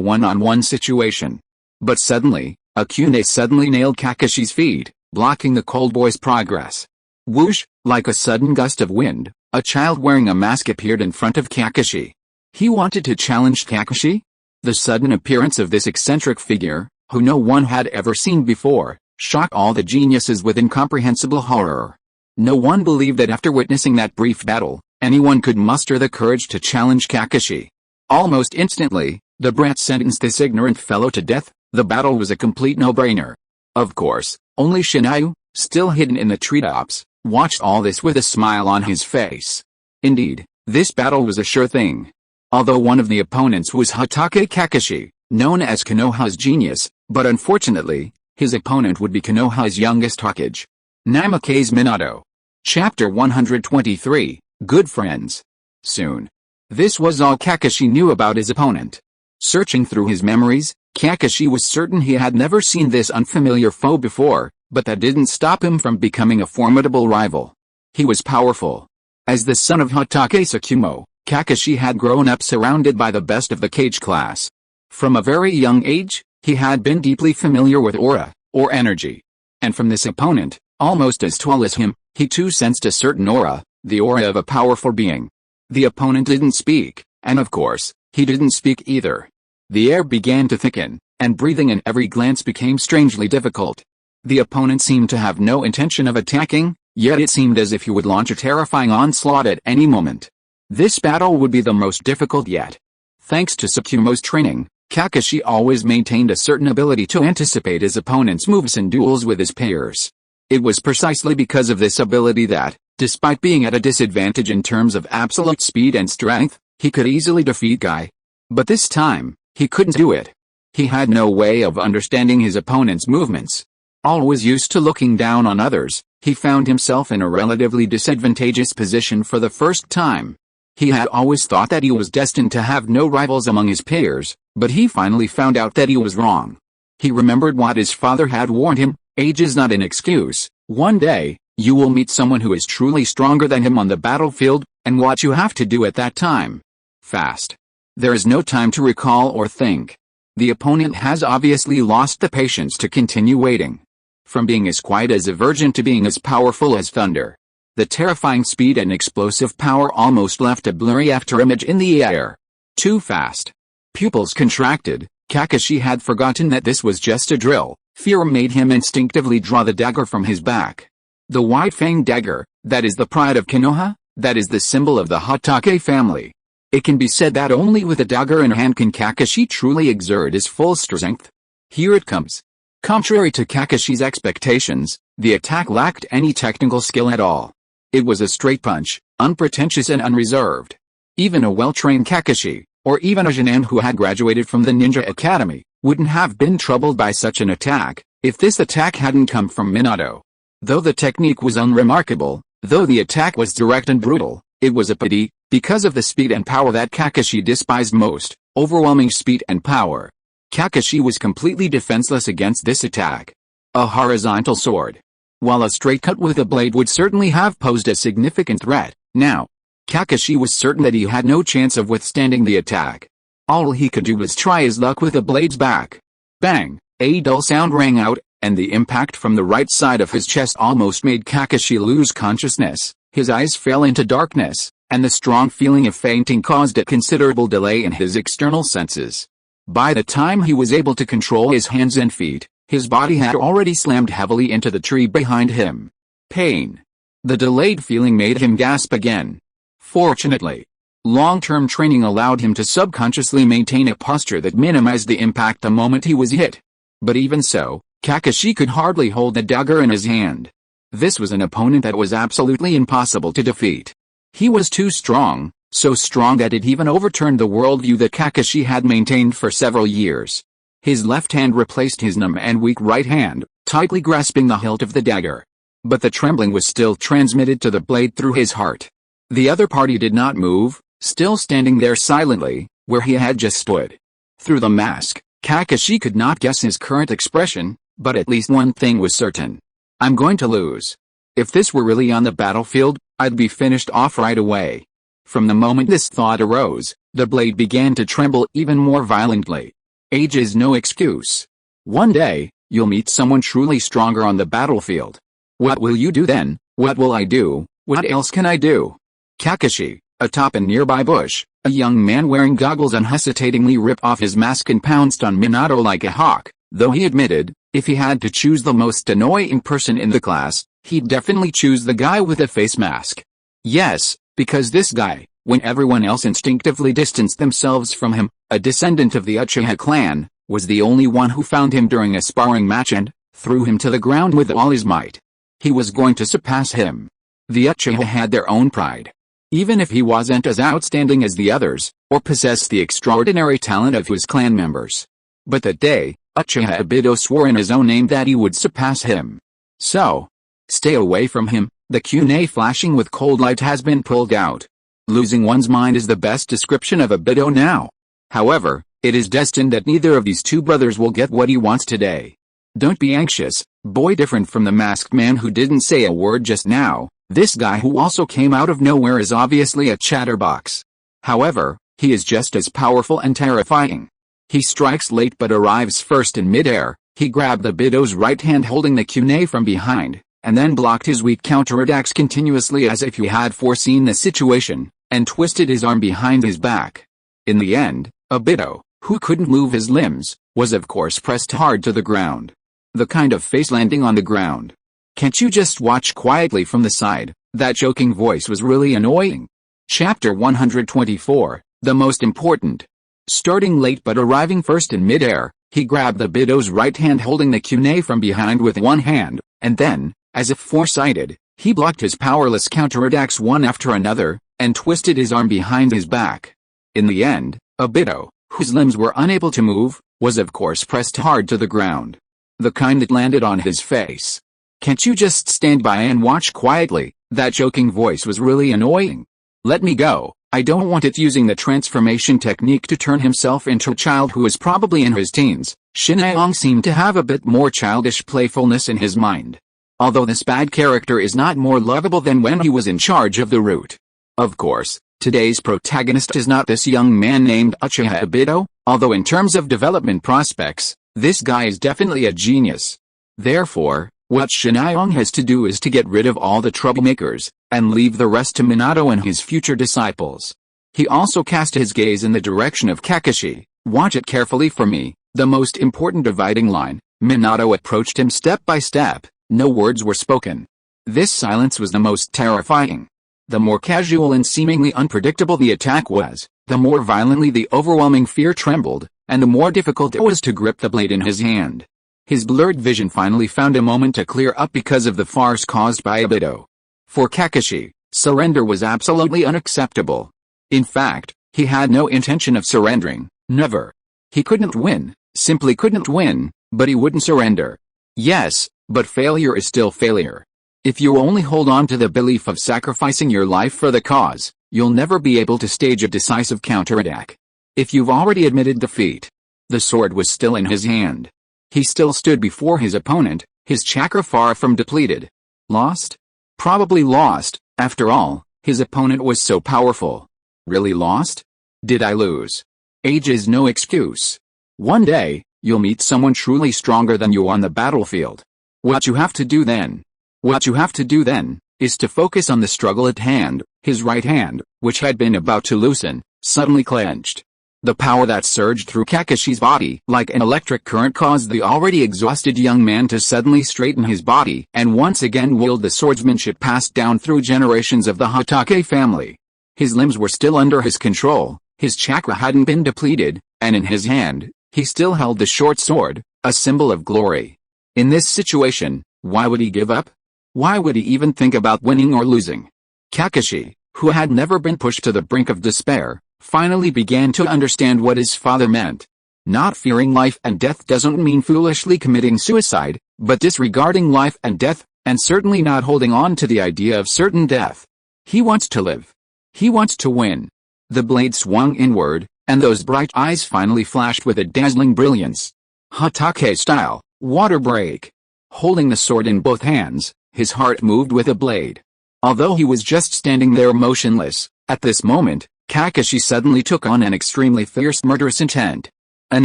one-on-one situation. But suddenly, a kunai suddenly nailed Kakashi's feet, blocking the cold boy's progress. Whoosh, like a sudden gust of wind, a child wearing a mask appeared in front of Kakashi. He wanted to challenge Kakashi? The sudden appearance of this eccentric figure, who no one had ever seen before, shocked all the geniuses with incomprehensible horror. No one believed that after witnessing that brief battle, anyone could muster the courage to challenge Kakashi. Almost instantly, the brat sentenced this ignorant fellow to death. The battle was a complete no-brainer. Of course, only Shinayu, still hidden in the treetops, watched all this with a smile on his face. Indeed, this battle was a sure thing. Although one of the opponents was Hatake Kakashi, known as Konoha's genius, but unfortunately, his opponent would be Konoha's youngest Hokage. Namikaze Minato. Chapter 123, Good Friends. Soon. This was all Kakashi knew about his opponent. Searching through his memories, Kakashi was certain he had never seen this unfamiliar foe before, but that didn't stop him from becoming a formidable rival. He was powerful. As the son of Hokage Tsukumo, Kakashi had grown up surrounded by the best of the Kage class. From a very young age, he had been deeply familiar with aura, or energy. And from this opponent, almost as tall as him, he too sensed a certain aura, the aura of a powerful being. The opponent didn't speak, and of course, he didn't speak either. The air began to thicken, and breathing in every glance became strangely difficult. The opponent seemed to have no intention of attacking, yet it seemed as if he would launch a terrifying onslaught at any moment. This battle would be the most difficult yet. Thanks to Tsukumo's training, Kakashi always maintained a certain ability to anticipate his opponent's moves in duels with his peers. It was precisely because of this ability that, despite being at a disadvantage in terms of absolute speed and strength, he could easily defeat Guy. But this time, he couldn't do it. He had no way of understanding his opponent's movements. Always used to looking down on others, he found himself in a relatively disadvantageous position for the first time. He had always thought that he was destined to have no rivals among his peers, but he finally found out that he was wrong. He remembered what his father had warned him: age is not an excuse. One day, you will meet someone who is truly stronger than him on the battlefield, and what you have to do at that time. Fast. There is no time to recall or think. The opponent has obviously lost the patience to continue waiting. From being as quiet as a virgin to being as powerful as thunder. The terrifying speed and explosive power almost left a blurry afterimage in the air. Too fast. Pupils contracted. Kakashi had forgotten that this was just a drill. Fear made him instinctively draw the dagger from his back. The wide-fanged dagger, that is the pride of Konoha, that is the symbol of the Hokage family. It can be said that only with a dagger in hand can Kakashi truly exert his full strength. Here it comes. Contrary to Kakashi's expectations, the attack lacked any technical skill at all. It was a straight punch, unpretentious and unreserved. Even a well-trained Kakashi, or even a Jonin who had graduated from the Ninja Academy, wouldn't have been troubled by such an attack, if this attack hadn't come from Minato. Though the technique was unremarkable, though the attack was direct and brutal, it was a pity, because of the speed and power that Kakashi despised most, overwhelming speed and power. Kakashi was completely defenseless against this attack. A horizontal sword. While a straight cut with a blade would certainly have posed a significant threat, now, Kakashi was certain that he had no chance of withstanding the attack. All he could do was try his luck with the blade's back. Bang! A dull sound rang out, and the impact from the right side of his chest almost made Kakashi lose consciousness. His eyes fell into darkness, and the strong feeling of fainting caused a considerable delay in his external senses. By the time he was able to control his hands and feet, his body had already slammed heavily into the tree behind him. Pain. The delayed feeling made him gasp again. Fortunately, long-term training allowed him to subconsciously maintain a posture that minimized the impact the moment he was hit. But even so, Kakashi could hardly hold the dagger in his hand. This was an opponent that was absolutely impossible to defeat. He was too strong, so strong that it even overturned the worldview that Kakashi had maintained for several years. His left hand replaced his numb and weak right hand, tightly grasping the hilt of the dagger. But the trembling was still transmitted to the blade through his heart. The other party did not move, still standing there silently, where he had just stood. Through the mask, Kakashi could not guess his current expression, but at least one thing was certain. I'm going to lose. If this were really on the battlefield, I'd be finished off right away. From the moment this thought arose, the blade began to tremble even more violently. Age is no excuse. One day, you'll meet someone truly stronger on the battlefield. What will you do then? What will I do? What else can I do? Kakashi, atop a nearby bush, a young man wearing goggles unhesitatingly ripped off his mask and pounced on Minato like a hawk, though he admitted, if he had to choose the most annoying person in the class, he'd definitely choose the guy with a face mask. Yes, because this guy, when everyone else instinctively distanced themselves from him, a descendant of the Uchiha clan, was the only one who found him during a sparring match and threw him to the ground with all his might. He was going to surpass him. The Uchiha had their own pride. Even if he wasn't as outstanding as the others, or possessed the extraordinary talent of his clan members. But that day, Uchiha Obito swore in his own name that he would surpass him. So, Stay away from him, the kunai flashing with cold light has been pulled out. Losing one's mind is the best description of Obito now. However, it is destined that neither of these two brothers will get what he wants today. Don't be anxious, boy. Different from the masked man who didn't say a word just now, this guy who also came out of nowhere is obviously a chatterbox. However, he is just as powerful and terrifying. He strikes late but arrives first in midair. He grabbed Obito's right hand holding the kunai from behind, and then blocked his weak counterattacks continuously as if he had foreseen the situation, and twisted his arm behind his back. In the end, Obito, who couldn't move his limbs, was of course pressed hard to the ground. The kind of face landing on the ground. Can't you just watch quietly from the side? That joking voice was really annoying. Chapter 124, the most important. Starting late but arriving first in midair, he grabbed Obito's right hand holding the kunai from behind with one hand, and then, as if foresighted, he blocked his powerless counterattacks one after another, and twisted his arm behind his back. In the end, Obito, whose limbs were unable to move, was of course pressed hard to the ground. The kind that landed on his face. Can't you just stand by and watch quietly? That joking voice was really annoying. Let me go, I don't want it. Using the transformation technique to turn himself into a child who is probably in his teens, Shin'Aong seemed to have a bit more childish playfulness in his mind. Although this bad character is not more lovable than when he was in charge of the route. Of course, today's protagonist is not this young man named Uchiha Obito, although in terms of development prospects, this guy is definitely a genius. Therefore, what Shin'Aong has to do is to get rid of all the troublemakers, and leave the rest to Minato and his future disciples. He also cast his gaze in the direction of Kakashi. Watch it carefully for me, the most important dividing line. Minato approached him step by step, no words were spoken. This silence was the most terrifying. The more casual and seemingly unpredictable the attack was, the more violently the overwhelming fear trembled, and the more difficult it was to grip the blade in his hand. His blurred vision finally found a moment to clear up because of the farce caused by Obito. For Kakashi, surrender was absolutely unacceptable. In fact, he had no intention of surrendering, never. He couldn't win, simply couldn't win, but he wouldn't surrender. Yes, but failure is still failure. If you only hold on to the belief of sacrificing your life for the cause, you'll never be able to stage a decisive counterattack. If you've already admitted defeat. The sword was still in his hand. He still stood before his opponent, his chakra far from depleted. Lost? Probably lost. After all, his opponent was so powerful. Really lost? Did I lose? Age is no excuse. One day, you'll meet someone truly stronger than you on the battlefield. What you have to do then? Is to focus on the struggle at hand. His right hand, which had been about to loosen, suddenly clenched. The power that surged through Kakashi's body like an electric current caused the already exhausted young man to suddenly straighten his body and once again wield the swordsmanship passed down through generations of the Hokage family. His limbs were still under his control, his chakra hadn't been depleted, and in his hand, he still held the short sword, a symbol of glory. In this situation, why would he give up? Why would he even think about winning or losing? Kakashi, who had never been pushed to the brink of despair, finally began to understand what his father meant. Not fearing life and death doesn't mean foolishly committing suicide, but disregarding life and death, and certainly not holding on to the idea of certain death. He wants to live. He wants to win. The blade swung inward, and those bright eyes finally flashed with a dazzling brilliance. Hokage style, water break. Holding the sword in both hands, his heart moved with the blade. Although he was just standing there motionless, at this moment, Kakashi suddenly took on an extremely fierce murderous intent. An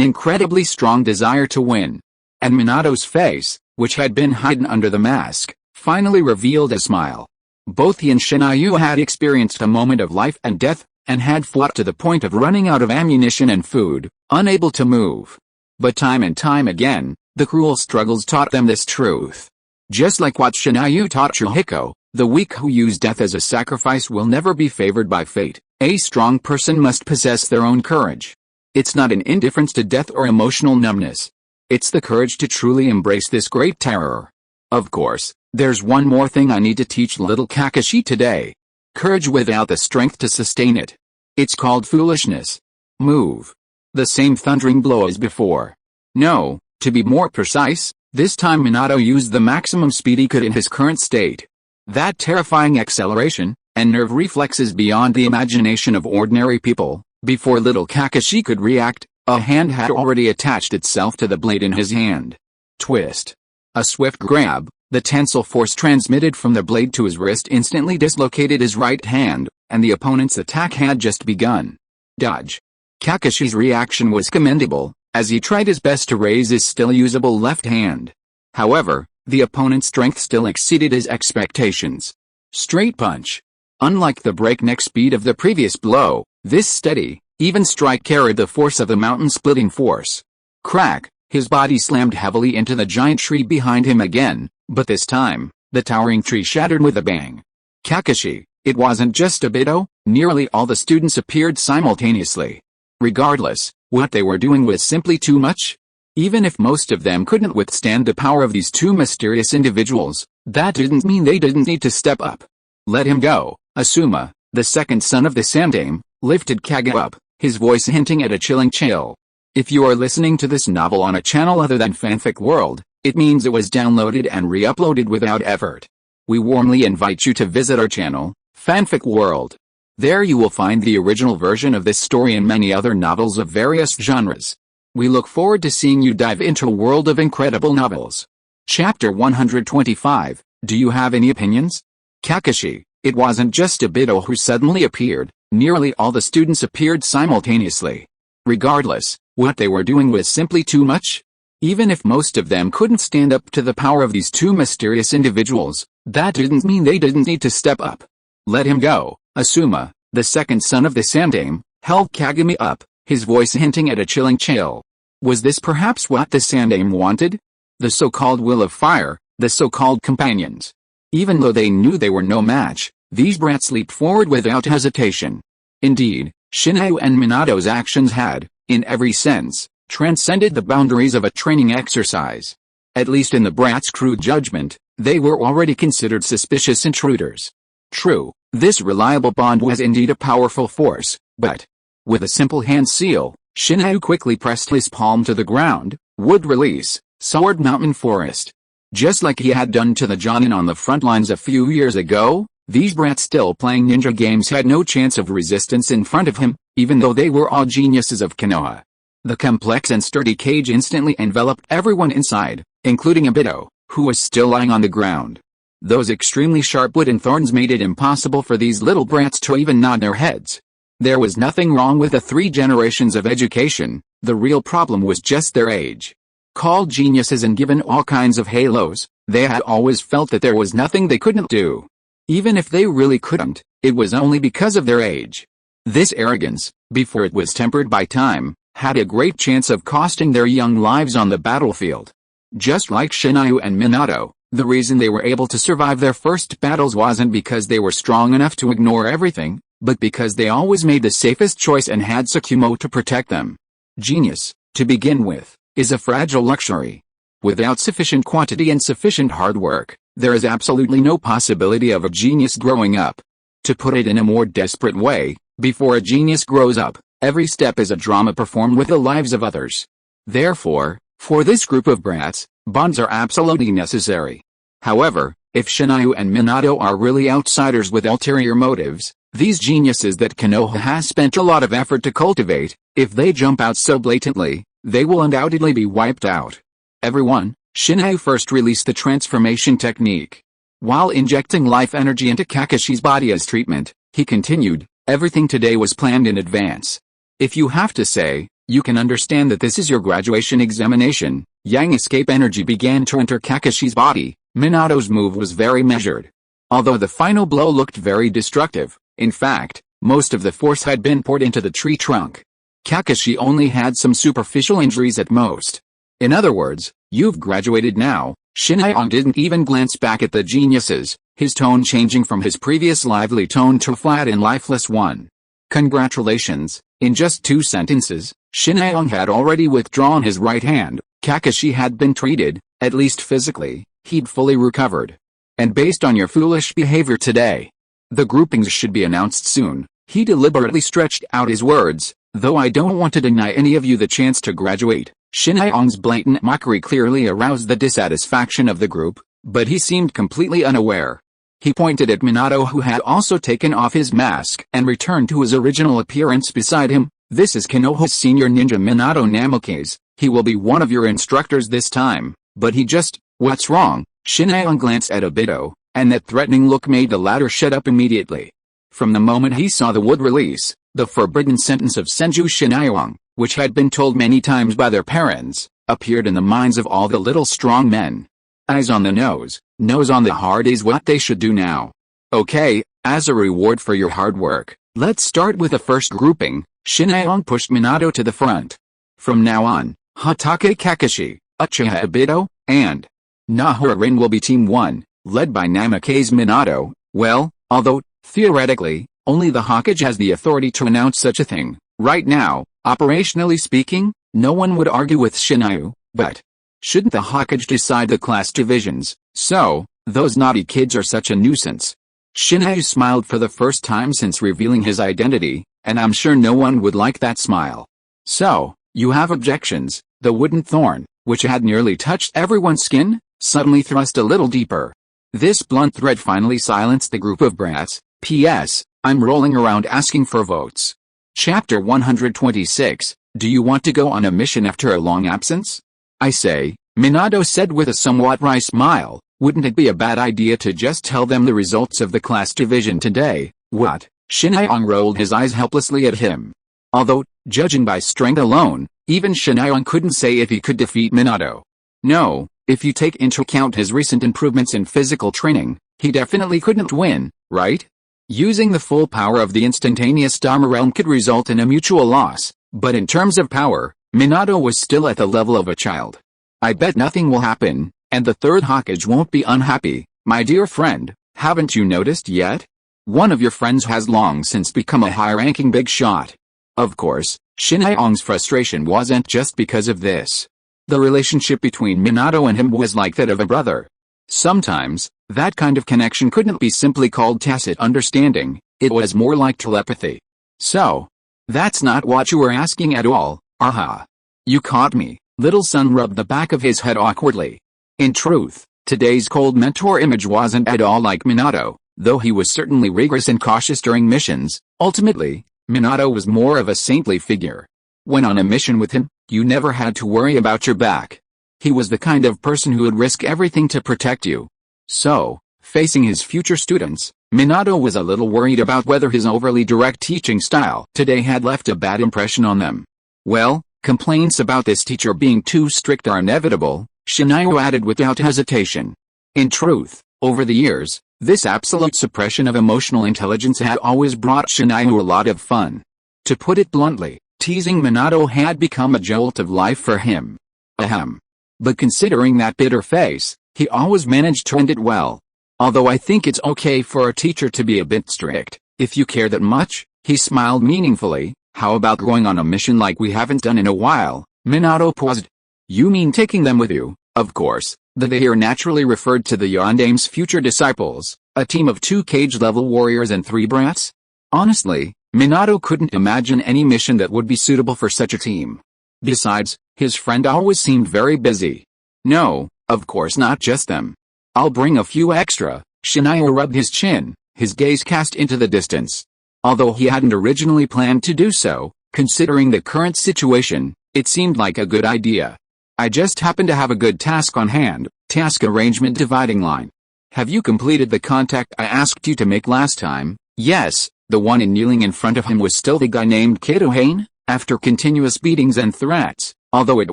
incredibly strong desire to win. And Minato's face, which had been hidden under the mask, finally revealed a smile. Both he and Shin'Aong had experienced a moment of life and death, and had fought to the point of running out of ammunition and food, unable to move. But time and time again, the cruel struggles taught them this truth. Just like what Shin'Aong taught Chihiko, the weak who use death as a sacrifice will never be favored by fate. A strong person must possess their own courage. It's not an indifference to death or emotional numbness. It's the courage to truly embrace this great terror. Of course, there's one more thing I need to teach little Kakashi today. Courage without the strength to sustain it. It's called foolishness. Move. The same thundering blow as before. No, to be more precise, This time Minato used the maximum speed he could in his current state. That terrifying acceleration, and nerve reflexes beyond the imagination of ordinary people. Before little Kakashi could react, a hand had already attached itself to the blade in his hand. Twist. A swift grab, the tensile force transmitted from the blade to his wrist instantly dislocated his right hand, and the opponent's attack had just begun. Dodge. Kakashi's reaction was commendable, as he tried his best to raise his still usable left hand. However, the opponent's strength still exceeded his expectations. Straight punch. Unlike the breakneck speed of the previous blow, this steady, even strike carried the force of a mountain-splitting force. Crack, his body slammed heavily into the giant tree behind him again, but this time, the towering tree shattered with a bang. Kakashi, it wasn't just a Bito, nearly all the students appeared simultaneously. Regardless, what they were doing was simply too much. Even if most of them couldn't withstand the power of these two mysterious individuals, that didn't mean they didn't need to step up. Let him go. Asuma, the second son of the Sandaime, lifted Kage up, his voice hinting at a chilling chill. If you are listening to this novel on a channel other than Fanfic World, it means it was downloaded and re-uploaded without effort. We warmly invite you to visit our channel, Fanfic World. There you will find the original version of this story and many other novels of various genres. We look forward to seeing you dive into a world of incredible novels. Chapter 125, Do you have any opinions? Kakashi, it wasn't just a Bito who suddenly appeared, nearly all the students appeared simultaneously. Regardless, what they were doing was simply too much. Even if most of them couldn't stand up to the power of these two mysterious individuals, that didn't mean they didn't need to step up. Let him go. Asuma, the second son of the Sandaime, held Kagami up, his voice hinting at a chilling chill. Was this perhaps what the Sandaime wanted? The so-called will of fire, the so-called companions. Even though they knew they were no match, these brats leaped forward without hesitation. Indeed, Shinayu and Minato's actions had, in every sense, transcended the boundaries of a training exercise. At least in the brats' crude judgment, they were already considered suspicious intruders. True, this reliable bond was indeed a powerful force, but with a simple hand seal, Shinayu quickly pressed his palm to the ground, would release, Sword Mountain Forest. Just like he had done to the Jonin on the front lines a few years ago, these brats still playing ninja games had no chance of resistance in front of him, even though they were all geniuses of Konoha. The complex and sturdy cage instantly enveloped everyone inside, including Obito, who was still lying on the ground. Those extremely sharp wooden thorns made it impossible for these little brats to even nod their heads. There was nothing wrong with the 3 generations of education, the real problem was just their age. Called geniuses and given all kinds of halos, they had always felt that there was nothing they couldn't do. Even if they really couldn't, it was only because of their age. This arrogance, before it was tempered by time, had a great chance of costing their young lives on the battlefield. Just like Shinayu and Minato, the reason they were able to survive their first battles wasn't because they were strong enough to ignore everything, but because they always made the safest choice and had Tsukumo to protect them. Genius, to begin with, is a fragile luxury. Without sufficient quantity and sufficient hard work, there is absolutely no possibility of a genius growing up. To put it in a more desperate way, before a genius grows up, every step is a drama performed with the lives of others. Therefore, for this group of brats, bonds are absolutely necessary. However, if Shinayu and Minato are really outsiders with ulterior motives, these geniuses that Konoha has spent a lot of effort to cultivate, if they jump out so blatantly, they will undoubtedly be wiped out. Everyone, Shinayu first released the transformation technique. While injecting life energy into Kakashi's body as treatment, he continued, everything today was planned in advance. If you have to say, you can understand that this is your graduation examination. Yang escape energy began to enter Kakashi's body. Minato's move was very measured. Although the final blow looked very destructive, in fact, most of the force had been poured into the tree trunk. Kakashi only had some superficial injuries at most. In other words, you've graduated now. Shinayu didn't even glance back at the geniuses, his tone changing from his previous lively tone to a flat and lifeless one. Congratulations. In just 2 sentences, Shinayu had already withdrawn his right hand. Kakashi had been treated, at least physically, he'd fully recovered. And based on your foolish behavior today, the groupings should be announced soon. He deliberately stretched out his words, though I don't want to deny any of you the chance to graduate. Shinayong's blatant mockery clearly aroused the dissatisfaction of the group, but he seemed completely unaware. He pointed at Minato, who had also taken off his mask and returned to his original appearance beside him. "This is Konoha's senior ninja Minato Namikaze. He will be one of your instructors this time." But he just, "What's wrong?" Shinayong glanced at Obito, and that threatening look made the latter shut up immediately. From the moment he saw the wood release, the forbidden sentence of Senju Shinayong, which had been told many times by their parents, appeared in the minds of all the little strong men. Eyes on the nose, nose on the heart is what they should do now. "Okay, as a reward for your hard work, let's start with the first grouping." Shinayong pushed Minato to the front. "From now on, Hatake Kakashi, Uchiha Obito, and Nahorin will be Team 1, led by Namikaze Minato." Well, although, theoretically, only the Hokage has the authority to announce such a thing, right now, operationally speaking, no one would argue with Shinai, but shouldn't the Hokage decide the class divisions? So, those naughty kids are such a nuisance. Shinai smiled for the first time since revealing his identity, and I'm sure no one would like that smile. "So, you have objections?" The wooden thorn, which had nearly touched everyone's skin, suddenly thrust a little deeper. This blunt threat finally silenced the group of brats. P.S. I'm rolling around asking for votes. Chapter 126, Do you want to go on a mission after a long absence? "I say," Minato said with a somewhat wry smile, "wouldn't it be a bad idea to just tell them the results of the class division today?" "What?" Shinayong rolled his eyes helplessly at him. Although, judging by strength alone, even Shinayong couldn't say if he could defeat Minato. No, if you take into account his recent improvements in physical training, he definitely couldn't win, right? Using the full power of the instantaneous Dharma realm could result in a mutual loss, but in terms of power, Minato was still at the level of a child. "I bet nothing will happen, and the Third Hokage won't be unhappy. My dear friend, haven't you noticed yet? One of your friends has long since become a high-ranking big shot." Of course, Shinayong's frustration wasn't just because of this. The relationship between Minato and him was like that of a brother. Sometimes, that kind of connection couldn't be simply called tacit understanding, it was more like telepathy. "So, that's not what you were asking at all, aha. You caught me." Little Son rubbed the back of his head awkwardly. In truth, today's cold mentor image wasn't at all like Minato, though he was certainly rigorous and cautious during missions. Ultimately, Minato was more of a saintly figure. When on a mission with him, you never had to worry about your back. He was the kind of person who would risk everything to protect you. So, facing his future students, Minato was a little worried about whether his overly direct teaching style today had left a bad impression on them. "Well, complaints about this teacher being too strict are inevitable," Shinai added without hesitation. In truth, over the years, this absolute suppression of emotional intelligence had always brought Shinai a lot of fun. To put it bluntly, teasing Minato had become a jolt of life for him. Ahem. But considering that bitter face, he always managed to end it well. "Although I think it's okay for a teacher to be a bit strict, if you care that much," he smiled meaningfully. "How about going on a mission like we haven't done in a while?" Minato paused. "You mean taking them with you?" Of course, the they here naturally referred to the Yondame's future disciples, a team of 2 cage-level warriors and 3 brats. Honestly, Minato couldn't imagine any mission that would be suitable for such a team. Besides, his friend always seemed very busy. "No, of course not just them. I'll bring a few extra." Shinai rubbed his chin, his gaze cast into the distance. Although he hadn't originally planned to do so, considering the current situation, it seemed like a good idea. "I just happen to have a good task on hand." Task arrangement dividing line. "Have you completed the contact I asked you to make last time?" Yes, the one kneeling in front of him was still the guy named Katohane. After continuous beatings and threats, although it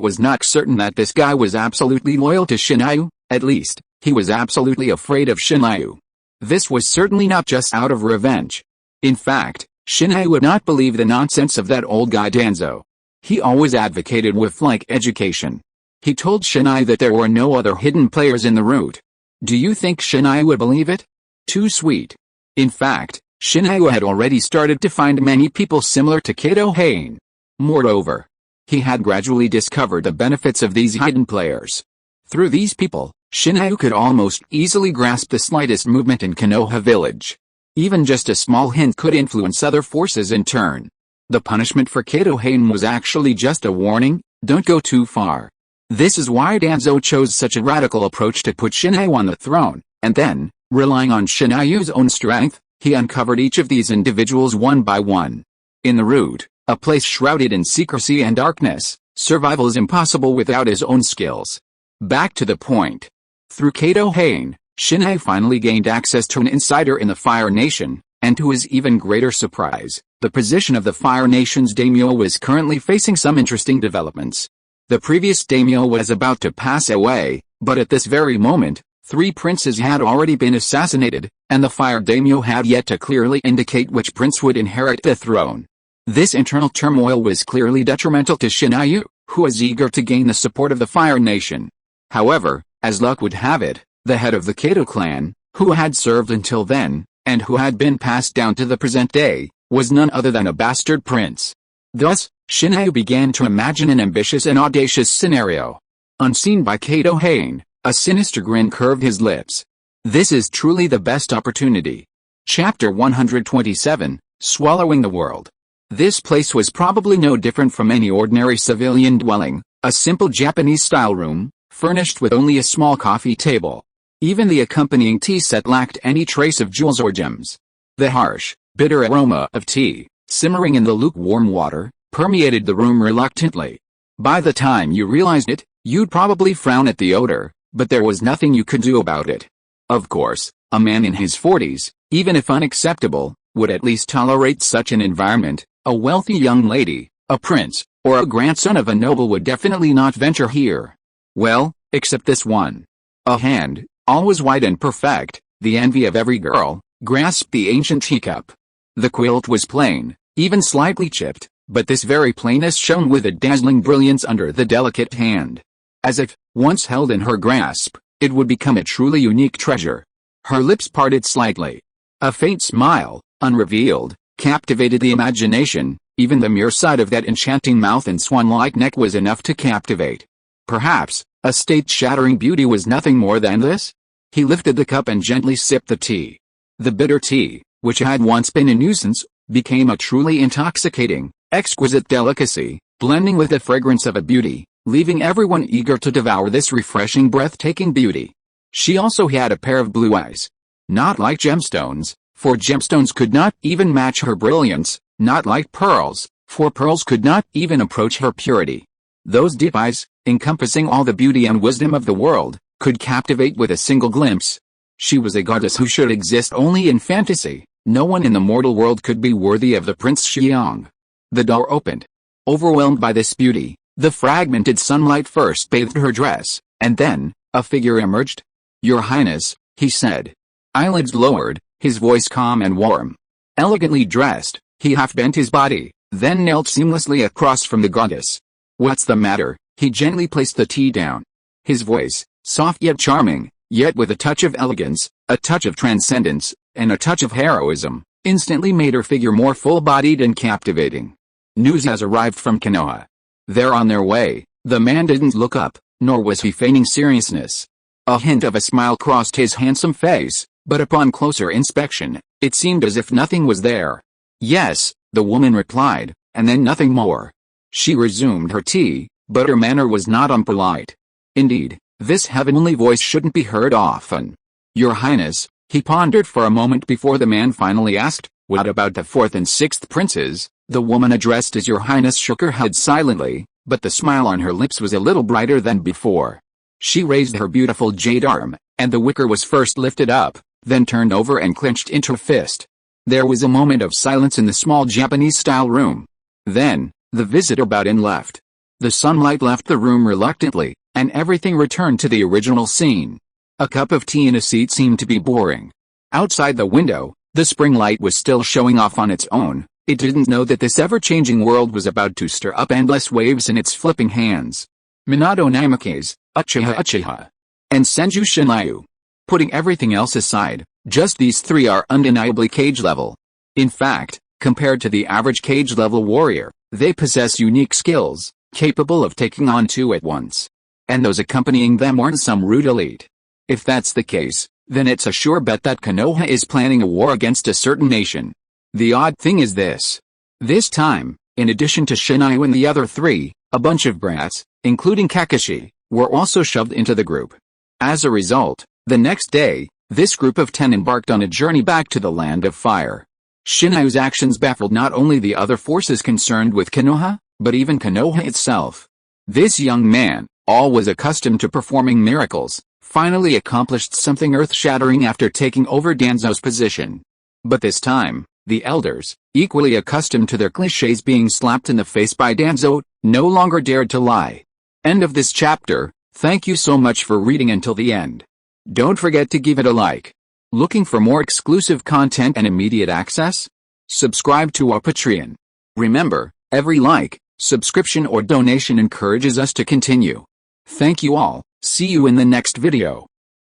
was not certain that this guy was absolutely loyal to Shinai, at least, he was absolutely afraid of Shinai. This was certainly not just out of revenge. In fact, Shinai would not believe the nonsense of that old guy Danzo. He always advocated with-like education. He told Shinai that there were no other hidden players in the route. Do you think Shinai would believe it? Too sweet. In fact, Shinai had already started to find many people similar to Katohane. Moreover, he had gradually discovered the benefits of these hidden players. Through these people, Shinai could almost easily grasp the slightest movement in Konoha village. Even just a small hint could influence other forces in turn. The punishment for Katohane was actually just a warning, Don't go too far. This is why Danzo chose such a radical approach to put Shinryu on the throne, and then, relying on Shinryu's own strength, he uncovered each of these individuals one by one. In the root, a place shrouded in secrecy and darkness, survival is impossible without his own skills. Back to the point. Through Kato Hain, Shinryu finally gained access to an insider in the Fire Nation, and to his even greater surprise, the position of the Fire Nation's daimyo was currently facing some interesting developments. The previous daimyo was about to pass away, but at this very moment, 3 princes had already been assassinated, and the Fire daimyo had yet to clearly indicate which prince would inherit the throne. This internal turmoil was clearly detrimental to Shinryu, who was eager to gain the support of the Fire Nation. However, as luck would have it, the head of the Kato clan, who had served until then, and who had been passed down to the present day, was none other than a bastard prince. Thus, Shinryu began to imagine an ambitious and audacious scenario. Unseen by Kato Hain, a sinister grin curved his lips. This is truly the best opportunity. Chapter 127, Swallowing the World. This place was probably no different from any ordinary civilian dwelling, a simple Japanese-style room, furnished with only a small coffee table. Even the accompanying tea set lacked any trace of jewels or gems. The harsh, bitter aroma of tea, simmering in the lukewarm water, permeated the room reluctantly. By the time you realized it, you'd probably frown at the odor, but there was nothing you could do about it. Of course, a man in his 40s, even if unacceptable, would at least tolerate such an environment. A wealthy young lady, a prince, or a grandson of a noble would definitely not venture here. Well, except this one. A hand, always white and perfect, the envy of every girl, grasped the ancient teacup. The quilt was plain, even slightly chipped, but this very plainness shone with a dazzling brilliance under the delicate hand. As if, once held in her grasp, it would become a truly unique treasure. Her lips parted slightly. A faint smile, unrevealed, captivated the imagination. Even the mere sight of that enchanting mouth and swan-like neck was enough to captivate. Perhaps, a state-shattering beauty was nothing more than this? He lifted the cup and gently sipped the tea. The bitter tea, which had once been a nuisance, became a truly intoxicating, exquisite delicacy, blending with the fragrance of a beauty, leaving everyone eager to devour this refreshing, breathtaking beauty. She also had a pair of blue eyes. Not like gemstones, for gemstones could not even match her brilliance, not like pearls, for pearls could not even approach her purity. Those deep eyes, encompassing all the beauty and wisdom of the world, could captivate with a single glimpse. She was a goddess who should exist only in fantasy. No one in the mortal world could be worthy of the Prince Xiang. The door opened. Overwhelmed by this beauty, the fragmented sunlight first bathed her dress, and then, a figure emerged. "Your Highness," he said. Eyelids lowered, his voice calm and warm. Elegantly dressed, he half bent his body, then knelt seamlessly across from the goddess. "What's the matter?" He gently placed the tea down. His voice, soft yet charming, yet with a touch of elegance, a touch of transcendence, and a touch of heroism, instantly made her figure more full-bodied and captivating. "News has arrived from Konoha. They're on their way." The man didn't look up, nor was he feigning seriousness. A hint of a smile crossed his handsome face, but upon closer inspection, it seemed as if nothing was there. "Yes," the woman replied, and then nothing more. She resumed her tea, but her manner was not unpolite. Indeed, this heavenly voice shouldn't be heard often. "Your Highness," he pondered for a moment before the man finally asked, "What about the 4th and 6th princes?" The woman addressed as Your Highness shook her head silently, but the smile on her lips was a little brighter than before. She raised her beautiful jade arm, and the wicker was first lifted up, then turned over and clenched into a fist. There was a moment of silence in the small Japanese-style room. Then, the visitor bowed and left. The sunlight left the room reluctantly, and everything returned to the original scene. A cup of tea and a seat seemed to be boring. Outside the window, the spring light was still showing off on its own. It didn't know that this ever-changing world was about to stir up endless waves in its flipping hands. Minato Namikaze, Uchiha Uchiha, and Senju Shinryu. Putting everything else aside, just these three are undeniably cage level. In fact, compared to the average cage level warrior, they possess unique skills, capable of taking on two at once. And those accompanying them aren't some rude elite. If that's the case, then it's a sure bet that Konoha is planning a war against a certain nation. The odd thing is this. This time, in addition to Shinryu and the other three, A bunch of brats, including Kakashi, were also shoved into the group. As a result, the next day, this group of 10 embarked on a journey back to the Land of Fire. Shinju's actions baffled not only the other forces concerned with Konoha, but even Konoha itself. This young man, always accustomed to performing miracles, finally accomplished something earth-shattering after taking over Danzo's position. But this time, the elders, equally accustomed to their cliches being slapped in the face by Danzo, no longer dared to lie. End of this chapter. Thank you so much for reading until the end. Don't forget to give it a like. Looking for more exclusive content and immediate access? Subscribe to our Patreon. Remember, every like, subscription or donation encourages us to continue. Thank you all. See you in the next video.